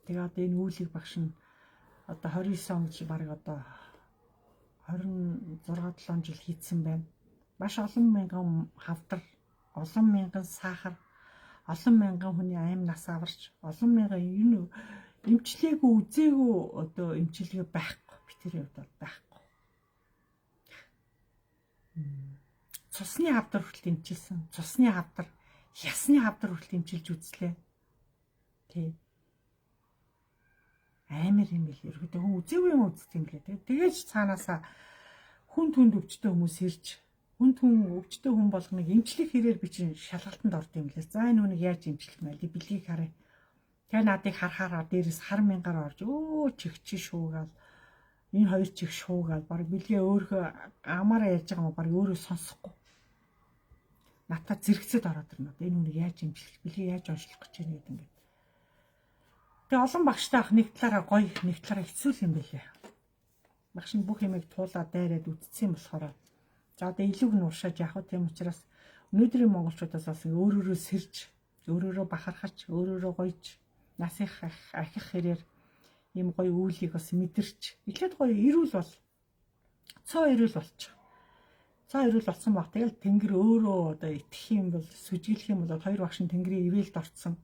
Тэгээ одоо энэ үүлийг багш нь одоо 29 он жил баг одоо 26-7 жил хийцэн байна. Маш олон мянган хавдар, олон мянган сахар, олон мянган хүний аим нас аварч, олон мянган энэ эмчилгээгүй үзээгүй одоо эмчилгээ байхгүй. Бидний хувьд бол байхгүй. Цусны хавдар хүртэл эмчилсэн. Цусны хавдар, ясны хавдар хүртэл эмчилж үзлээ. Тий. Амар юм бэл ерөөдөө хүн үзээгүй юм үздэг юм лээ. Тэгээж цаанаасаа хүн түнд өвчтөе хүмүүс ирж хүн өвчтөе хүн болгоныг эмчлэх хэрээр би чинь шалгалтанд орд юм лээ. За энэ хүнийг яаж эмчлэх мэ? Билгийг харъя. Тэгээ надыг харахаараа дээрээс хар мянгаар орж чихчи шуугаал энэ хоёр чих шуугаал баг билгээ өөрөө амаараа ярьж байгаа юм баг өөрөө сонсохгүй. Натаа зэрэгцэд ороод ирнэ. Энэ хүнийг яаж эмчлэх, билгээ яаж онцлох гэж байна гэдэг ингээд. Тэгээ олон багштай ах нэг талаараа гоё, нэг талаараа хэцүү юм байлээ. Багш нь бүх юмыг туулаад дайраад үтцсэн болохоор за одоо илүү нуушааж яах вэ? Тийм учраас өнөөдрийн монголчуудаас бас өөрөөрөө сэрж, өөрөөрөө бахархаж, өөрөөрөө гоёж, насих ахих хэрээр ийм гоё үүлийг бас мэдэрч, эхлээд гоё ирүүл бол цоо ирүүл болчих. Цоо ирүүл болсон баг. Тэгэл тэнгэр өөрөө одоо итгэх юм бол, сүжиглэх юм бол хоёр багш нь тэнгэрийн ивэлд орцсон.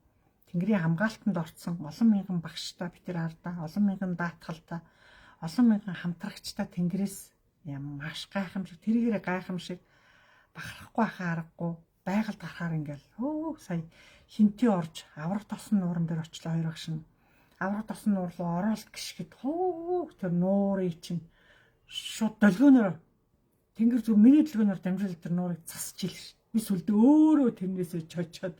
Тэнгэрийн хамгаалтанд орцсон олон мянган багштай битэр ардаа, олон мянган даатгалтай, олон мянган хамтрагчтай тэнгэрээс маш гайхамшиг, тэрийгээрээ гайхамшиг бахарахгүй хаа аргагүй байгальд гарахаар ингээл сая хинтээ орж аврах тосон нууран дээр очлоо хоёр багш нь. Аврах тосон нуур руу ороод гიშгэд тэр нуурыг чинь шууд долгионоор тэнгэр зүг миний долгионоор дамжуулаад тэр нуурыг засч илэр. Би сүлдээ өөрөө тэрнээсээ чочоод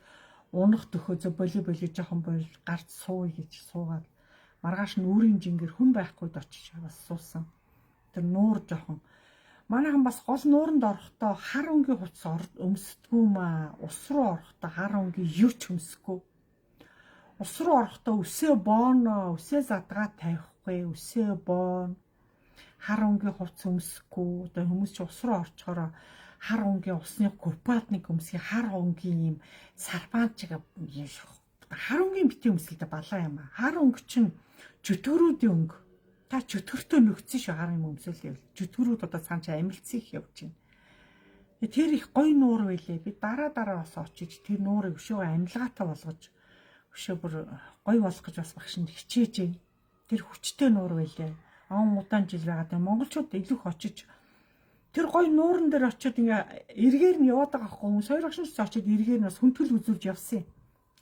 унах төхөө зө боли жоохон бол гард сууя гэж суугаад маргааш нь үүрийн жингэр хүн байхгүйд очиж бас суусан. Тэр нуур жоохон манайхан бас гол нууранд орохдоо хар өнгийн хувцас өмсдгүү маа. Ус руу орохдоо хар өнгийн юу ч өмсөхгүй. Ус руу орохдоо өсөө бооно, өсөө задгаа тавихгүй, өсөө боон. Хар өнгийн хувцас өмсөхгүй. Одоо хүмүүс ч ус руу орчхороо хар өнгийн усны купатник өмсгий хар өнгийн юм сарбанчиг хар өнгийн битээ өмсөлдө балаа юм аа. Хар өнгө чинь чөтгөрүүдийн өнгө. Та чөтгөртөө нөхцөн шүү хар юм өмсөлдөө. Чөтгөрүүд одоо цаанчаа амилцих явж байна. Тэр их гоё нуур байлээ. Би дараа бас очиж тэр нуурыг өшөөгөө амьлгаатай болгож өшөө бүр гоё болох гэж бас багш нь хичээж байна. Тэр хүчтэй нуур байлээ. Он удаан жил байгаад монголчууд илүү их очиж тэр гоё нууран дээр очиод ингээ эргээр нь яваад байгаа хүмүүс хоёр багш нь очиод эргээр нь бас хүнтгэл үзүүлж явсан юм.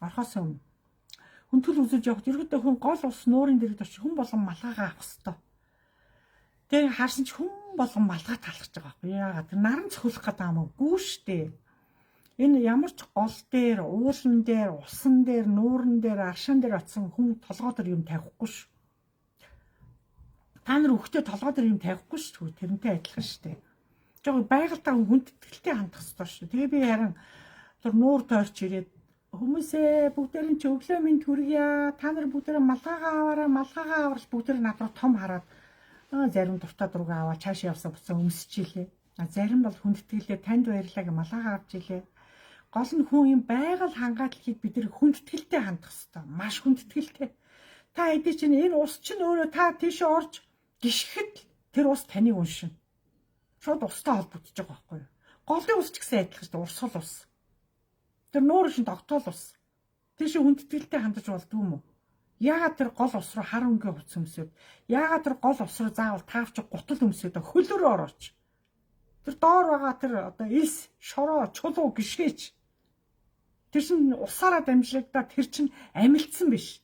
Орхоос өмнө. Хүнтгэл үзүүлж явахд ерөөдөө хүн гол ус нуурын дээр очиж хүн болгон малгайгаа авах хэвээр. Тэгээ харсан ч хүн болгон малгай талхаж байгаа байхгүй яагаад тэр наран цохилох гэдэг юм уу? Гүү штэ. Энэ ямар ч гол дээр, уулан дээр, усан дээр, нууран дээр, аршин дээр очсон хүн толгой дээр юм тавихгүй ш. Та нар өгтөө толгой дээр юм тавихгүй ш. Тэрнтэй адилхан штэ. Жог байгальтаа хүндэтгэлтэй хандах ёстой шүү. Тэгээ би харин тэр нуур тойрч ирээд хүмүүсээ бүгдээр нь ч өглөө минь төргийа. Та нар бүгдээр малгайгаа аваарай бүгдээр надруу том хараад зарим дуртай дургаа аваа цааш явсан буцаа өмсч илээ. Зарим бол хүндэтгэлээ танд баярлаа гэж малгайгаа авч илээ. Гол нь хүн юм байгаль хангалтыг бид нар хүндэтгэлтэй хандах ёстой. Маш хүндэтгэлтэй. Та хэдий чинь энэ ус чинь өөрөө та тийш орж гიშгэхэд тэр ус таныг уншина. Шууд устай холбогдож байгаа байхгүй юу? Голын ус ч гэсэн адилхан шүү дээ. Урсгал ус. Тэр нуур шин тогтоол ус. Тийш хүндэтгэлтэй хандаж болдгүй юм уу? Яагаад тэр гол ус руу хар өнгийн хувцас өмсөд? Яагаад тэр гол ус руу заавал таавч гутал өмсөд хөлөөрөө орооч? Тэр доор байгаа тэр одоо элс, шороо, чулуу гიშгээч. Тэр чин усаараа дамжлагдаад тэр чин амилцсан биш.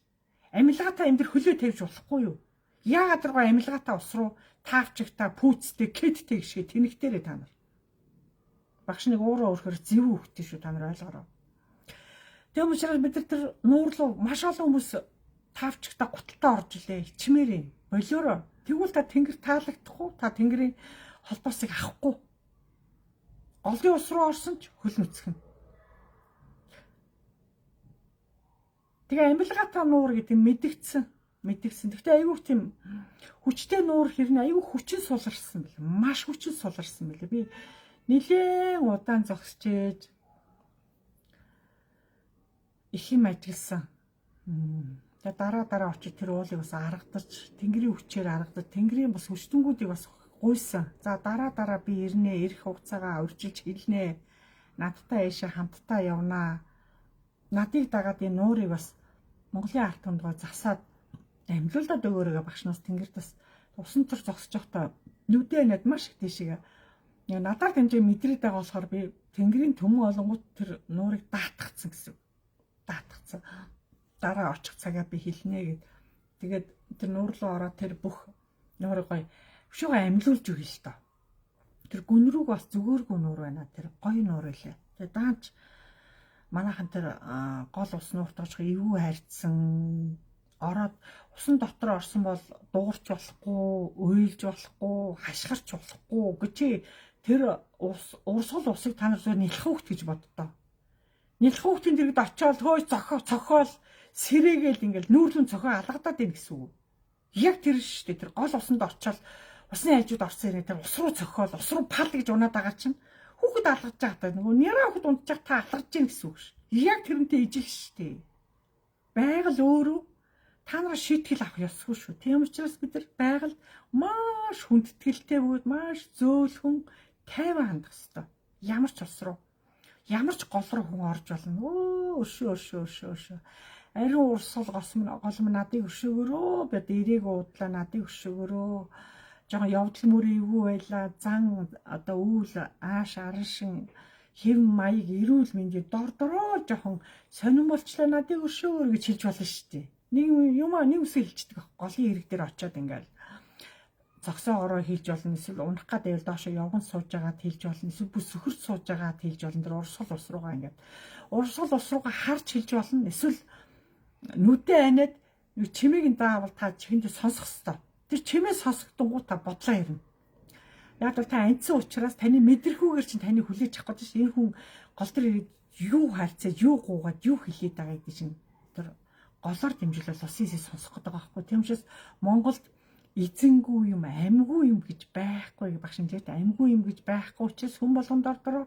Амьлгаатай энэ төр хөлөө тавьж болохгүй юу? Яагаад тэргоо амьлгаатай ус руу таавчигтай, пүүцтэй, кэдтэй гişгэ тэнэгтэрээ та нар. Багш нэг уураа өрхөр зэвүү хөвтөө шүү та нар ойлгоорой. Тэгм учраас бид нар тэр нуур руу маш олон хүмүүс таавчигтай гуталтай орж илээ. Ичмээрээ. Болиороо. Тэгвэл та тэнгэр таалагдахгүй, та тэнгэрийн холбоосыг авахгүй. Голын ус руу орсон ч хөл нүцгэн. Тэгээ амьлгаатай нуур гэдэг нь мэдгдсэн. Гэхдээ айгүй тийм хүчтэй нуур хэрнээ айгүй хүчин суларсан бэл. Маш хүчин суларсан бэл. Би нэлээд удаан зогсож ээж их юм ажилласан. Тэгээ дараа очиж тэр уулыг бас аргадаж, тэнгэрийн хүчээр аргадаж, тэнгэрийн бас хүчтэнгүүдийг бас гуйсан. За дараа би ирнэ, ирэх хугацаагаа урьдчилж хэлнэ. Надтай яашаа хамтдаа явнаа. Надыг дагаад энэ нуурыг бас Монголын ард тундгаа засаад амьлуулаад өгөөрэй багш нас тэнгэрт бас усан төр зогсож байхдаа нүдээ над маш их тийшээ надаар хэмжээ мэдрээд байгаа болохоор би тэнгэрийн төмөн олонгууд тэр нуурыг даатгацсан гэсэн. Даатгацсан. Дараа очих цагаа би хэлнэ гэд. Тэгээд тэр нуур руу ороод тэр бүх нуурыг гоё өшөөгөө амьлуулж өгье л тоо. Тэр гүн рүүг бас зүгөөргүй нуур байна. Тэр гоё нуур илээ. Тэгээд даанч манайхан тэр гол ус нууртаж эвгүй хайрцсан. Ороод усан дотор орсон бол дуурч болохгүй, уйлж болохгүй, хашгирч болохгүй гэж тэр урсгал усыг та нар зөв нэлэх хөөхт гэж боддоо. Нэлэх хөөхтийн дэргэд очиод хөөж цохиол сэрээгээл ингээл нүүрлэн цохио алгадаад ийн гэсэн үг. Яг тэр шүү дээ. Тэр гол усанд очиод усны хажууд орсон юм тэр ус руу цохиол, ус руу пал гэж унаад байгаа чинь хүүхэд алгаж байгаа нөгөө няраа хүүхэд унтчих та алгаж ийн гэсэн үг ш. Яг тэрнтэй ижил шүү дээ. Байгаль өөрөө та нараа шийтгэл авах ёсгүй шүү. Тийм учраас бид нар байгальд маш хүндэтгэлтэй бөгөөд маш зөөлхөн тайван хандах ёстой. Ямар ч ус руу, ямар ч гол руу хүн орж болно. Өшөө. Ариун урсгал голм надыг өшөөгөрөө. Би дээрийг уудлаа надыг өшөөгөрөө. Жогон явдал мөр эвгүй байла. Зан одоо үүл ааш араншин хэв маяг эрүүл мэндий дордороо жоохон сонирмолчлаа надыг өшөөгөр гэж хэлж болно шүү дээ. Нэг үсээ хэлчихдэг. Голын хэрэг дээр очиод ингээл зогсоогороо хэлж болно. Эсвэл унах гэдэг доошо явган сууж байгаад хэлж болно. Эсвэл бүс сөхөрч сууж байгаад хэлж болно. Тэр урсгал ус руугаа ингээд урсгал ус руугаа харж хэлж болно. Эсвэл нүдээ анаад чимээг даавал та чихэндээ сонсох ёстой. Тэр чимээ сонсохдонгуу та бодлоо ирнэ. Яг л та анцсан учраас таны мэдрхүүгээр чинь таны хүлээж авах гэж энэ хүн гол дээр юу харьцаад юу гуугаад юу хэлээд байгаа гэдэг чинь тэр голоор дэмжүүлэл усын сонсох гэдэг байгаа байхгүй. Тийм учраас Монголд эзэнгүй юм, амьгүй юм гэж байхгүй багш энэ амьгүй юм гэж байхгүй учраас хүн болгонд ордороо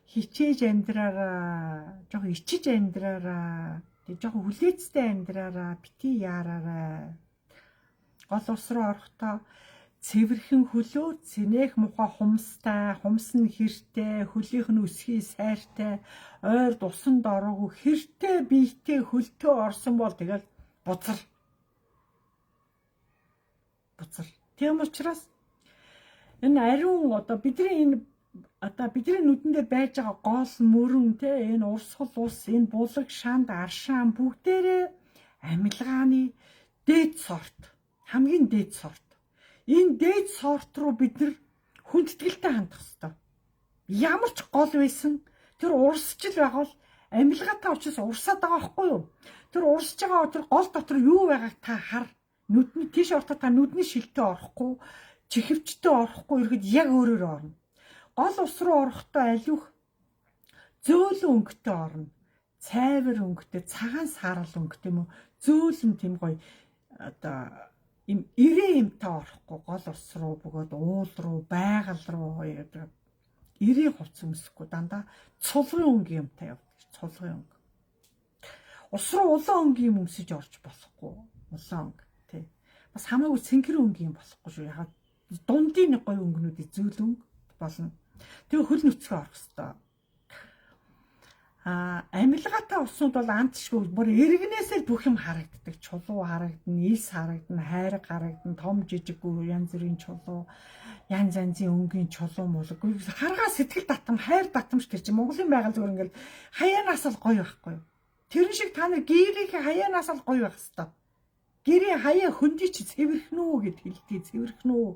хичээж амьдраараа, жоохон ичиж амьдраараа, тэг жоохон хүлээцтэй амьдраараа, бити яараараа. Гол ус руу орохдоо цэвэрхэн хөлөө, цэнэх муха хумстай, хумс нь хэртэй, хөлийнх нь өсгий сайртай, ойрд усанд ороогүй хэртэй биетэй хөлтөө орсон бол тэгэл буцар. Тийм учраас энэ ариун одоо бидний нүдэн дээр байж байгаа гол мөрөн те энэ урсгал ус, энэ булаг шанд, аршаан бүгдээрээ амьлгааны дээд сорт, хамгийн дээд сорт. Энэ дээд сорт руу бид нар хүндэтгэлтэй хандах хэрэгтэй. Ямар ч гол байсан тэр урсчил байгаа бол амьлгаатай учраас урсаад байгаа байхгүй юу? Тэр урсж байгаа тэр гол дотор юу байгааг та хар. Нүдний тийш ортоо та нүдний шилтээ орохгүй, чихвчтэй орохгүй ирэхэд яг өөрөөр орно. Гол ус руу орохдоо аливах зөөлөн өнгөтэй орно. Цайвар өнгөтэй, цагаан саарал өнгөтэй юм уу? Зөөлөн тийм гоё одоо им ирээ юмтай орохгүй гол ус руу бөгөөд уул руу, байгаль руу яадаг. Ирээ хувц өмсөхгүй дандаа цулгын өнгийн юмтай явдаг. Цулгын өнг. Ус руу улаан өнгийн юм өмсөж орж болохгүй. Улаан өнг тий. Бас хамаагүй цэнхэр өнгийн юм болохгүй шүү. Яг дундын нэг гоё өнгнүүдийг зөөлөн болно. Тэгээ хөл нүцгэн орох хэвээр. Амьлгаатай уснууд бол антшгүй бүр эргэнээсээ бүх юм харагддаг. Чулуу харагдана, ис харагдана, хайраг харагдана, том жижиггүй янз бүрийн чулуу, янз янзын өнгийн чулуу мулаг. Харгаа сэтгэл татам, хайр татамж тэр чинь Монголын байгаль зүгээр ингээл хаяанаас л гоё байхгүй юу? Тэрэн шиг та нар гэрийнхээ хаяанаас л гоё байх хэвээр. Гэрээ хаяа хөндөй чи цэвэрхэн үү гэд хэлдэг. Цэвэрхэн үү?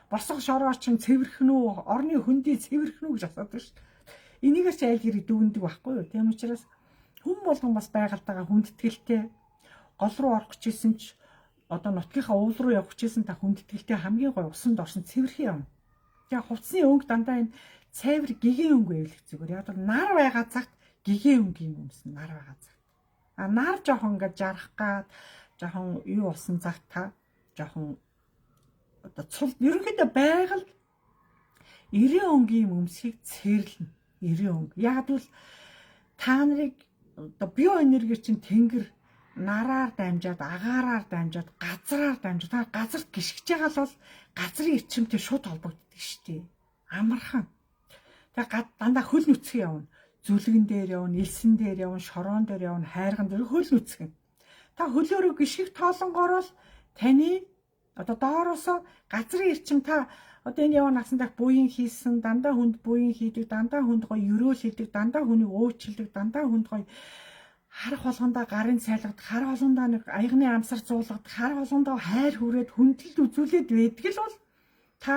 Босго шороо чин цэвэрхэн үү? Орны хөндөй цэвэрхэн үү гэж асуудаг шүү дээ. Энийгээр чи аль хэрэг дүгндэг байхгүй юу? Тийм учраас хүн болгон бас байгальтайгаа хүндэтгэлтэй гол руу орох гэжсэн ч одоо нутгийнхаа уул руу явах гэжсэн та хүндэтгэлтэй хамгийн гой усанд орсон цэвэрхэн юм. Тэгээ хувцсны өнгө дандаа энэ цайвар гигийн өнгө байвал зүгээр. Яг бол нар байгаа цагт гигийн өнгөний өмсөн нар байгаа цагт. А нар жоохон ингээд жарах гад жоохон юу болсон цагт та жоохон одоо цул ерөнхийдөө байгаль 90 өнгийн өмсгийг цэрлэн 90 өнгө. Яг бол та нарыг одоо биоэнерги чинь тэнгэр нараар дамжаад, агаараар дамжаад, газраар дамжаад, та газарт гიშгэж байгаа л бол газрын эрчимтэй шууд холбогддог шүү дээ. Амархан. Тэгээ дандаа хөл нүцгэн явна. Зүлгэн дээр явна, элсэн дээр явна, шороон дээр явна, хайрган дээр хөл нүцгэн. Та хөлөөрөө гიშгэх тоолонгоор л таны одоо доороосоо газрын эрчим та одоо энэ яваа насан дах буян хийсэн, дандаа хүнд буян хийдэг, дандаа хүнд гоё өрөөл хийдэг, дандаа хүнийг өөчлөдөг, дандаа хүнд гоё харах болгондоо гарын цайлгадаг, харах болгондоо нэг аягны амсар зуулгадаг, харах болгондоо хайр хүрээд хүндэлд үзүүлээд байдаг л бол та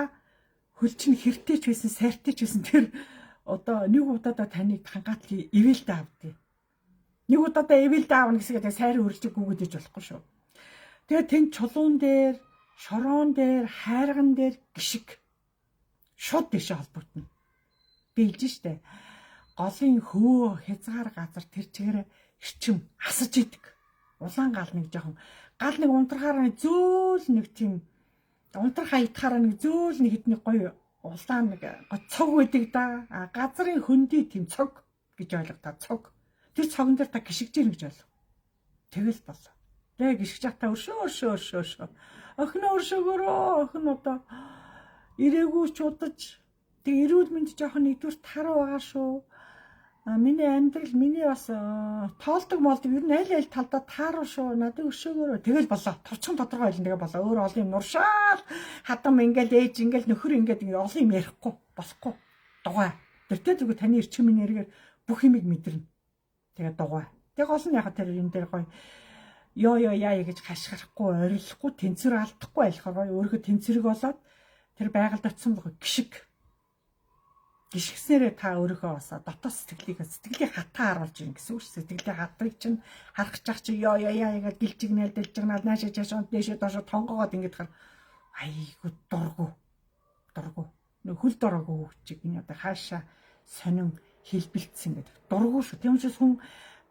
хөл чинь хэртэй ч байсан, сайртай ч байсан тэр одоо нэг удаадаа таныг хангаатлын ивэлдэ авдээ. Нэг удаадаа ивэлдэ аавна гэсгээ сайрын хөрөлжиг гүгдэж болохгүй шүү. Тэгээ тэн чулуун дээр, шороон дээр, хайрган дээр гიშг шууд дэше холбогдно. Биелж штэ. Голын хөө хязгаар газар тэр чигээр эрчим асаж идэг. Улаан гал нэг жоохон гал нэг унтрахаараа зөөл нэг тийм унтрах хаягдахаараа нэг зөөл нэг хэдний гоё улаан нэг цог байдаг да. Газрын хөндөй тийм цог гэж ойлгоо цог. Тэр цогон дээр та гიშгэж ийн гэж ойлго. Тэгэл болоо. Тэгээ гიშгэж та өршөө. Охин өршөөгөрөө охин одоо ирээгүй ч удаж тэг эрүүл мэнд жоохон нэгдүгээр таруу байгаа шүү. Миний амьдрал миний бас тоолдог молдог ер нь аль талдаа тааруу шүү. Надад өршөөгөрөө тэгэл болоо. Товчхон тодорхой ойлно тэгээ болоо. Өөр олон юм нуршаал хадам ингээл ээж ингээл нөхөр ингээд олон юм ярихгүй болохгүй. Дугай. Тэртээ зүг таны эрчим энергээр бүх юмыг мэдэрнэ. Тэгээ дугай. Тэг гол нь яхаа тэр юм дээр гоё ёо яа гэж хашгирахгүй, орилохгүй, тэнцвэр алдахгүй болохоор өөрөө тэнцвэрэг болоод тэр байгальд очсон байгаа гიშгснээрээ та өөрийнхөө бас дотоод сэтгэлийг хатаа харуулж ийн гэсэн үг шүү. Сэтгэлийн хадрыг чинь харах чах чи ёо яа гэж гэлжигнэл дэлжигнал наашаа чашаа дэшээ доошо тонгоогоод ингэж хар айгуу дургу нөх хөл дургу хөвчиг энэ одоо хаашаа сонин хэлбэлцсэн гэдэг дургу шүү. Тийм учраас хүн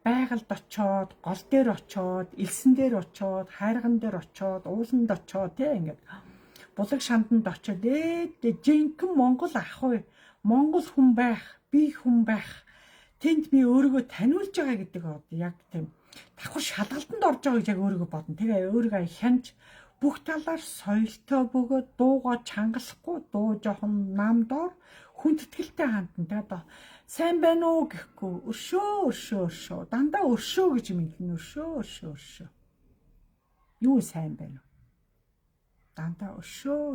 байгальд очоод, гол дээр очоод, элсэн дээр очоод, хайрган дээр очоод, ууланд очоод тий ингээд булаг шанданд очоод жинхэнэ Монгол ах уу, Монгол хүн байх, би хүн байх. Тэнд би өөрийгөө таниулж байгаа гэдэг яг тийм давхар шалгалтанд орж байгаа гэж яг өөрийгөө бодно. Тэгээ өөрийгөө хянж бүх талаар соёлтой бөгөөд дуугаа чангалахгүй, дуу жоохон намдоор хүндэтгэлтэй хандна. Тэгээ сайн байна уу гэхгүй өршөө дандаа өршөө гэж юм хэлнэ. Өршөө юу сайн байна уу дандаа өршөө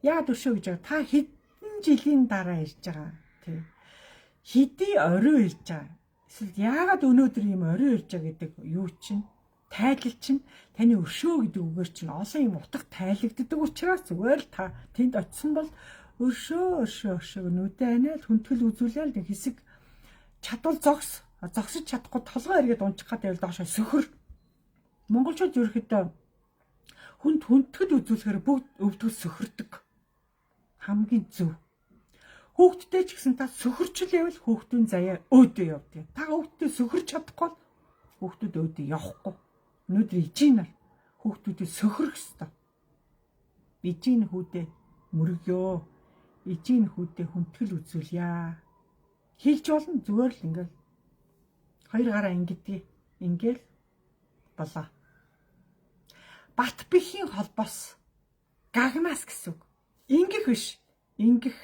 яагаад өршөө гэж байгаа та хэдэн жилийн дараа ирж байгаа тий хэдий орой ирж байгаа эсвэл яагаад өнөөдөр ийм орой ирж байгаа гэдэг юу чинь тайлал чинь таны өршөө гэдэг үгээр чинь олон юм утга тайлагддаг учраас зүгээр л та тэнд очисон бол өршөө нүдэ анаа л хүндгэл үзүүлээл нэг хэсэг чадвал зогсож чадахгүй толгой эргээд унчих гад байвал доошоо сөхөр. Монголчууд ерөөхдөө хүндгэл үзүүлэхээр бүгд өвдгөл сөхөрдөг. Хамгийн зөв. Хүүхдтэй ч гэсэн та сөхөрчл явал хүүхдийн заяа өөдөө явдаг. Та хүүхдтэй сөхөрч чадахгүй хүүхдүүд өөдөө явахгүй. Өнөөдөр ижийнэр хүүхдүүдээ сөхөрөх ёстой. Ижийн хүүдээ мөргөө. Ижийн хүүдээ хүндгэл үзүүлье. Хийлж болно зүгээр л ингээл хоёр гараа ингэдэг. Ингээл болоо. Бат бихийн холбоос гагнаас гэсэн үг. Ингэх биш. Ингэх.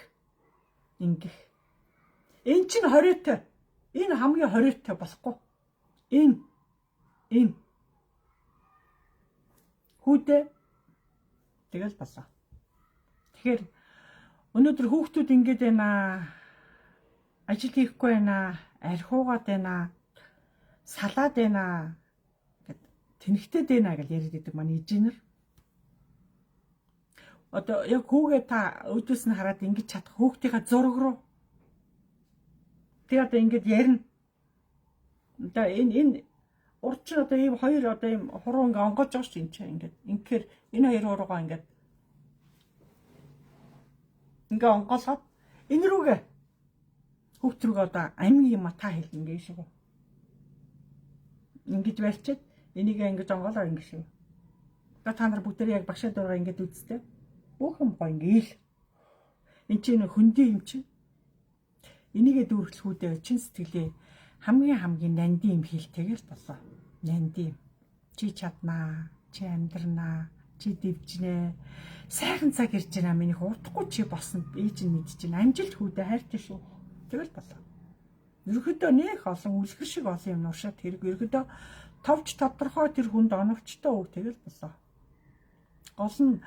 Энэ чинь хориотой. Энэ хамгийн хориотой болохгүй. Энэ хүүдээ тэгэл болоо. Тэгэхээр өнөөдөр хүүхдүүд ингэж байна. Ажил хийхгүй байна. Архиугаад байна. Салаад байна гэд тэнхтэй дэнэ гэж яриад идэг манай ижинэр. Одоо яг хүүгээ та өдөөс нь хараад ингэж чадах хүүхдийнхаа зураг руу. Тэгээ одоо ингэж ярина. Одоо энэ урд чинь одоо ийм хоёр одоо ийм хуруу ингээ онгож байгаа шүү дээ ингээд. Инхээр энэ хоёр хуруугаа ингээд ингээ онгоолоод энэ рүүгээ хүүхд рүүгээ одоо амин юм та хэл ингээ шиг. Ингэж барьчаад энийг ингэж онгоолоо ингэ шиг. Одоо та нар бүгдээ яг багшаа дургаа ингэж үзтээ. Бүх юм гоё ингээл. Энд чинь хөндөй юм чинь. Энийгээ дүүргэлхүүдээ чин сэтгэлээ хамгийн нандин юм хийлтэйгэл болоо. Нандин. Чи чаднаа, чи амьдрнаа, чи дэвжнэ. Сайхан цаг ирж байна минийх удахгүй чи босно. Ээж нь мэдчихэж байна. Амжилт хүүдээ хайртай шүү. Тэгэл болоо. Ерөнхийдөө нэх олон үлгэр шиг олон юм уушаад хэрэг ерөнхийдөө товч тодорхой тэр хүнд оновчтой үг тэгэл болоо. Гол нь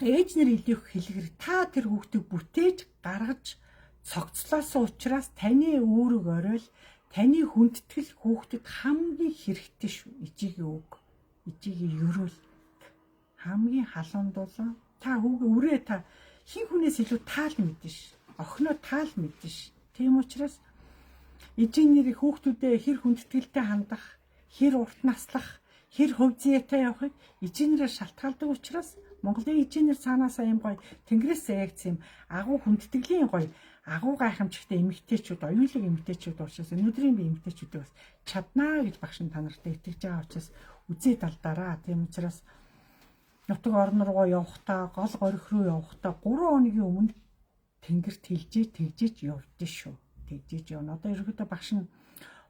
ээж нар илүүх хэлгэр та тэр хүүхдийг бүтээж гаргаж цогцлоосон учраас таны үүрэг оройл таны хүндэтгэл хүүхдэд хамгийн хэрэгтэй шүү. Ижигийн үг. Ижигийн ерөөл хамгийн халуундуулан та хүүгээ үрээ та хин хүнээс илүү таал мэднэ ш. Охиноо таал мэднэ ш. Тийм учраас ижийн нэрийг хүүхдүүдэд хэр хүндэтгэлтэй хандах, хэр урт наслах, хэр хөв зүйтэй явахыг ижийнээр шалтгаалдаг учраас Монголын ижийнэр цаанаасаа юм гоё тэнгэрээс ягц юм агуу хүндэтгэлийн гоё агуу гайхамшигтай эмэгтэйчүүд, оюулыг эмэгтэйчүүд учраас өнөөдрийн би эмэгтэйчүүдээ бас чаднаа гэж багш нь та нартай итгэж байгаа учраас үзээд алдаараа. Тийм учраас нутаг орн руугаа явахдаа, гол горих руу явахдаа 3 хоногийн өмнө тэнгэрт тэгжээж явдсан шүү. Тэгжээж явна. Одоо ерөөхдөө багш нь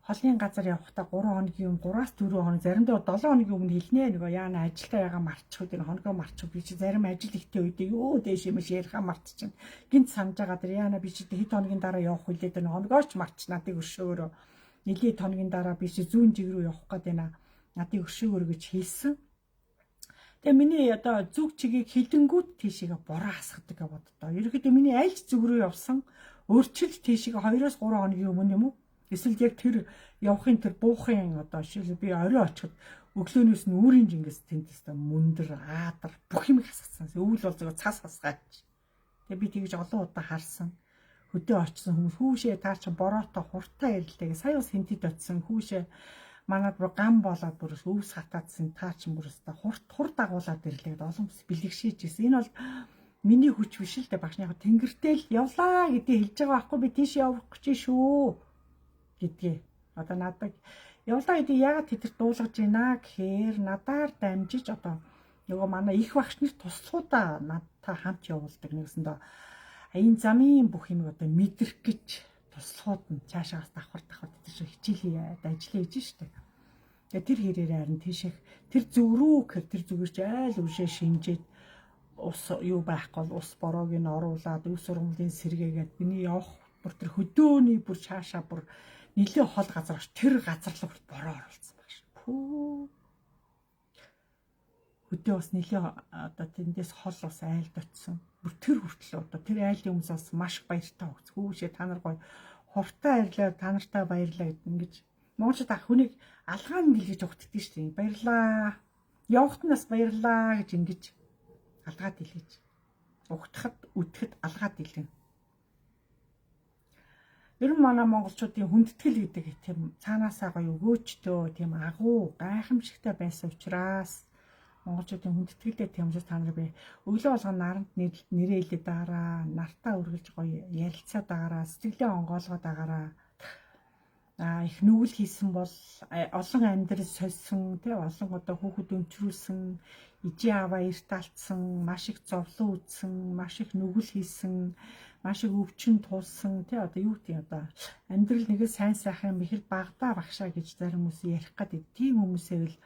холын газар явахдаа 3 хоногийн өмнө 3-4 хоног заримдаа 7 хоногийн өмнө хэлнэ. Нөгөө яана ажилдаа ягаа марчих гэдэг хоногоо марчих би чи зарим ажил ихтэй үедээ юу дээш юм яриха мартчихна. Гинт санаж байгаа дэр яана би чи хэд хоногийн дараа явах хүлээд байна. Хоногооч марчна надыг өршөөгөөрөө. Нилээд хоногийн дараа би чи зүүн жиг рүү явах гээд байна. Надыг өршөөгөөрөө гэж хэлсэн. Тэгээ миний одоо зүг чигийг хилдэнгүүд тийшээгээ бороо хасгадаг гэж боддоо. Ерөнхийдөө миний айлч зүг рүү явсан өөрчлөлт тийшээгээ 2-3 хоногийн өмнө юм уу? Эсвэл яг тэр явахын тэр буухын одоо шил би орой очиход өглөөнөөс нь үүрийн жингээс тэнтэстэ мөндөр аадар бүх юм хасгацсан. Өвөл бол зөв цас хасгаач. Тэгээ би тэгж олон удаа харсан. Хөдөө очсон хүмүүс хүүшээ таа чи бороотой хуртаа ярилтайг сая бас хинтэд очсон хүүшээ манад бүр гам болоод бүр өвс хатаадсан таа чин бүр өстө хур дагуулад ирлээ гэдэг олон хүмүүс бэлэгшээж ирсэн. Энэ бол миний хүч биш л дээ багш яг тэнгэртэл явлаа гэдэг хэлж байгаа байхгүй би тийш явах гэж шүү гэдгээ. Одоо надад явлаа гэдэг яагаад тэдэр дуулгаж байна гэхээр надаар дамжиж одоо нөгөө манай их багш нар туслахуудаа надтай хамт явуулдаг нэгсэндээ энэ замын бүх юм одоо мэдрэх гэж туслахууд нь цаашаас давхар тэдэр шиг хичээлээ ажиллаж штэ. Тэгээ тэр хэрээрээ харин тийшээ тэр зүг рүү гэхээр тэр зүгэрч айл үшээ шинжээд ус юу байхгүй бол ус бороог нь оруулаад өв сургуулийн сэргээгээд миний явах бүр тэр хөдөөний бүр цаашаа бүр нэлээ хол газар ш тэр газар л бороо оруулсан багш. Пүү. Хөдөө бас нэлээ одоо тэндээс хол бас айлд очсон. Бүр тэр хүртэл одоо тэр айлын хүмүүс бас маш баяртай өгц. Хүүшээ та нар гоё хуртаа арилаа та нартай баярлаа гэд ингэж монголчууд ах хүнийг алгаан гэлгэж өгддөг шүү дээ. Баярлаа. Явахт нь бас баярлаа гэж ингэж алгаад илгэж. Угтахад үтгэхэд алгаад илгэн. Ер нь манай монголчуудын хүндэтгэл гэдэг тийм цаанаасаа гоё өгөөчтөө тийм агуу гайхамшигтай байсан учраас монголчуудын хүндэтгэлтэй тийм учраас та нар би өглөө болгоо наранд нэрээлээд байгаараа нартаа үргэлж гоё ярилцаад байгаараа сэтгэлээ онгоолгоод байгаараа их нүгэл хийсэн бол олон амьдрал сольсон тий олон одоо хүүхэд өмчрүүлсэн ижи аваа эрт алдсан маш их зовлон үзсэн маш их нүгэл хийсэн маш их өвчин тулсан тий одоо юу гэдэг одоо амьдрал нэгэ сайн сайхан мэхэр багтаа багшаа гэж зарим хүмүүс ярих гэдэг тийм хүмүүсээ л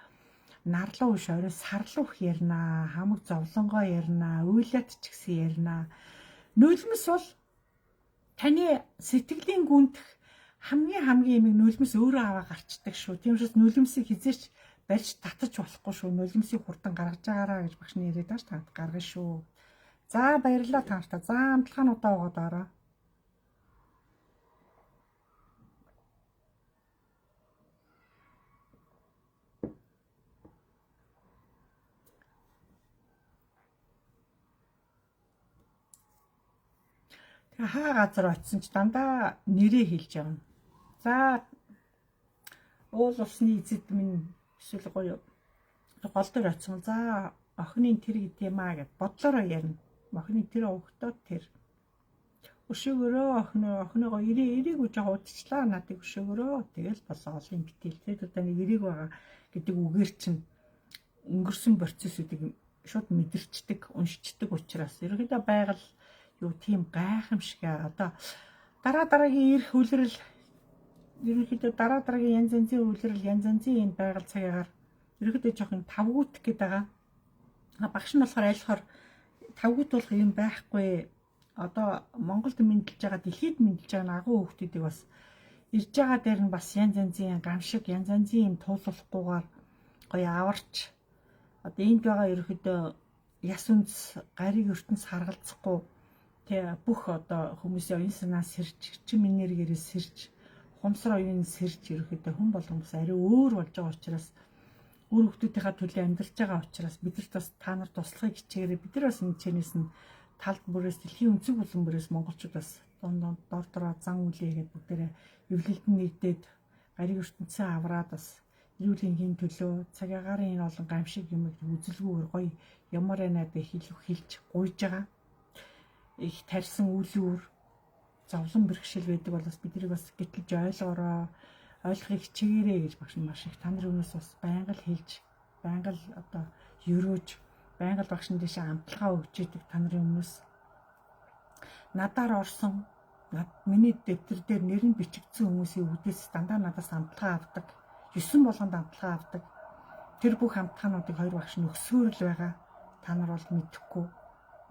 нарлуу биш орой сарлуух ярина хамаг зовлонгоо ярина уйлаад ч гэсэн ярина нулимс бол таны сэтгэлийн гүнтэх хамгийн юм нулимс өөрөө аваа гарчдаг шүү. Тийм учраас нулимсыг хизээч барьж татаж болохгүй шүү. Нулимсыг хурдан гаргаж байгаараа гэж багш нь яриад байгаа шүү. Гаргана шүү. За баярлалаа та нартай. За амтлагаануудаа угаад ороо. Тэгээ хаа газар очисон ч дандаа нэрээ хэлж явна. За уул усны эзэд минь эсвэл гоё гол дээр очисон. За охины тэр гэдэг юм аа гэд бодлороо ярина. Охины тэр өгтөө тэр өшөөгөрөө охиныгоо ирээгүй жоо удчлаа надыг өшөөгөрөө тэгэл болоо олон битэл тэгэд одоо нэг ирээг байгаа гэдэг үгээр чинь өнгөрсөн процессүүдийг шууд мэдэрчдэг, уншичдаг учраас ерөөдөө байгаль юу тийм гайхамшиг одоо дараагийн ирэх үлрэл ерөөдөө дараагийн янз янзын үлрэл янз янзын энэ байгаль цагаагаар ерөөдөө жоохон тавгуут гэдэг байгаа. Багш нь болохоор айлхаар тавгуут болох юм байхгүй. Одоо Монголд мэдлж байгаа, дэлхийд мэдлж байгаа агуу хүүхдүүдийг бас ирж байгаа дээр нь бас янз янзын гамшиг, янз янзын юм туулахгүйгээр гоё аварч одоо энд байгаа ерөөдөө яс үнс гариг ертөнц харгалзахгүй тэг бүх одоо хүмүүсийн оюун санаа сэрж, чин энергиэрээ сэрж, ухамсар оюун сэрж ерөөдөө хүн болгон бас ари өөр болж байгаа учраас өөр хүмүүсийнхаа төлөө амьдарч байгаа учраас бидэрт бас та нар туслахыг хичээгээрэй. Бид нар бас энэ чэнэс нь талд бүрээс дэлхийн өнцөг булан бүрээс монголчууд бас дор дороо зан үлээгээд бүгдээрээ эвлэлтэн нийтээд гариг ертөнцийн авраад бас эрүүл энгийн төлөө цаг агаарын энэ олон гамшиг юмыг үзэлгүйгээр гоё ямар надад хэлж гуйж байгаа. Их тарьсан үйл өөр зовлон бэрхшээл байдаг болоос биднийг бас гэтлж ойлгохыг хичээгээрэй гэж багш нь маш их та нарын өмнөөс бас байнга л хэлж, байнга л одоо ерөөж, байнга л багш нь дэше амталгаа өгч идэг та нарын өмнөөс. Надаар орсон, миний дэвтэр дээр нэр нь бичигдсэн хүмүүсийн үдээс дандаа надаас амталгаа авдаг. 9 болгонд амталгаа авдаг. Тэр бүх амталгаануудыг хоёр багш нь өгсөөр л байгаа. Та нар бол мэдэхгүй,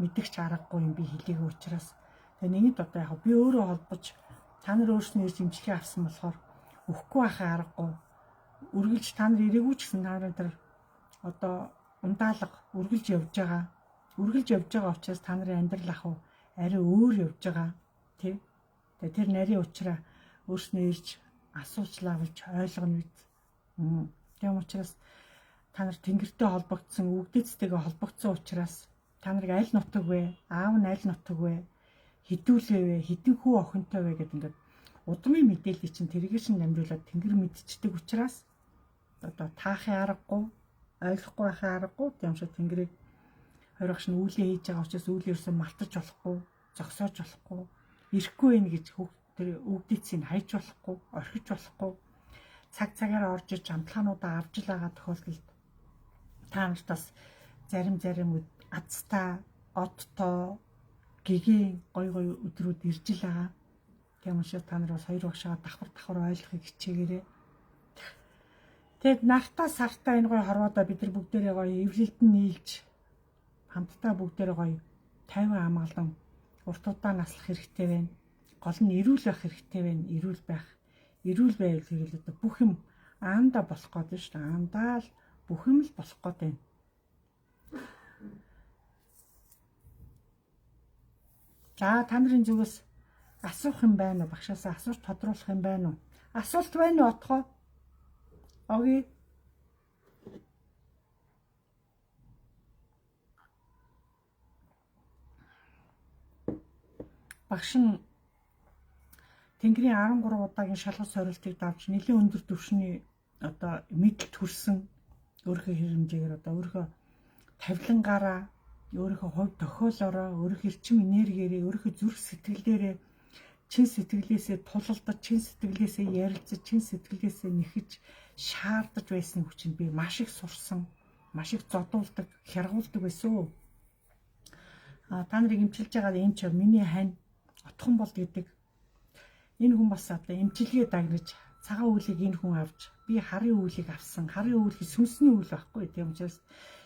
мэдгч аргагүй юм би хэлээгүй учраас. Тэгээ нэгд одоо яг би өөрөө холбож та нар өөрснөө ирж имжлэгээ авсан болохоор өгөхгүй байхаа аргагүй. Үргэлж та нар ирээгүй ч гэсэн та нар тэр одоо ундаалга үргэлж явж байгаа. Үргэлж явж байгаа учраас та нарын амьдрал ах уу арай өөр явж байгаа. Тэ? Тэгээ тэр нарийн уучраа өөрснөө ирж асуучлаа болж ойлгоно бид. Тийм учраас та нар тэнгэртэй холбогдсон, үгдээцтэйгээ холбогдсон учраас та нарыг аль нутаг вэ? Аав нь аль нутаг вэ? Хідүүлээ вэ? Хідэн хүү охинтой вэ гэдэг ингээд удмын мэдээллийг чинь тэргээр шин дамжуулаад тэнгэр мэдчихдэг учраас одоо таахын аргагүй, ойлгохгүй байхын аргагүй тийм шиг тэнгэрийг хоёр багш нь үүлээ хийж байгаа учраас үүлээ ерөөсөө малтаж болохгүй, зогсоож болохгүй, ирэхгүй байх гэж тэр үгдээцийг хайж болохгүй, орхиж болохгүй. Цаг цагаараа орж иж амтлагаануудаа авч л байгаа тохиолдолд та нарт бас зарим азтай, одтой, гэгийн гой өдрүүд ирж л байгаа. Тийм учраас та нар бас хоёр багшаа давхар ойлгохыг хичээгээрэй. Тэгэд нартаа сартаа энэ гой хорвоодоо бид нар бүгдээрээ гой эвлэлдэн нийлж хамтдаа бүгдээрээ гой 50 амгалан уртудаа наслах хэрэгтэй байна. Гол нь эрүүл байх хэрэгтэй байна. Эрүүл байвал тэгэл одоо бүх юм аандаа болох гээд шүү дээ. Аандаа л бүх юм л болох гээд байна. За та нарын зүгээс асуух юм байна уу? Багшаасаа асууж тодруулах юм байна уу? Асуулт байна уу отгоо? Оги. Багш нь Тэнгэрийн 13 удаагийн шалгал сорилтыг давж нэлийн өндөр түвшний одоо мэдлэлд хүрсэн өөрийнхөө хэрэмжээгээр одоо өөрийнхөө тавилангаараа өөрийнхөө хувь тохиолороо өөрийнхөө эрчим энергиэрээ өөрийнхөө зүрх сэтгэлээрээ чин сэтгэлээсээ тулалдаж, чин сэтгэлээсээ ярилцаж, чин сэтгэлээсээ нэхэж шаардаж байсан хүчин би маш их сурсан, маш их зодуулдаг, хяргуулдаг байсан. Та нарыг эмчилж байгаа энэ ч миний хань отхон болд гэдэг. Энэ хүн бас одоо эмчилгээ дагнаж цагаан үүлийг энэ хүн авч би харын үүлийг авсан. Харын үйл сүнсний үйл байхгүй. Тийм учраас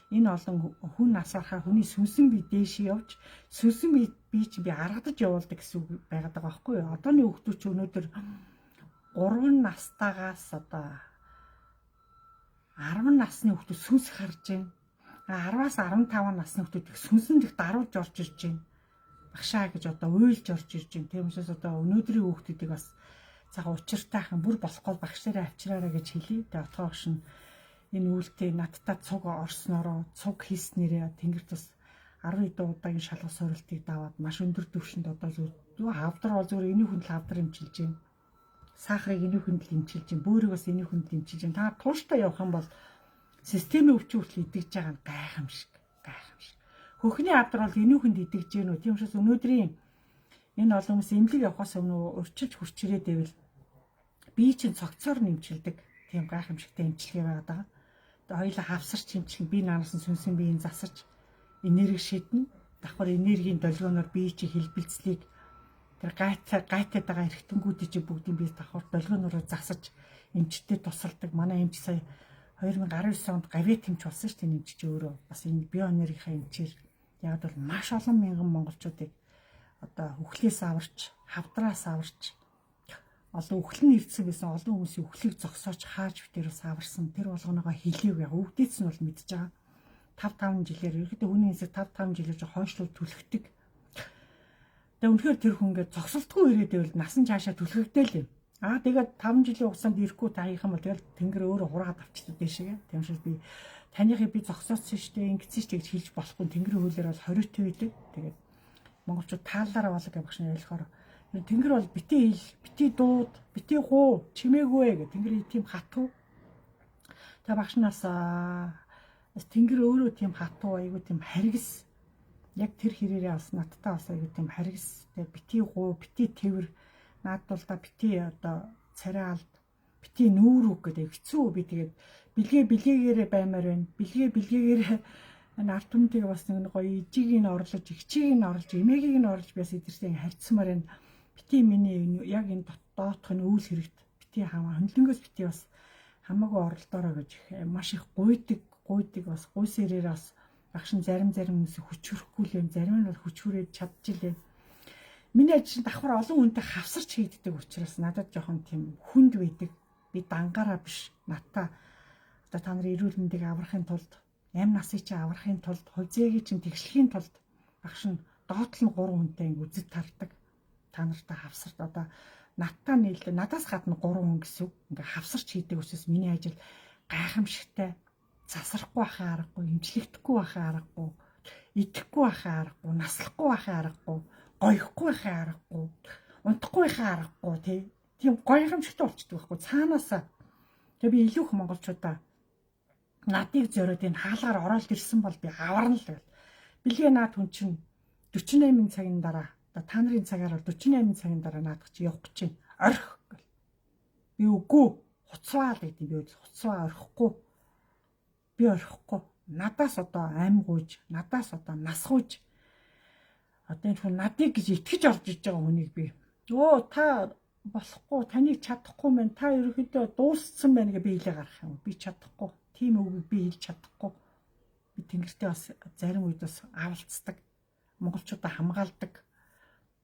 энэ олон хүн насаархаа хүний сүнсэн би дээш явж сүнсэн би чи би аргадаж явуулдаг гэсэн үг байгаад байгаа байхгүй юу. Одооны хүүхдүүд ч өнөөдөр 3 настайгаас одоо 10 насны хүүхдүүд сүнс харж байна. 10-аас 15 насны хүүхдүүд сүнсэн дэх даруулж орж ирж байна. Багшаа гэж одоо уйлж орж ирж байна. Тийм учраас одоо өнөөдрийн хүүхдүүдийг бас цагаан учиртайхан бүр болохгүй багшаараа авчираарай гэж хэлье. Тэгээ отгоо багш нь энэ үйлдэл надтай цуг орснороо цуг хийснээрээ тэнгэрт бас 10 хэдэн удаагийн шалгах сорилтыг даваад маш өндөр түвшинд одоо зөв хавдар бол зөвхөн энэний хүнд хавдар имчилж байна. Сахарыг энэний хүнд имчилж байна. Бөөрийг бас энэний хүнд имчилж байна. Та тууштай явах юм бол системийн өвчин хүртэл идэгж байгаа нь гайхамшиг. Хөхний хавдар бол энэний хүнд идэгж гэнэ үү? Тийм учраас өнөөдрийн энэ олон хүмүүс эмнэлэг явахаас өмнө урчилж хурцрээд байвал бие чинь цогцоор нэмчилдэг. Тийм гайхамшигтай эмчилгээ байгаад байгаа. Тэгээ хоёулаа хавсарч эмчлэн бие наанаас нь сүнсэн биеийг засаж энерги шиднэ. Давхар энергийн долгионоор бие чи хэлбэлцлийг тэр гайтаад байгаа эргэтнгүүдийн чи бүгдийн бие давхар долгионоор засаж эмчтэй тусалдаг. Манай эмч сая 2019 онд гавет эмч болсон шүү дээ. Эмч чи өөрөө бас энэ биоэнергийнхаа эмчээр яг бол маш олон мянган монголчуудыг одоо үхлээс аварч, хавдраас аварч олон үхлэн нэвцсэн байсан олон хүмүүсийн үхлийг зогсоож хааж битэрээс аварсан. Тэр болгоноогоо хэлэв яг өвдөөц нь бол мэдж байгаа. 5-5 жилээр ерөөдөө хүний хэсэг 5-5 жилээр хойшлол түлхдэг. Тэгээ үнэхээр тэр хүн ингээд зогсолтгүй ирээд байвал насан цаашаа түлхэгдээл юм. Тэгээд 5 жилийн хугацаанд ирэхгүй таах юм бол тэгэл тэнгэр өөрөө хураад авчихдаг дэшегээ. Тийм учраас би танихыг би зогсооцсон шүү дээ, ингэсэн шүү дээ гэж хэлж болохгүй. Тэнгэрийн хуулиар бол 20 байдаг. Тэгээд монголчууд тааллаараа болог гэж багш нь ойлгохоор тэнгэр бол битээ хэл, битээ дууд, битээ хуу, чимээгүй гэх тэнгэрийн тийм хатуу. Тэгээ багшнаас тэнгэр өөрөө тийм хатуу, айгүй тийм харгис. Яг тэр хэрээрээ бас надтай бас айгүй тийм харгис. Тэгээ битээ хуу, битээ тэвэр, наадвал да битээ одоо царай алд, битээ нүүр үг гэдэг хэцүү. Би тэгээд бэлгээрээ баймаар байна. Бэлгээрээ энэ арт түмнийг бас нэг гоё ижиг нь орлож, ихчиг нь орлож, эмээгийг нь орлож бас эдэртэй харьцмаар байна. Бити миний яг энэ доотх нь үйл хэрэгт бити хамаа хөндлөнгөөс бити бас хамаагүй оролдоорой гэж маш их гуйдаг бас гуйсэрээр бас багш нь зарим хүмүүс хүчрэхгүй юм, зарим нь бол хүчрээд чадчихлээ. Миний ажил давхар олон хүнтэй хавсарч хийддэг учраас надад жоохон тийм хүнд байдаг. Би дангаараа биш надаа одоо та нарын эрүүл мэндийг аврахын тулд амь насыг чи аврахын тулд хувьцээгийг чинь тэгшлэхийн тулд багш нь доотлол нь 3 хүнтэй үзэд тардаг. Та нартай хавсарт одоо надтай нийлээ надаас гадна 3 хүн гэсэн үг. Ингээ хавсарч хийдэг учраас миний ажил гайхамшигтай. Засрахгүй байхаа аргагүй, имжлэгдэхгүй байхаа аргагүй, идэхгүй байхаа аргагүй, наслахгүй байхаа аргагүй, гоёхгүй байхаа аргагүй, унтахгүй байхаа аргагүй тийм гайхамшигтай болчдөг байхгүй цаанаасаа. Тэгээ би илүү их монголчуудаа надыг зориод энэ хаалгаар ороод ирсэн бол би аварна л гэл. Бэлгээ наад хүн чинь 48 цагийн дараа та нарын цагаар бол 48 цагийн дараа наадах чи явах гэж байна. Орхих гэл. Би үгүй хуцваа л гэдэг би хуцваа орхихгүй. Би орхихгүй. Надаас одоо ам гуйж, надаас одоо нас гуйж. Одоо энэ хүн надыг гэж итгэж орж иж байгаа хүнийг би та болохгүй, таныг чадахгүй мэн, та ерөөхдөө дууссан байна гэж би хэлээ гарах юм. Би чадахгүй. Тийм үгийг би хэлж чадахгүй. Би тэнгэртээ бас зарим үед бас авалцдаг. Монголчуудаа хамгаалдаг.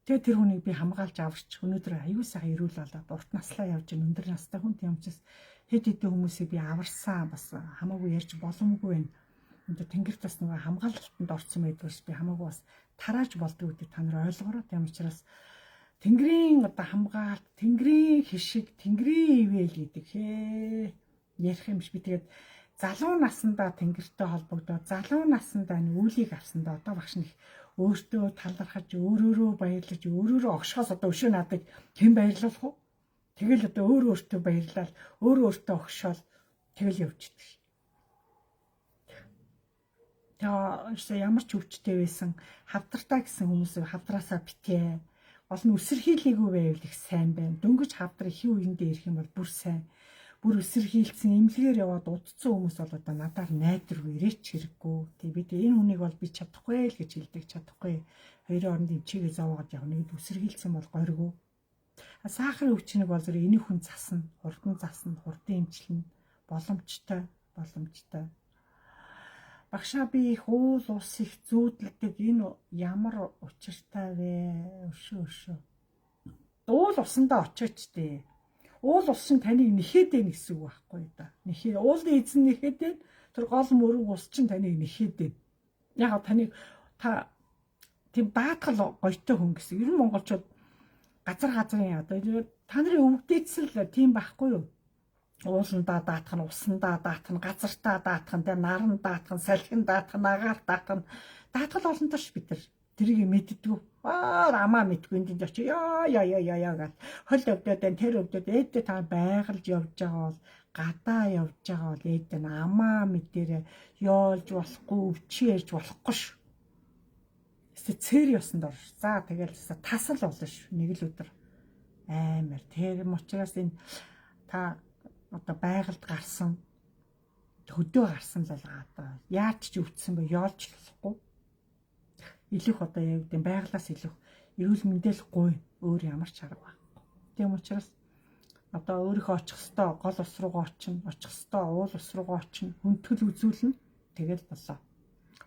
Тэгээ тэр хүнийг би хамгаалж аварч өнөөдөр аюу сайхан ирүүл болоод урт наслаа явж ин өндөр настай хүн тийм учраас хэд хэдэн хүмүүсийг би аварсан бас хамаагүй ярьж боломгүй байна. Өнөөдөр тэнгэрт бас нөгөө хамгаалалтанд орсон байдгаас би хамаагүй бас тарааж болдог гэдэг та нар ойлгоорой. Тийм учраас тэнгэрийн одоо хамгаалт, тэнгэрийн хишиг, тэнгэрийн ивэл гэдэг ярих юм биш. Би тэгээд залуу насндаа тэнгэртэй холбогдоод залуу насндаа нүүлийг авсандаа одоо багш нэг өөртөө талархаж, өөрөөрөө баярлаж, өөрөөрөө огшоос одоо өшөө наадаг хэн баярлуулах вэ? Тэгэл одоо өөртөө баярлал, өөртөө огшоол тэгэл явчихдаг. Тэгээ ямар ч өвчтэй байсан хавдартаа гэсэн хүмүүс хавдраасаа битээ. Гол нь өсөрхийлээгүй байвал их сайн байна. Дөнгөж хавдар их үеиндээ ирэх юм бол бүр сайн. Бүр өсөрхийлсэн эмнэлгээр яваад удцсан хүмүүс бол одоо надаар найдвар ирээч хэрэггүй. Тэг бид энэ хүнийг бол би чадахгүй л гэж хэлдэг чадахгүй. Хоёрын оронд эмчигээ зовоогод явна гэд өсөрхийлсэн бол горьгүй. Сахарын өвчнийг бол зөв энийг хүн засна, хурдан эмчилнэ, боломжтой. Багшаа би их уул ус их зүүдэлдэг энэ ямар учиртай вэ? Өшөө. Уул усандаа очооч дээ. Уул ус чинь таныг нэхэд дээ гэсэн үг байхгүй да. Нэхэд уулын эзэн нэхэд дээ. Тэр гол мөрөг ус чинь таныг нэхэд дээ. Яг та тийм даатгал гоётой хүн гэсэн. Ер нь монголчууд газрын одоо та нарын өвгдээцэл тийм байхгүй юу? Ууландаа даатах нь, усандаа даатах нь, газартаа даатах нь, наран даатах нь, салхин даатах нь, агаар даатах нь даатгал олонтой ш бид нар. Тэрийг мэддэггүй. Амаа мэдгүй энд очив яа гал. Хол өвдөд тэр өвдөд ээдээ та байгалж явж байгаа бол гадаа явж байгаа бол ээдээ амаа мэдэрэ ёолж болохгүй өвчи ярьж болохгүй ш. Цэр ёсонд орш. За тэгэл тасал болно ш. Нэг л өдөр амар тэр учраас энэ та одоо байгальд гарсан хөдөө гарсан л одоо яаж ч өвдсөн бай ёолж болохгүй. Илүүх одоо яг гэм байглаас илүүх эрүүл мэндэл гуй өөр ямар ч арга байхгүй. Тийм учраас одоо өөрийнхөө очих ёстой гол ус руугаа очих ёстой уул ус руугаа очих хүндгэл үзүүлнэ тэгэл болоо.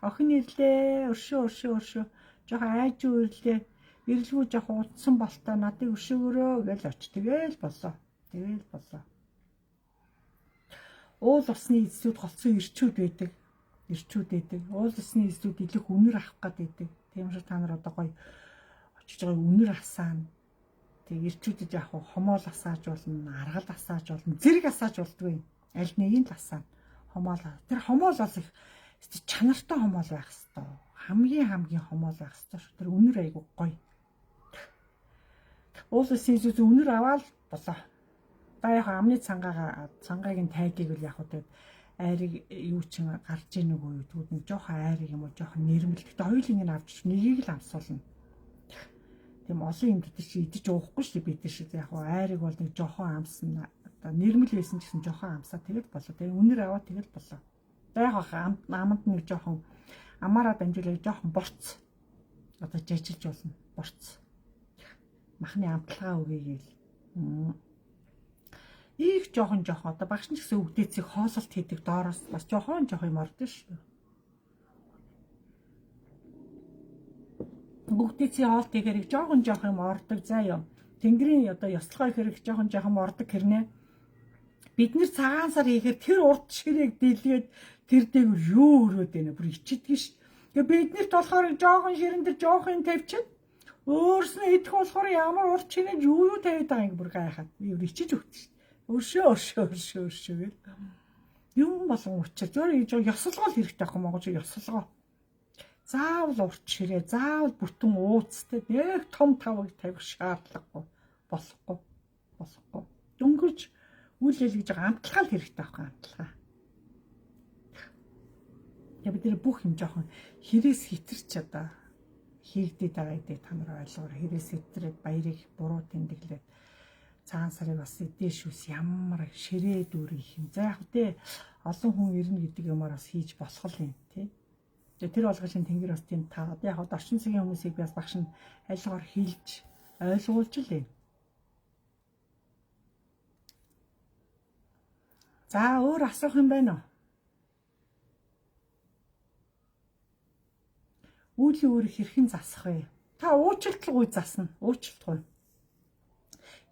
Охин ирлээ өршөө жоохон айж ирлээ ирлгүй жоохон удсан болтой надыг өшөөгөрөө гэж оч тэгэл болоо. Уул усны эзлүүд голцсон ирчүүд байдаг. Уул усны эзлүүд илүүх үнэр авах гэдэг. Тийм шиг та нар одоо гоё очиж байгаа үнэр асаана. Тэг ирчүүдэд яг хомоол асааж болно, аргал асааж болно, зэрэг асааж болдгүй. Аль нэгийг л асаана. Хомоол. Тэр хомоол бол их чанартай хомоол байх хэвээр. Хамгийн хомоол байх хэвээр. Тэр үнэр айгу гоё. Уул усны эзлүүд үнэр аваад болоо. Та яг амны цангааг нь тайдыг бол яг одоо айрыг юу ч гарч ийн үгүй тэгвэл нэг жоохон айрыг юм уу жоохон нэрмэл. Гэтэ хоёулын нь авч нэгийг л амсуулна. Тийм олон юм гэдэг чи идэж уухгүй шүү бид нар шиг яг айрыг бол нэг жоохон амсна. Одоо нэрмэл байсан гэсэн жоохон амсаа тэгэл болоо. Тэгээ үнэр аваа тэгэл болоо. Яг аманд нэг жоохон амаараа дамжуулаад жоохон борц. Одоо жажилж болно. Борц. Махны амтлагаа үгээгээл. Их жоохон одоо багш нь гэсэн үгдээцийг хоололт хийдэг доороос бас жоохон юм ордоо шүү. Үгдээцийн хоолт хийхээр жоохон юм ордог заа юу. Тэнгэрийн одоо ёслогоо хэрэг жоохон ордог хэрнээ. Бид нэр цагаан сар хийхээр тэр урд ширээг дийлгээд тэр дээгүүр юу өрөөд байна бүр ичдэг ш. Тэгээ бид нарт болохоор жоохон ширэн дээр жоохон тавьчихна. Өөрснөө идэх болохоор ямар урд ширээ юу тавиад байгаа юм бүр гайхаад. Би ичиж өгдөг ш. Өршөө гэл. Юм болон учир зөв ёслогоо хэрэгтэй ах юм Монгол ёслогоо. Заавал урт ширээ, заавал бүтэн ууцтай нэг том тавыг тавих шаардлагагүй. Болохгүй. Дөнгөрж үйл ялгаж байгаа амтлагаа л хэрэгтэй байхгүй амтлагаа. Яг бид нэр бүх юм жоохон хэрээс хитэрч одоо хийгдээд байгаа гэдэг та нар ойлгоор хэрээс хитрээд баярыг буруу тэмдэглээд цагаан сарыг бас эдээшүүс ямар ширээ дүүрэх юм. За яг тэ олон хүн ирнэ гэдэг юмар бас хийж болох юм тий. Тэр болгошин тэнгэр бас тийм та одоо яг орчин цагийн хүмүүсийг бас багш нь айлгаар хэлж ойлгуулж лээ. За өөр асуух юм байна уу? Үүлийн үүрэг хэрхэн засах вэ? Та уучлалгүй засна. Уучлалгүй.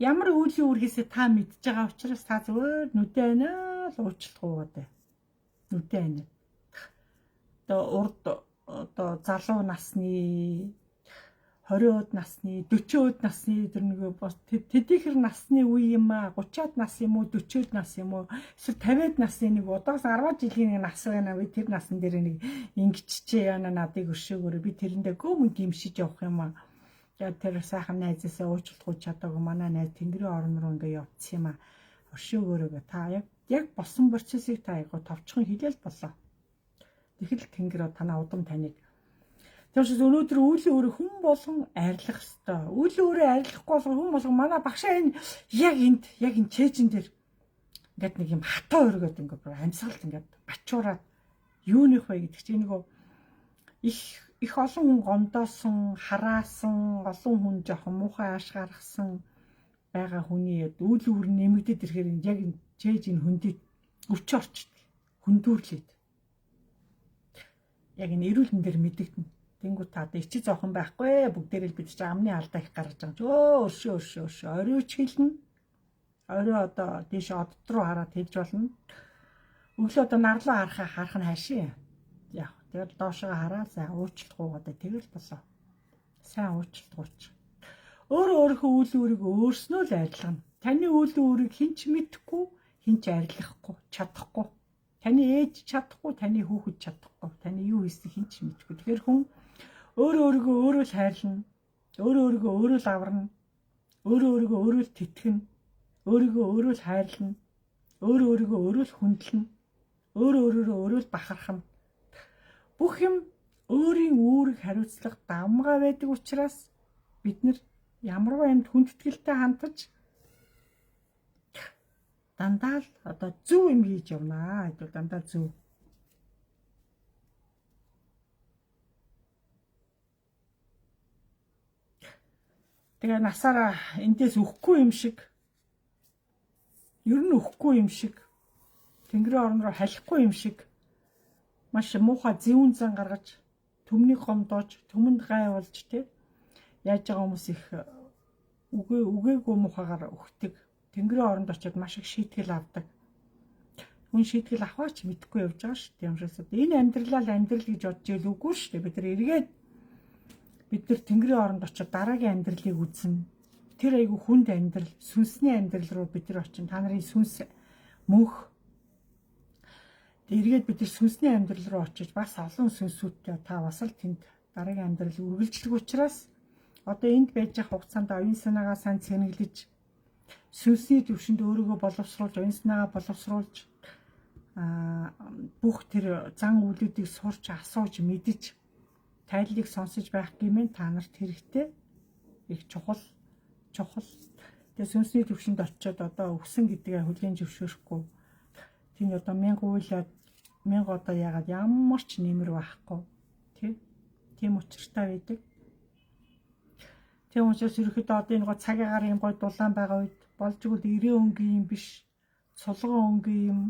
Ямар үүлийн үүргээсээ та мэдж байгаа учраас та зөвөр нүдэ анаа л уучлалгүйгээд бай. Нүдэ анаа. Одоо залуу насны 20-од насны 40-од насны тэр нэг бас тэдийхэр насны үе юм аа 30-аад нас юм уу 40-од нас юм уу эсвэл 50-аад насны нэг удаас 10 жилийн нэг нас байна би тэр насн дээр нэг ингэччээ яана надыг өршөөгөөрэй би тэрэндээ гүмэн гимшиж явах юм аа. Яг тэр сайхан найзаасаа уучлахгүй чадаагүй манай найз тэнгэрийн орон руу ингээ явцсан юм аа. Өршөөгөөрөө та яг болсон процессыг та айгу товчхон хэлээл болоо. Тэгэхэл тэнгэр танаа удам таныг. Тэрс өнөөдөр үүлийн өөрө хүн болгон арилгах ёстой. Үүлийн өөрө арилгахгүй бол хүн болгон манай багшаа энэ яг энэ чэйжин дээр ингээд нэг юм хатаа өргөд ингээ амьсгалт ингээд бачуураад юу нэх вэ гэдэг чинь нөгөө их олон хүн гомдоосон, хараасан, олон хүн жоохон муухай ааш гаргасан байгаа хүний үүлийн үүр нэмэгдээд ирэхээр яг энэ чэйжин хөндөд өвч орчдөг. Хөндүүрлээд. Яг энэ эрүүл мэндээр мэдэгдэнэ. Тэнгүү та ичи зоохон байхгүй бүгдээрээ бид чи амны алдаа их гаргаж байгаа. Өршөө. Оройч хэлнэ. Орой одоо тийш одд руу хараад хэлж болно. Өглөө одоо нарлуу харах нь хаашаа. Яг тэгэл доошоо хараад сайн уучлалгүйгээд тэгэл болоо. Сайн уучлалгүйч. Өөрийнхөө үйл үүрийг өөрснөө л арилгана. Таны үйл үүрийг хэн ч мэдэхгүй, хэн ч арилгахгүй, чадахгүй. Таны ээж чадахгүй, таны хүүхэд чадахгүй, таны юу хийснийг хэн ч мэдэхгүй. Тэгэхээр хүн өөрийгөө өөрөө л хайрлна, өөрийгөө өөрөө л аварна, өөрийгөө өөрөө л тэтгэнэ, өөрийгөө л хайрлна, өөрийгөө өөрөө л хүндлэнэ, өөрөө л бахархна. Бүх юм өөрийн үүрэг хариуцлага давмгай байдаг учраас бид нар ямарваа юмд хүндэтгэлтэй хандаж дандаа л одоо зөв юм хийж явнаа. Хэдүүл дандаа зөв. Тэгээ насаараа эндээс өхгүй юм шиг, ер нь өхгүй юм шиг, Тэнгэрийн орн руу халихгүй юм шиг маш муухай зүүн зан гаргаж, төмнийг гомдоож, төмөнд гай болж тэ яаж байгаа хүмүүс их үгээгүй мухагаар өгдөг. Тэнгэрийн оронд очиод маш их шийтгэл авдаг. Хүн шийтгэл авахаач мэдэхгүй явж байгаа шүү дээ. Юмшээс энэ амьдралаа амьдрал гэж бодж ийл үгүй шүү дээ. Бид нар эргээд бид нар Тэнгэрийн оронд очиод дараагийн амьдралыг үзнэ. Тэр айгүй хүнд амьдрал, сүнсний амьдрал руу бид нар очино. Та нарын сүнс мөнх. Эргээд бид нар сүнсний амьдрал руу очиж бас олон сүнсүүдтэй та бас л тэнд дараагийн амьдрал үргэлжлэх учраас одоо энд байж байгаа хугацаанд оюун санаагаа сайн цэнэглэж сүнсний төвшөнд өөрийгөө боловсруулж, оюун санаагаа боловсруулж бүх тэр зан үйлүүдийг сурч, асууж, мэдж, тайллыг сонсож байх гэмээр та нарт хэрэгтэй их чухал. Тэгээ сүнсний төвшөнд очиод одоо өгсөн гэдгээ хүлээн зөвшөөрөхгүй. Тийм одоо 1000 үйлээд 1000 одоо яагаад ямар ч нэмэр байхгүй. Тийм учиртай байдаг. Тийм учраас ерөөхдөө одоо энэ гоо цагаагаар юм гой дулаан байгаа үед болж игэл 90 өнгийн юм биш. Сулган өнгийн юм,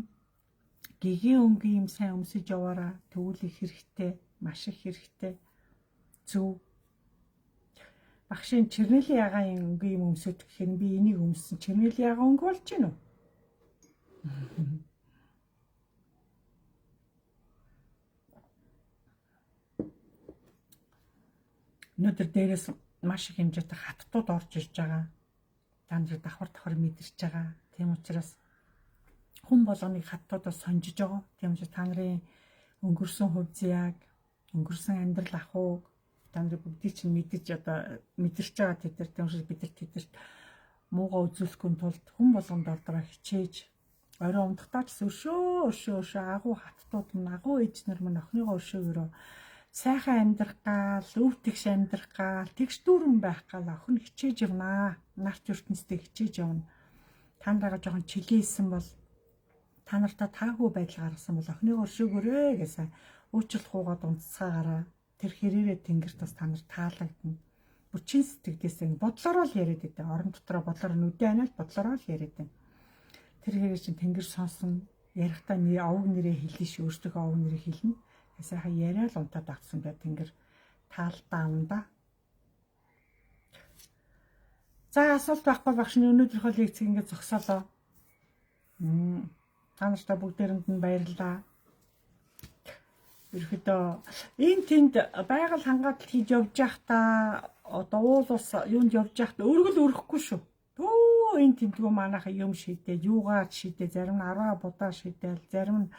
гэгийн өнгийн юм сайн өмсөж яваараа төвлөх хэрэгтэй, маш их хэрэгтэй. Зөв. Багшийн Чернэлийн ягаан өнгийн юм өмсөд гэхээр би энийг өмссөн. Чернэлийн ягаан өнгө болж гинөө. Өнөөдөр дээрээс маш их хэмжээтэй хаттууд орж ирж байгаа. Та нар давхар мэдэрч байгаа. Тийм учраас хүн болгоныг хаттуудаас сонжиж байгаа. Тийм учраас та нарын өнгөрсөн хувь заяаг, өнгөрсөн амьдрал ахуйг та нар бүгдийг чинь мэдэж одоо мэдэрч байгаа тэдэр. Тийм учраас бид нар тэдэрт муугаа үзүүлэхгүй тулд хүн болгонд ордороо хичээж орой умдахтаа ч өршөө агуу хаттууд мань агуу эзнэр мань охиныгоо өршөөгөрөө сайхан амьдрах гал, өв тэгш амьдрах гал, тэгш дүүрэн байх гал охин хичээж явнаа. Нарт ертөнцтэй хичээж явна. Та нараа жоохон чилээсэн бол та нартаа таагүй байдал гаргасан бол охиныгоо өршөөгөрөө гэсэн уучлах уугаад унццаагаараа тэр хэрээрээ тэнгэрт бас та нар таалагдана. Бүчин сэтгэлдээсээ бодлороо л яриад байдаг. Орон дотроо бодлоор нүдэн анаад бодлороо л яриад байна. Тэр хэрэг чинь тэнгэр сонсон ярихдаа овг нэрээ хэлнэ ш өөртөө овг нэрээ хэлнэ. Сайхан яриа л унтаад авсан бай тэнгэр таалдаа амда. За асуулт байхгүй багш өнөөдрийнхөө лекцийг ингээд зогсоолоо. Та нартай бүгдээрэнд нь баярлалаа. Ерөөдөө энэ тэнд байгаль хангаалт хийж явж байхдаа одоо уул ус юунд явж байхдаа өргөл өрөхгүй шүү. Төө энэ тэмдгүү манайха юм шийдээ, юугаар шийдээ, зарим нь 10 будаа шийдээл, зарим нь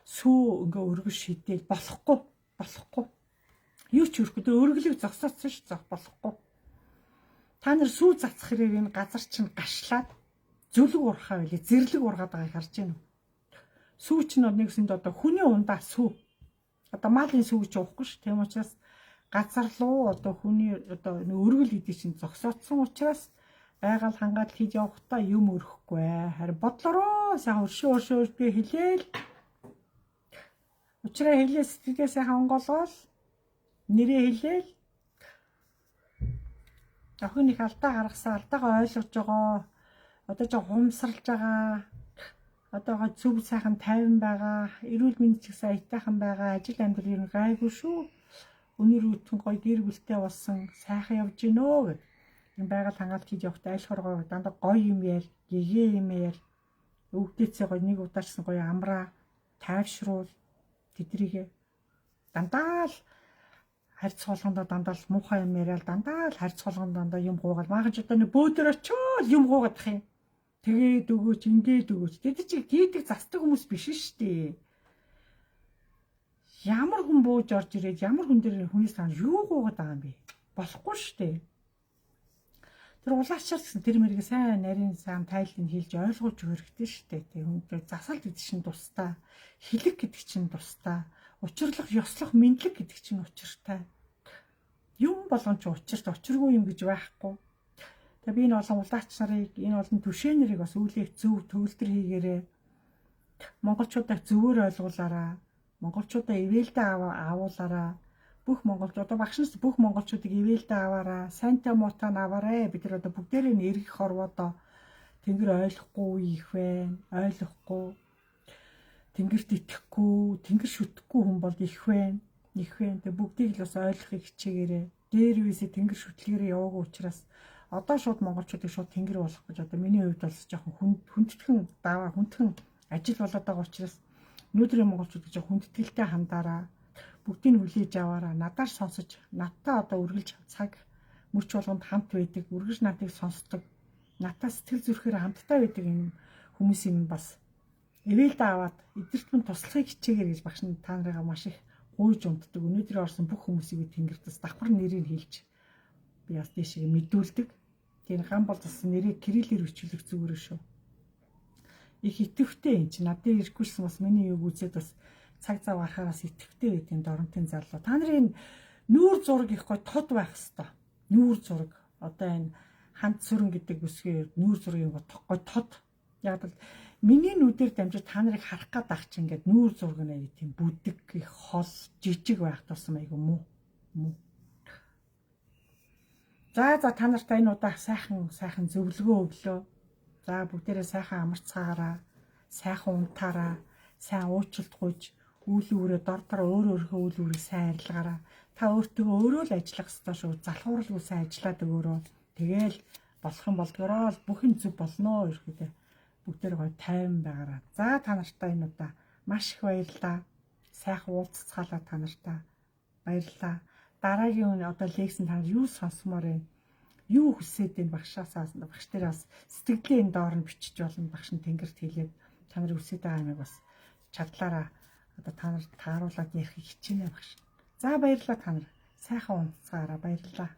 сүү ингээ өргөж шийдээл болохгүй. Юу ч өрөхгүй өргөлийг зогсооцсон ш болохгүй. Та нар сүү цацх хэрэг энэ газар чинь гашлаад зүлэг урхаа байлээ, зэрлэг ургаад байгааг харж байна уу? Сүү чинь нэгсэнд одоо хүний ундаа сүү. Одоо малын сүү гэж уухгүй ш. Тийм учраас газар руу одоо хүний одоо өргөл гэдэг чинь зогсооцсон учраас байгаль хангаалт хийж явахдаа юм өрөхгүй. Харин бодлороо сайхан өршөө би хэлээл. Учраа хэлээ сэтгэлээ сайхан онгоолгоол нэрээ хэлээл. Охин их алдаа гаргасан, алдаагаа ойлгож байгаа. Одоо жоо хумсарлж байгаа. Одоо зөв сайхан тайван байгаа. Эрүүл мэнд ч гэсэн аятайхан байгаа. Ажил амьдрал юм гайгүй шүү. Өнөр өтгөн гоё гэр бүлтэй болсон. Сайхан явж гинөө гэд. Энэ байгаль хангаалт хийж явахдаа аль хоргоо дандаа гоё юм яар, гэгээ юм яар. Өвгдөөцөө гоё нэг удаарсан гоё амраа тайвшруул тэдрийгээ дандаа л харьц болгондоо дандаа л муухай юм яриад дандаа л харьц болгонд дандаа юм гуугаад магаж одоо нэг бөөдөр очиод юм гуугаад ах юм. Тэгээд өгөөч, ингээд өгөөч. Тэд чи гийдэг застдаг хүмүүс биш шүү дээ. Ямар хүн бууж орж ирээд ямар хүн дээр хүнээс цаана юу гуугаад байгаа юм бэ? Болохгүй шүү дээ. Тэр улаачаар гэсэн тэр мэрэг сайн нарийн сайн тайлбар хэлж ойлгуулж өгөх хэрэгтэй шүү дээ. Тэг хүн засалт гэдэг чинь тустай, хилэг гэдэг чинь тустай, учирлах, ёслох, мэдлэг гэдэг чинь учиртай. Юм болгон ч учиргүй юм гэж байхгүй. Тэг би энэ олон улаач нарыг, энэ олон түшээнэрийг бас үүлэх зөв төгөлдөр хийгээрээ монголчуудаа зөвөр ойлгуулаарай. Монголчуудаа ивэлдэ авуулаарай. Бүх монголчууд одоо багшнаас бүх монголчуудыг ивэлдэ аваарай. Сайнтай муутаа аваарай. Бид нар одоо бүгдээрээ нэргэх хорвоодоо тэнгэр ойлгохгүй их байна. Ойлгохгүй. Тэнгэрт итгэхгүй, тэнгэр шүтгэхгүй хүн бол их байна. Их байна. Тэг бүгдийг л бас ойлгохыг хичээгээрэй. Дээр үесээ тэнгэр шүтлгээрээ яваагүй учраас одоо шууд монголчуудыг шууд тэнгэр болох гэж одоо миний хувьд бол жоохон хүндтгэн даваа хүндтгэн ажил болоод байгаа учраас өнөөдрийн монголчууд гэж хүндэтгэлтэй хандаараа бүгдийг хүлээж аваараа надаар сонсож надтай одоо үргэлж цаг мөч болгонд хамт байдаг үргэлж надыг сонсдог надтай сэтгэл зүрхээр хамттай байдаг энэ хүмүүсийн бас эвэлдэ аваад эдгэрт мань туслахыг хичээгээр гэж багш та нарыгаа маш их гуйж унтдаг өнөөдрийн орсон бүх хүмүүсийг тэнгэртээс давхар нэрийг хэлж би бас тийшээ мэдүүлдэг тийм гам бол бас нэрийг кириллээр өчүүлэх зүгээр шүү. Их итэвхтэй юм чи надад ирэхгүйсэн бас миний юг үзээд бас цаг зав гарахаас итэвхтэй байт юм доронтын залуу. Та нарын нүүр зураг их гой тод байх хэвээр. Нүүр зураг одоо энэ ханд сүрэн гэдэг үсгээр нүүр зургийн гой тод. Яг л миний нүдээр дамжиж та нарыг харах гээд ах чи ингээд нүүр зураг нэ тийм бүдэг их хол жижиг байх тусам айгу муу. За та нартай энэ удаа сайхан зөвлөгөө өглөө. За бүгдээрээ сайхан амарцгаараа, сайхан унтаараа, сайн уучлалт гуйж, үйл үүрээ дор өөрийнхөө үйл үүрийг сайн арилгаараа. Та өөртөө өөрөө л ажиллах ёстой шүү. Залхууралгүй сайн ажиллаад өгөөрөө. Тэгээл болох юм болдгороо л бүх юм зүг болно ерөөдөө. Бүгдээрээ гоё тайван байгаараа. За та нартай энэ удаа маш их баярлалаа. Сайхан уулзцаалаа та нартай. Баярлалаа. Дараагийн одоо лекцэн та нар юу сонсомоор вэ? Юу хүсээд энэ багш дээр бас сэтгэлээ энэ доор нь бичиж болно багш нь тэнгэрт хэлээд та нарыг хүсээд байгаа юмыг бас чадлаараа одоо та нарт тааруулаад ярих хичээнэ багш. За баярлалаа та нар. Сайхан унтцгаараа баярлалаа.